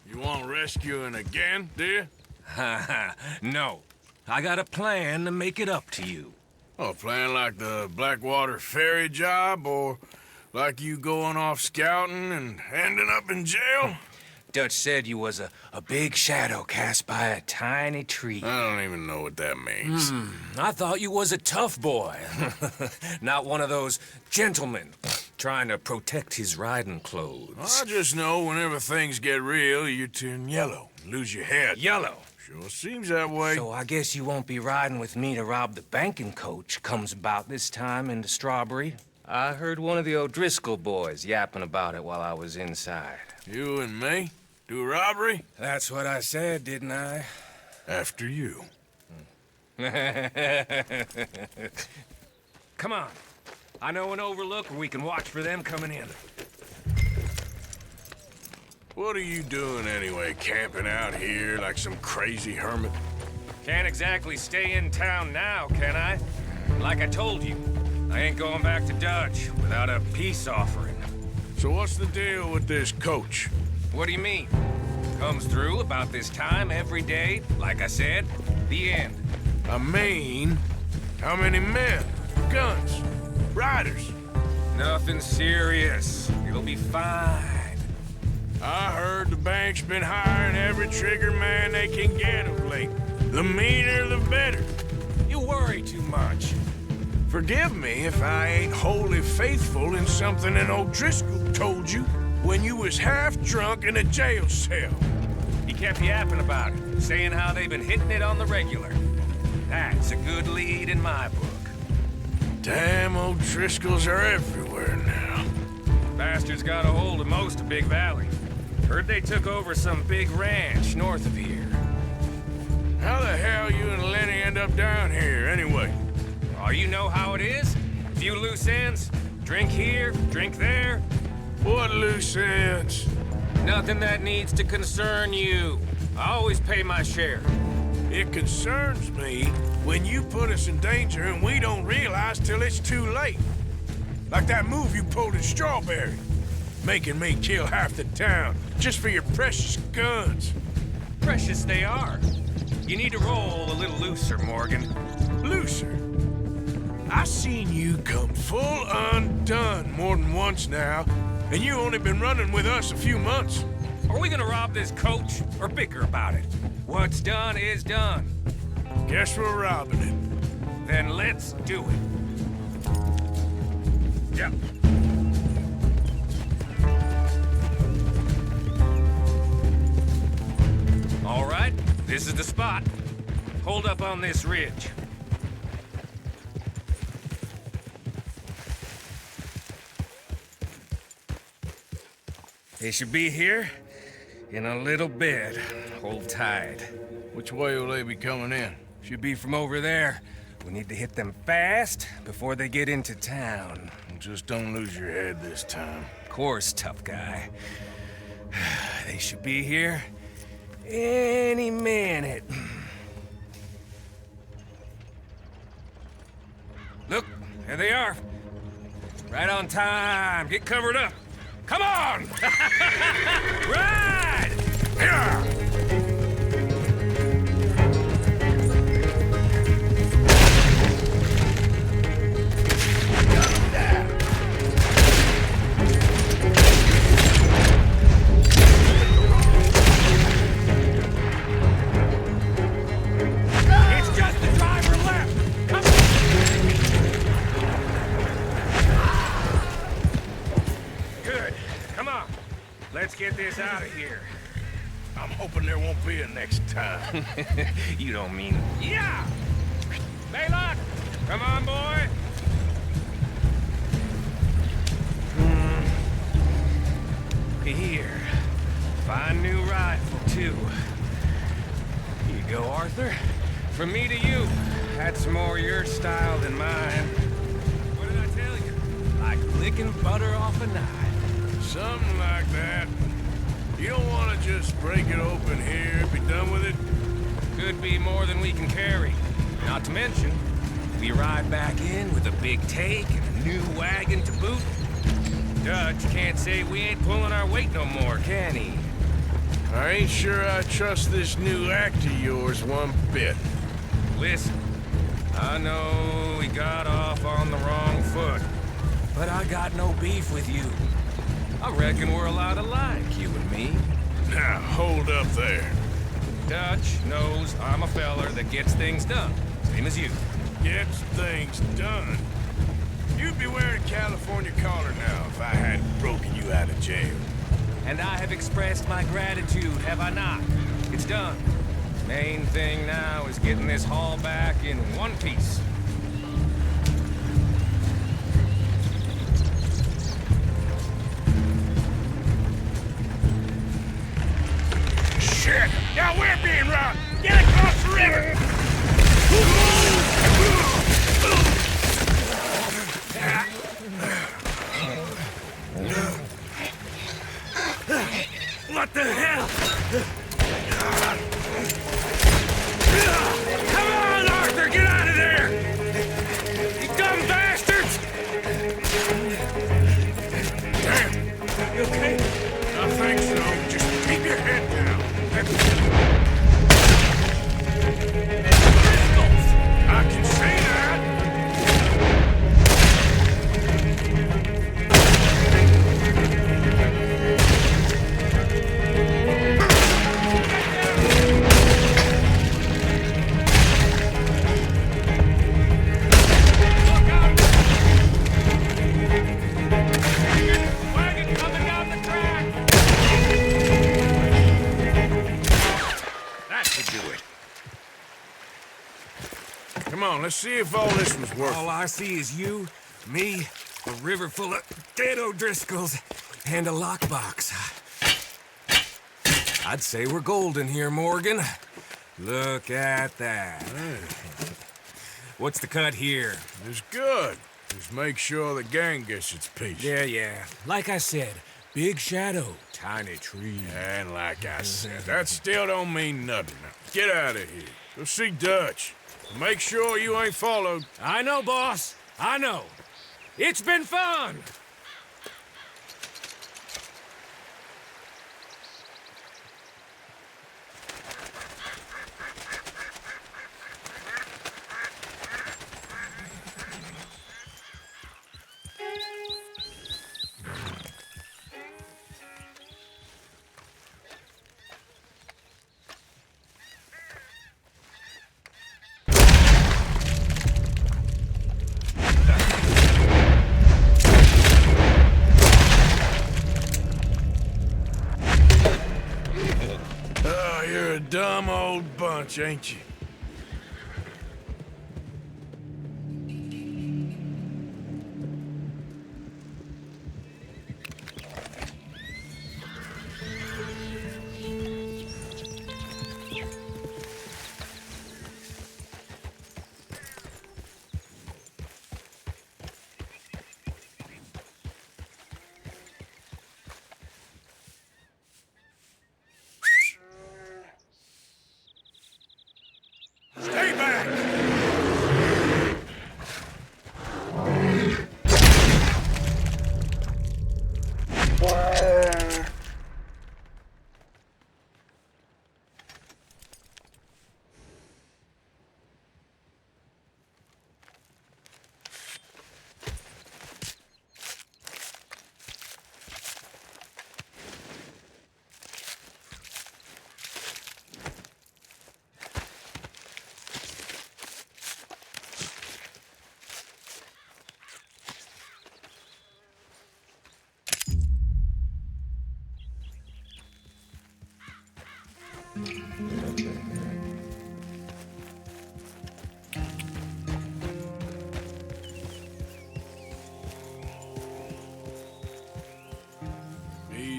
You want rescuing again, dear? Ha no. I got a plan to make it up to you. Oh, plan like the Blackwater ferry job, or like you going off scouting and ending up in jail? Dutch said you was a big shadow cast by a tiny tree. I don't even know what that means. I thought you was a tough boy. Not one of those gentlemen trying to protect his riding clothes. I just know whenever things get real, you turn yellow, lose your head. Yellow? Sure seems that way. So I guess you won't be riding with me to rob the banking coach comes about this time into Strawberry. I heard one of the O'Driscoll boys yapping about it while I was inside. You and me? Do a robbery? That's what I said, didn't I? After you. Come on. I know an overlook where we can watch for them coming in. What are you doing anyway, camping out here like some crazy hermit? Can't exactly stay in town now, can I? Like I told you, I ain't going back to Dutch without a peace offering. So what's the deal with this coach? What do you mean? Comes through about this time every day, like I said, the end. I mean, how many men, guns, riders? Nothing serious. You'll be fine. I heard the bank's been hiring every trigger man they can get of late. The meaner, the better. You worry too much. Forgive me if I ain't wholly faithful in something an O'Driscoll told you when you was half drunk in a jail cell. He kept yapping about it, saying how they've been hitting it on the regular. That's a good lead in my book. Damn O'Driscolls are everywhere now. Bastards got a hold of most of Big Valley. Heard they took over some big ranch north of here. How the hell you and Lenny end up down here, anyway? Oh, you know how it is? Few loose ends. Drink here, drink there. What loose ends? Nothing that needs to concern you. I always pay my share. It concerns me when you put us in danger and we don't realize till it's too late. Like that move you pulled in Strawberry. Making me kill half the town just for your precious guns. Precious they are. You need to roll a little looser, Morgan. Looser? I seen you come full undone more than once now, and you only been running with us a few months. Are we gonna rob this coach or bicker about it? What's done is done. Guess we're robbing it. Then let's do it. Yeah. All right, this is the spot. Hold up on this ridge. They should be here in a little bit. Hold tight. Which way will they be coming in? Should be from over there, We need to hit them fast before they get into town. Just don't lose your head this time. Of course, tough guy. They should be here any minute. Look, there they are. Right on time. Get covered up. Come on! Ride! Yeah! Let's get this out of here. I'm hoping there won't be a next time. You don't mean... Yeah! Baylock! Come on, boy! Here. Fine new rifle, too. Here you go, Arthur. From me to you. That's more your style than mine. What did I tell you? Like licking butter off a knife. Something like that. You don't want to just break it open here, be done with it? Could be more than we can carry. Not to mention, we ride back in with a big take and a new wagon to boot. Dutch can't say we ain't pulling our weight no more, can he? I ain't sure I trust this new act of yours one bit. Listen, I know we got off on the wrong foot, but I got no beef with you. I reckon we're a lot alike, you and me. Now, hold up there. Dutch knows I'm a feller that gets things done, same as you. Gets things done? You'd be wearing a California collar now if I hadn't broken you out of jail. And I have expressed my gratitude, have I not? It's done. Main thing now is getting this haul back in one piece. Shit! Now we're being robbed! Get across the river! What the hell? Come on, Arthur! Get out of there! You dumb bastards! Damn! You okay? I think so. Just keep your head down. I can see that! Come on, let's see if all this was worth it. All I see is you, me, a river full of dead O'Driscolls, and a lockbox. I'd say we're golden here, Morgan. Look at that. What's the cut here? It's good. Just make sure the gang gets its piece. Yeah. Like I said, big shadow, tiny tree. And like I said, that still don't mean nothing. Now, get out of here. Go see Dutch. Make sure you ain't followed. I know, boss. I know. It's been fun. You're a dumb old bunch, ain't you?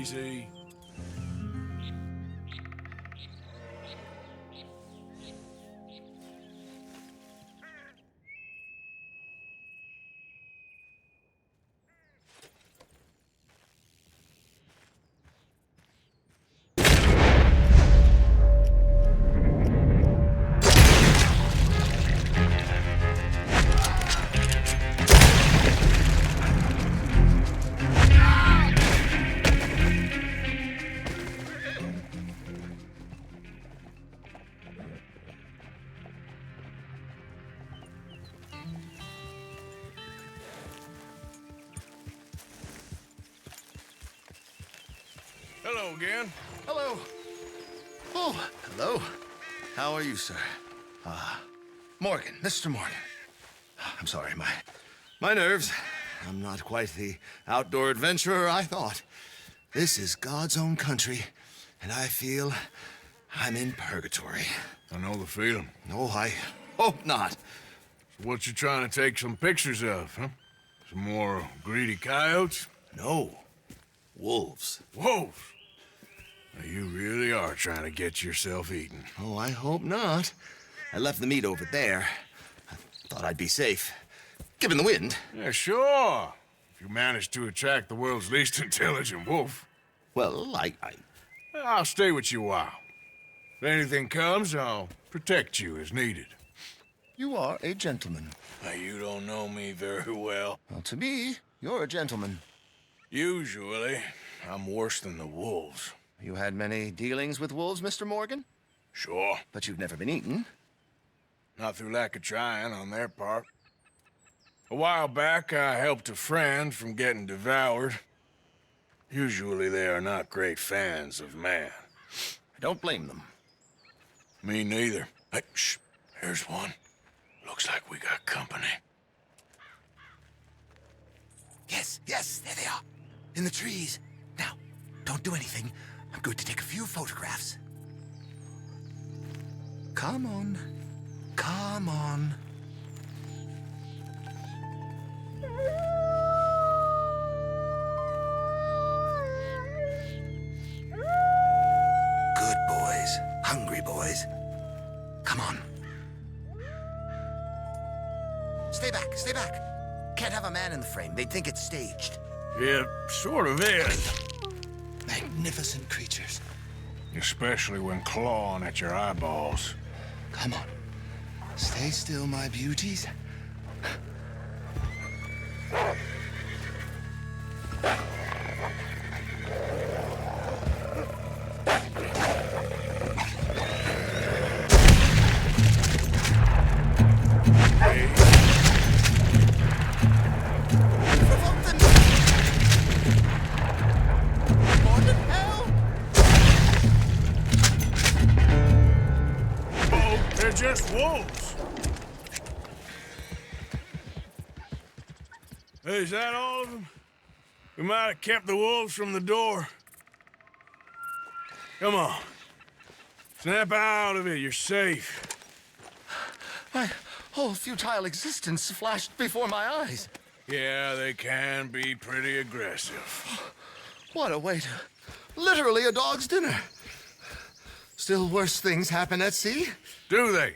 Easy. Hello again. Hello. Oh, hello. How are you, sir? Morgan, Mr. Morgan. I'm sorry, my nerves. I'm not quite the outdoor adventurer I thought. This is God's own country, and I feel I'm in purgatory. I know the feeling. No, I hope not. So what you trying to take some pictures of, huh? Some more greedy coyotes? No. Wolves. Wolves? Now, you really are trying to get yourself eaten. Oh, I hope not. I left the meat over there. I thought I'd be safe. Given the wind. Yeah, sure. If you manage to attract the world's least intelligent wolf. Well, I'll stay with you a while. If anything comes, I'll protect you as needed. You are a gentleman. Now, you don't know me very well. Well, to me, you're a gentleman. Usually, I'm worse than the wolves. You had many dealings with wolves, Mr. Morgan? Sure. But you've never been eaten. Not through lack of trying on their part. A while back, I helped a friend from getting devoured. Usually, they are not great fans of man. I don't blame them. Me neither. Hey, shh. Here's one. Looks like we got company. Yes, there they are. In the trees. Now, don't do anything. I'm going to take a few photographs. Come on. Come on. Good boys. Hungry boys. Come on. Stay back, stay back. Can't have a man in the frame. They'd think it's staged. It sort of is. Magnificent creatures. Especially when clawing at your eyeballs. Come on. Stay still, my beauties. Just wolves. Hey, is that all of them? We might have kept the wolves from the door. Come on. Snap out of it. You're safe. My whole futile existence flashed before my eyes. Yeah, they can be pretty aggressive. What a way to... Literally a dog's dinner. Still worse things happen at sea? Do they?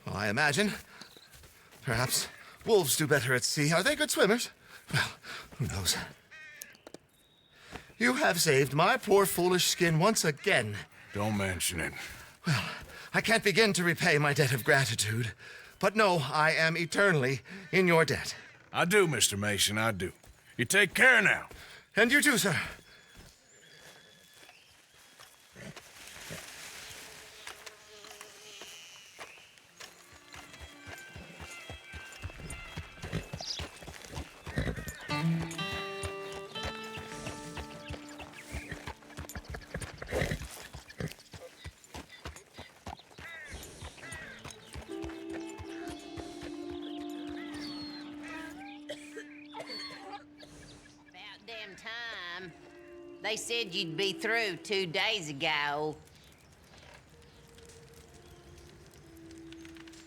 Well, I imagine. Perhaps wolves do better at sea. Are they good swimmers? Well, who knows? You have saved my poor foolish skin once again. Don't mention it. Well, I can't begin to repay my debt of gratitude. But no, I am eternally in your debt. I do, Mr. Mason, I do. You take care now. And you too, sir. They said you'd be through 2 days ago.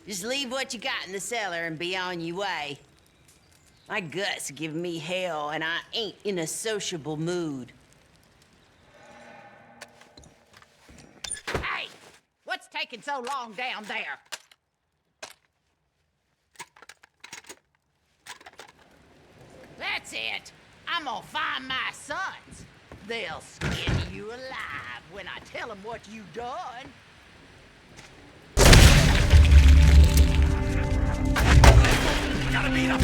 Just leave what you got in the cellar and be on your way. My guts give me hell, and I ain't in a sociable mood. so long down there? That's it. I'm gonna find my sons. They'll skin you alive when I tell them what you done. Gotta beat him!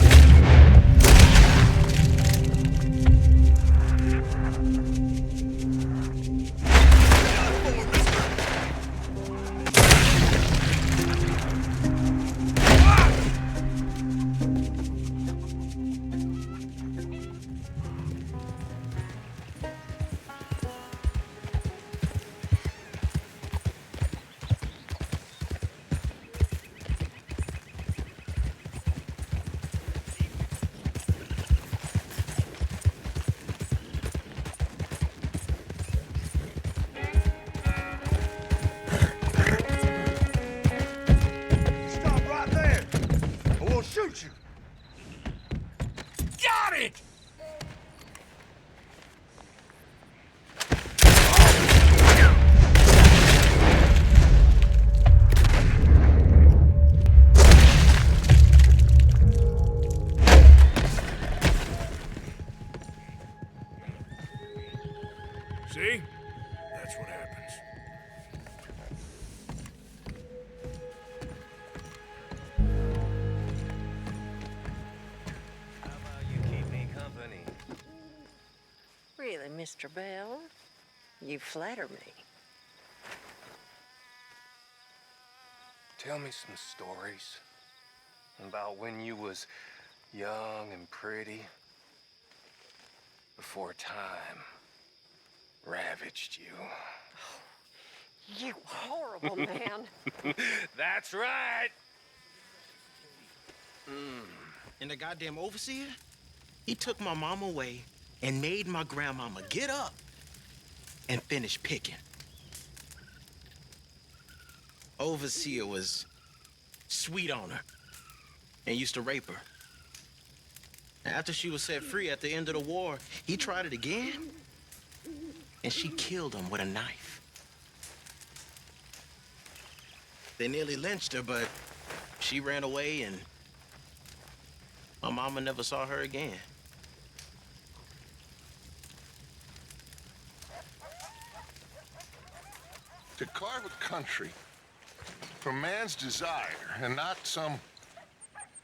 Shoot you! Got it! See? That's what happens. Really, Mr. Bell? You flatter me. Tell me some stories about when you was young and pretty before time ravaged you. You horrible man. That's right. And the goddamn overseer, he took my mom away and made my grandmama get up and finish picking. Overseer was sweet on her and used to rape her. After she was set free at the end of the war, he tried it again, and she killed him with a knife. They nearly lynched her, but she ran away, and my mama never saw her again. To carve a country from man's desire and not some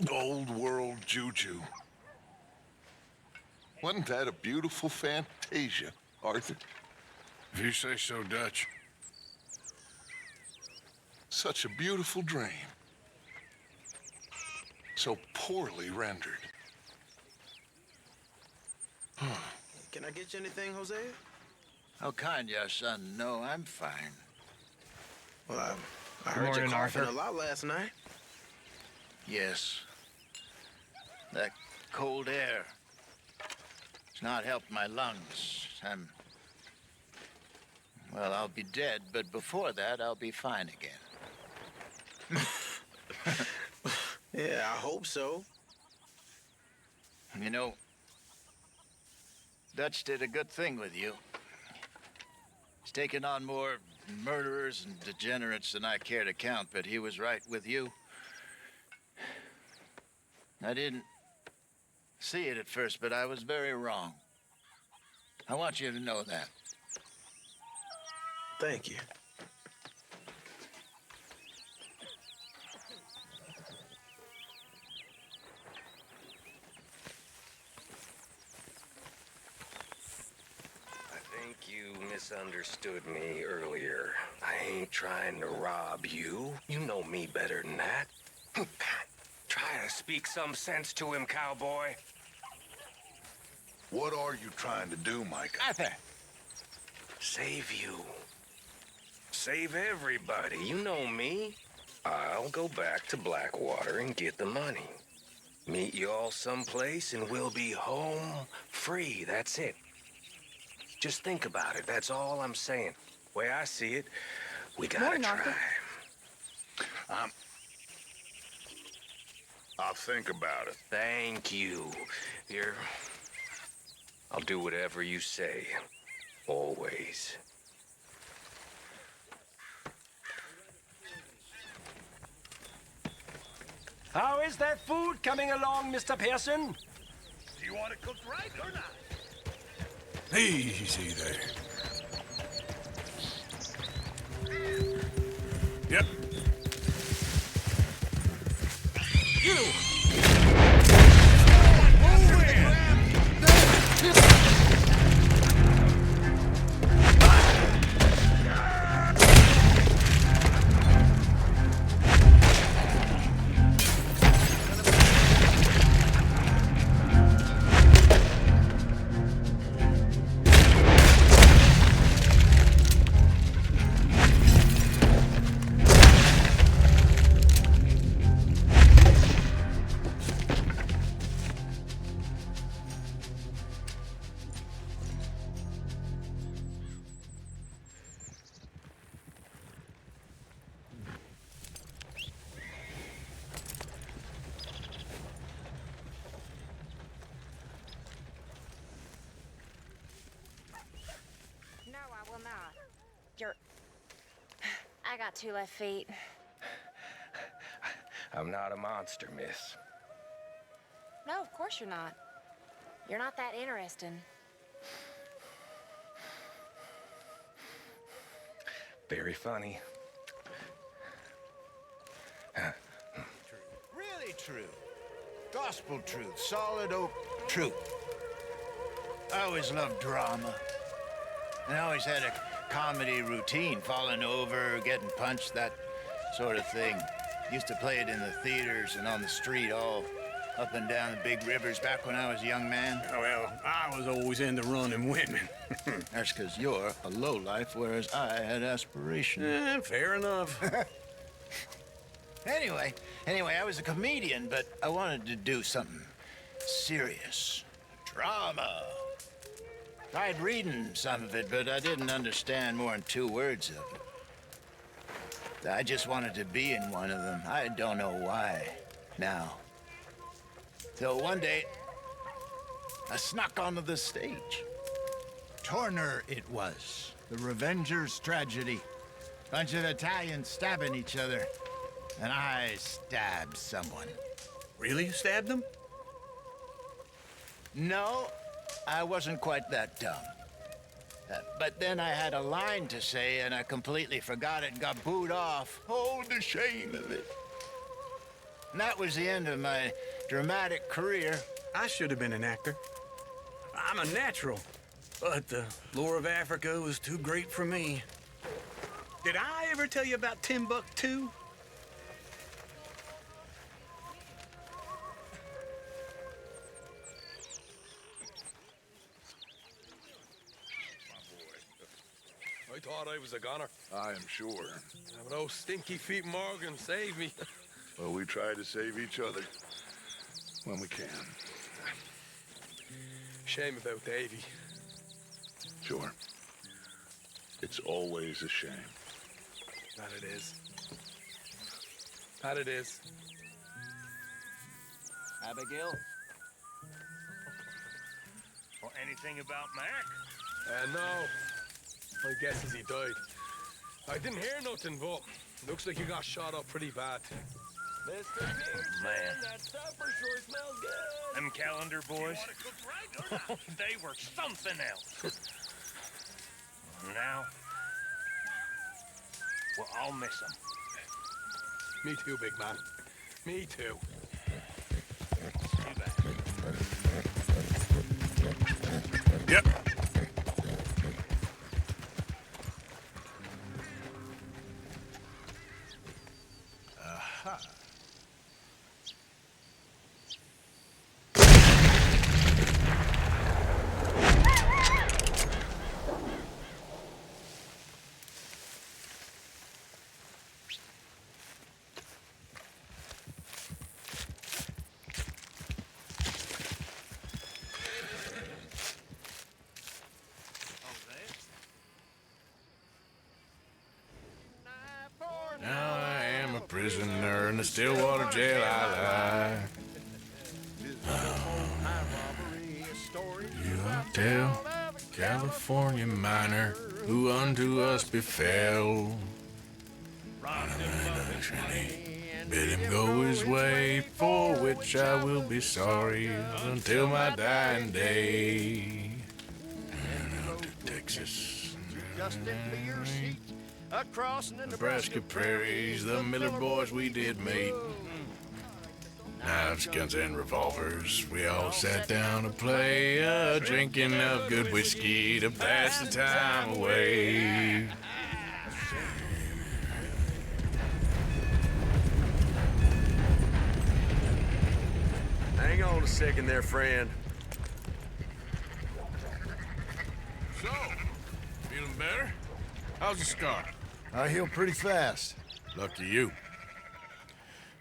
old world juju. Wasn't that a beautiful fantasia, Arthur? If you say so, Dutch. Such a beautiful dream. So poorly rendered. Can I get you anything, Hosea? How kind, your son. No, I'm fine. Well, I heard you coughing a lot last night. Yes. That cold air. It's not helped my lungs. Well, I'll be dead, but before that, I'll be fine again. Yeah, I hope so. You know, Dutch did a good thing with you. He's taken on more murderers and degenerates than I care to count, but he was right with you. I didn't see it at first, but I was very wrong. I want you to know that. Thank you. I think you misunderstood me earlier. I ain't trying to rob you. You know me better than that. Try to speak some sense to him, cowboy. What are you trying to do, Micah? Nothing. Save you. Save everybody. You know me. I'll go back to Blackwater and get the money. Meet you all someplace and we'll be home free. That's it. Just think about it. That's all I'm saying. Way I see it, we gotta try. I'll think about it. Thank you. Here, I'll do whatever you say. Always. How is that food coming along, Mr. Pearson? Do you want it cooked right or not? Easy there. Yep. You! I got 2 left feet. I'm not a monster, miss. No, of course you're not. You're not that interesting. Very funny. Really true. Gospel truth. Solid oak truth. I always loved drama. And I always had a comedy routine, falling over, getting punched, that sort of thing. Used to play it in the theaters and on the street, all up and down the big rivers back when I was a young man. Oh, well, I was always into running women. That's because you're a lowlife, whereas I had aspirations. Fair enough. Anyway, I was a comedian, but I wanted to do something serious. Drama. Tried reading some of it, but I didn't understand more than 2 words of it. I just wanted to be in one of them. I don't know why now. So one day, I snuck onto the stage. Turner it was. The Revenger's Tragedy. Bunch of Italians stabbing each other. And I stabbed someone. Really? You stabbed them? No, I wasn't quite that dumb. But then I had a line to say, and I completely forgot it and got booed off. Oh, the shame of it. And that was the end of my dramatic career. I should have been an actor. I'm a natural. But the lore of Africa was too great for me. Did I ever tell you about Timbuktu? I thought I was a goner. I am sure. But those stinky feet Morgan saved me. Well, we try to save each other when we can. Shame about Davy. Sure. It's always a shame. That it is. That it is. Abigail? Or anything about Mac? No. My guess is he died. I didn't hear nothing, but looks like you got shot up pretty bad. Mr. Pearson, Man. that supper sure smells good. Them calendar boys, they were something else. Now, well, I'll miss them. Me too, big man. Me too. Too bad. Yep. Aha. Now I am a prisoner in the Stillwater jail I lie. You will tell California miner who unto us befell. Bid him go his way, for which I will be sorry until my dying day. And out to Texas, Nebraska prairies, the Miller boys we did meet. Knives, guns, and revolvers, we all sat down to play, drinking of good whiskey to pass the time away. Hang on a second there, friend. So, feeling better? How's the scar? I heal pretty fast. Lucky you.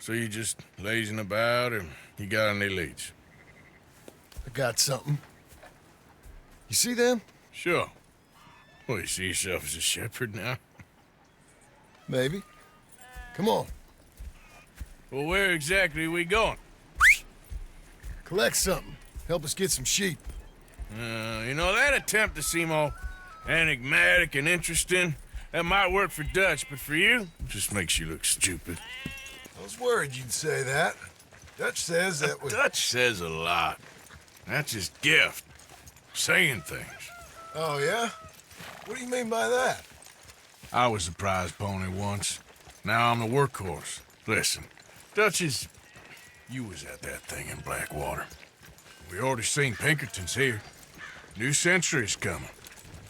So you just lazing about, or you got any leads? I got something. You see them? Sure. Well, you see yourself as a shepherd now? Maybe. Come on. Well, where exactly are we going? Collect something. Help us get some sheep. You know, that attempt to seem all enigmatic and interesting, that might work for Dutch, but for you, it just makes you look stupid. I was worried you'd say that. Dutch says that we... Dutch says a lot. That's his gift. Saying things. Oh, yeah? What do you mean by that? I was the prize pony once. Now I'm the workhorse. Listen, Dutch is... You was at that thing in Blackwater. We already seen Pinkertons here. New century's coming.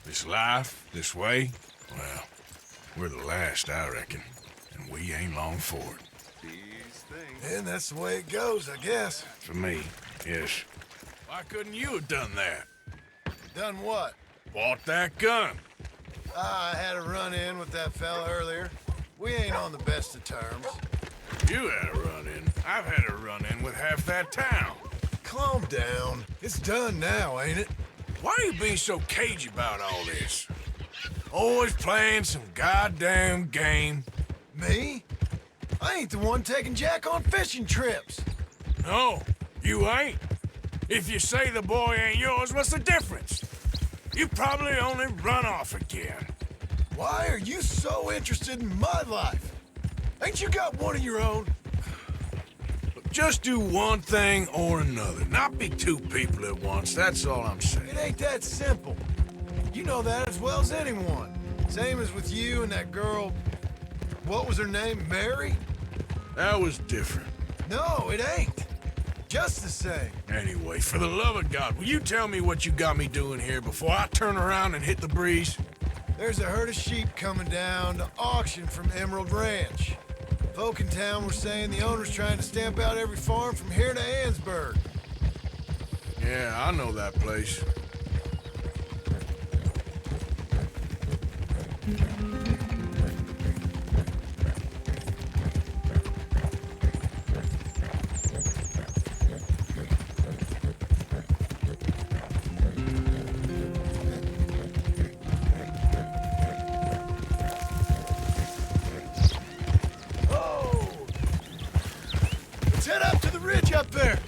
This life, this way, well, we're the last, I reckon. And we ain't long for it. And that's the way it goes, I guess. For me, yes. Why couldn't you have done that? Done what? Bought that gun. I had a run-in with that fella earlier. We ain't on the best of terms. You had a run-in. I've had a run-in with half that town. Calm down. It's done now, ain't it? Why are you being so cagey about all this? Always playing some goddamn game. Me? I ain't the one taking Jack on fishing trips. No, you ain't. If you say the boy ain't yours, what's the difference? You probably only run off again. Why are you so interested in my life? Ain't you got one of your own? Look, just do one thing or another. Not be two people at once, that's all I'm saying. It ain't that simple. You know that as well as anyone. Same as with you and that girl... What was her name? Mary? That was different. No, it ain't. Just the same. Anyway, for the love of God, will you tell me what you got me doing here before I turn around and hit the breeze? There's a herd of sheep coming down to auction from Emerald Ranch. Folk in town were saying the owner's trying to stamp out every farm from here to Ansburg. Yeah, I know that place. Up there.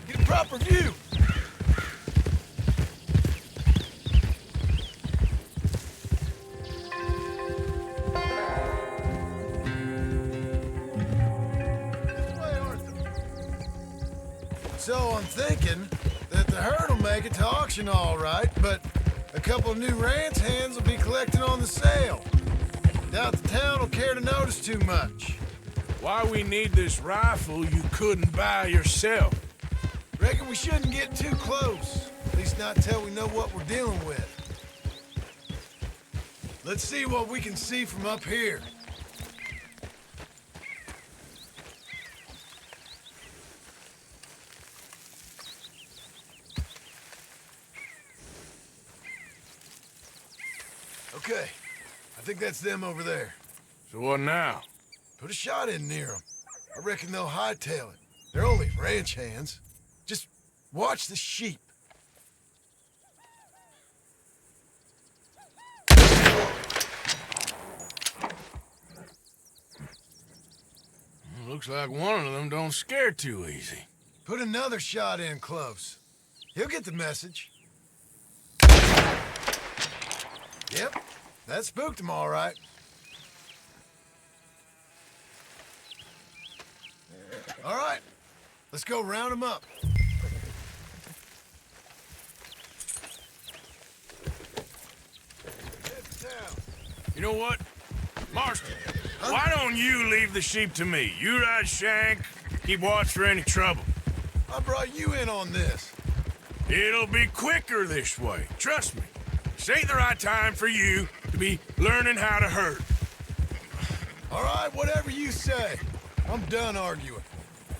Get a proper view. This way, Arthur. So I'm thinking that the herd will make it to auction all right, but a couple of new ranch hands will be collecting on the sale. Doubt the town will care to notice too much. Why we need this rifle you couldn't buy yourself? Reckon we shouldn't get too close. At least not till we know what we're dealing with. Let's see what we can see from up here. Okay, I think that's them over there. So what now? Put a shot in near them. I reckon they'll hightail it. They're only ranch hands. Just watch the sheep. Looks like one of them don't scare too easy. Put another shot in close. He'll get the message. Yep, that spooked him all right. All right, let's go round them up. You know what? Marston, why don't you leave the sheep to me? You ride Shank, keep watch for any trouble. I brought you in on this. It'll be quicker this way, trust me. This ain't the right time for you to be learning how to herd. All right, whatever you say. I'm done arguing.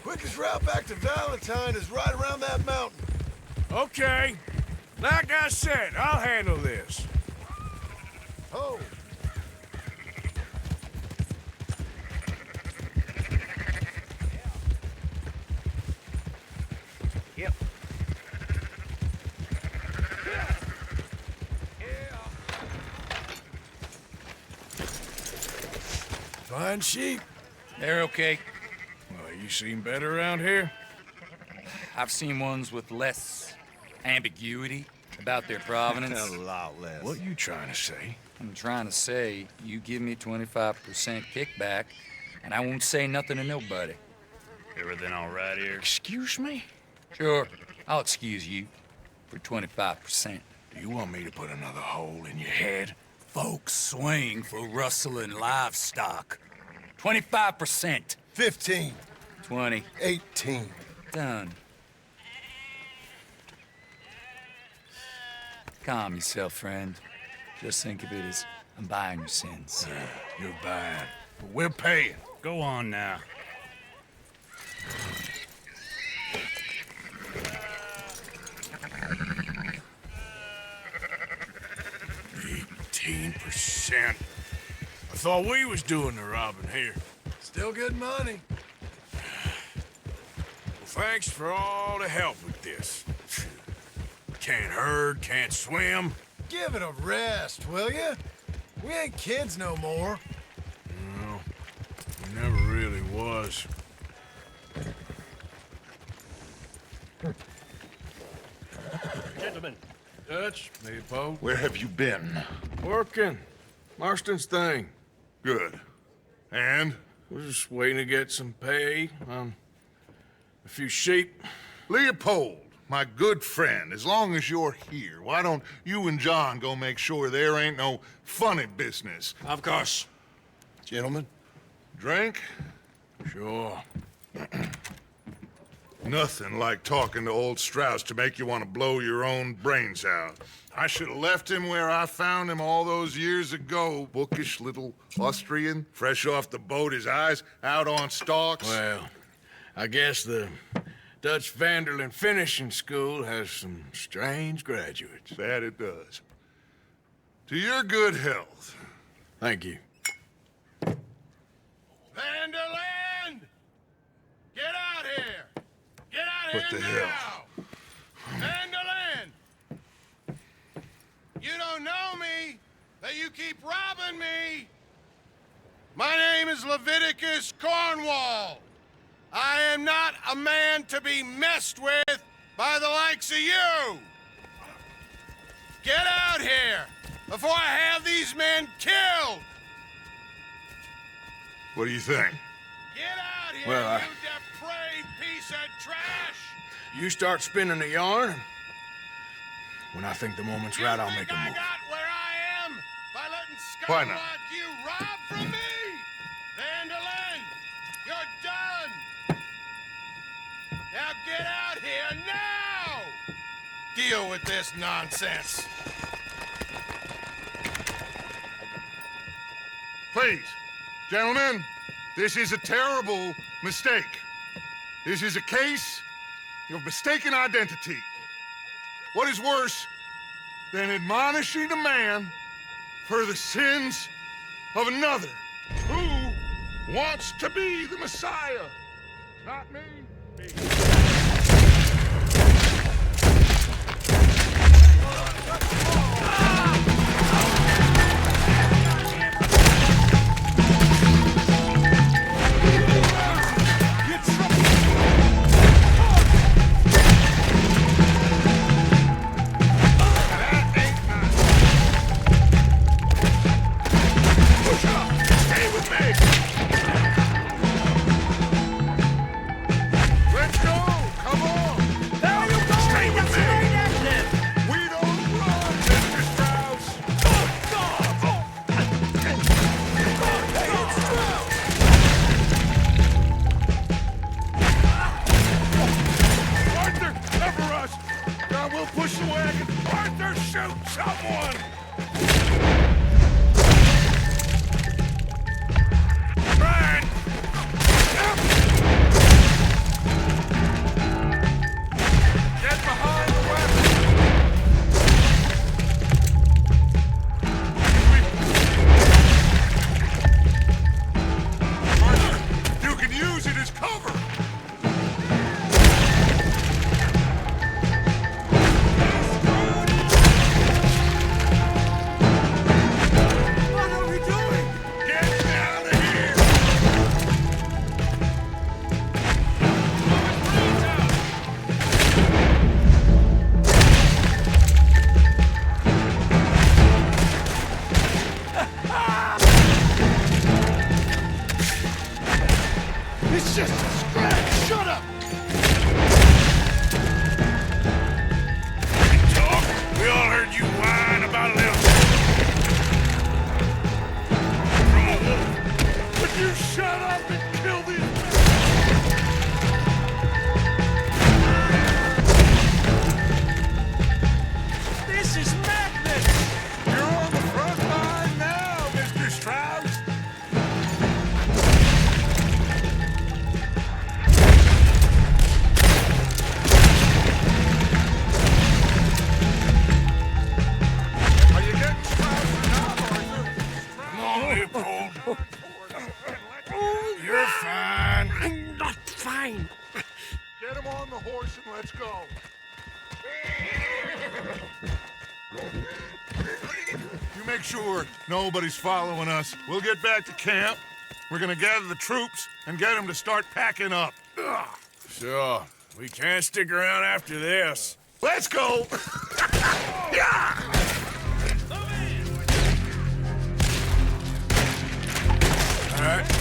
Quickest route back to Valentine is right around that mountain. Okay. Like I said, I'll handle this. Oh. Yep. Fine sheep. They're okay. Well, you seem better around here? I've seen ones with less ambiguity about their provenance. A lot less. What are you trying to say? I'm trying to say you give me 25% kickback, and I won't say nothing to nobody. Everything all right here? Excuse me? Sure, I'll excuse you for 25%. Do you want me to put another hole in your head? Folks swing for rustling livestock. 25%. 15. 20. 18. Done. Calm yourself, friend. Just think of it as I'm buying your sins. You're bad, but we're paying. Go on now. %. I thought we was doing the robbing here. Still good money. Well, thanks for all the help with this. Can't herd, can't swim. Give it a rest, will you? We ain't kids no more. No, we never really was. Gentlemen. Dutch, Leopold. Where have you been? Working. Marston's thing. Good. And? We're just waiting to get some pay on a few sheep. Leopold, my good friend, as long as you're here, why don't you and John go make sure there ain't no funny business? Of course. Gentlemen. Drink? Sure. Nothing like talking to old Strauss to make you want to blow your own brains out. I should have left him where I found him all those years ago. Bookish little Austrian, fresh off the boat, his eyes out on stalks. Well, I guess the Dutch Vanderlyn Finishing School has some strange graduates. That it does. To your good health. Thank you. Vanderlyn! Get out here! Get out What here the now! hell? Vanderlyn! You don't know me, that you keep robbing me! My name is Leviticus Cornwall. I am not a man to be messed with by the likes of you! Get out here before I have these men killed! What do you think? Get out here, Well, you depraved piece of trash! You start spinning the yarn. When I think the moment's right, I'll make a move. Got where I am by letting Why scum not? like you rob from me! Vanderlyn, you're done! Now get out here now! Deal with this nonsense. Please, gentlemen, this is a terrible mistake. This is a case of mistaken identity. What is worse than admonishing a man for the sins of another who wants to be the Messiah? Not me. his cover! What are we doing? Get out of here! It's just a scratch. Shut up. Talk. We all heard you whine about a little from a wolf. Would you shut up and kill these men? This is madness. You're on the front line now, Mr. Strauss. Are you getting Strauss or not, Arthur? Come on, Leopold. You're fine. I'm not fine. Get him on the horse and let's go. You make sure nobody's following us. We'll get back to camp. We're gonna gather the troops and get them to start packing up. Sure. We can't stick around after this. Let's go! Yeah! All right.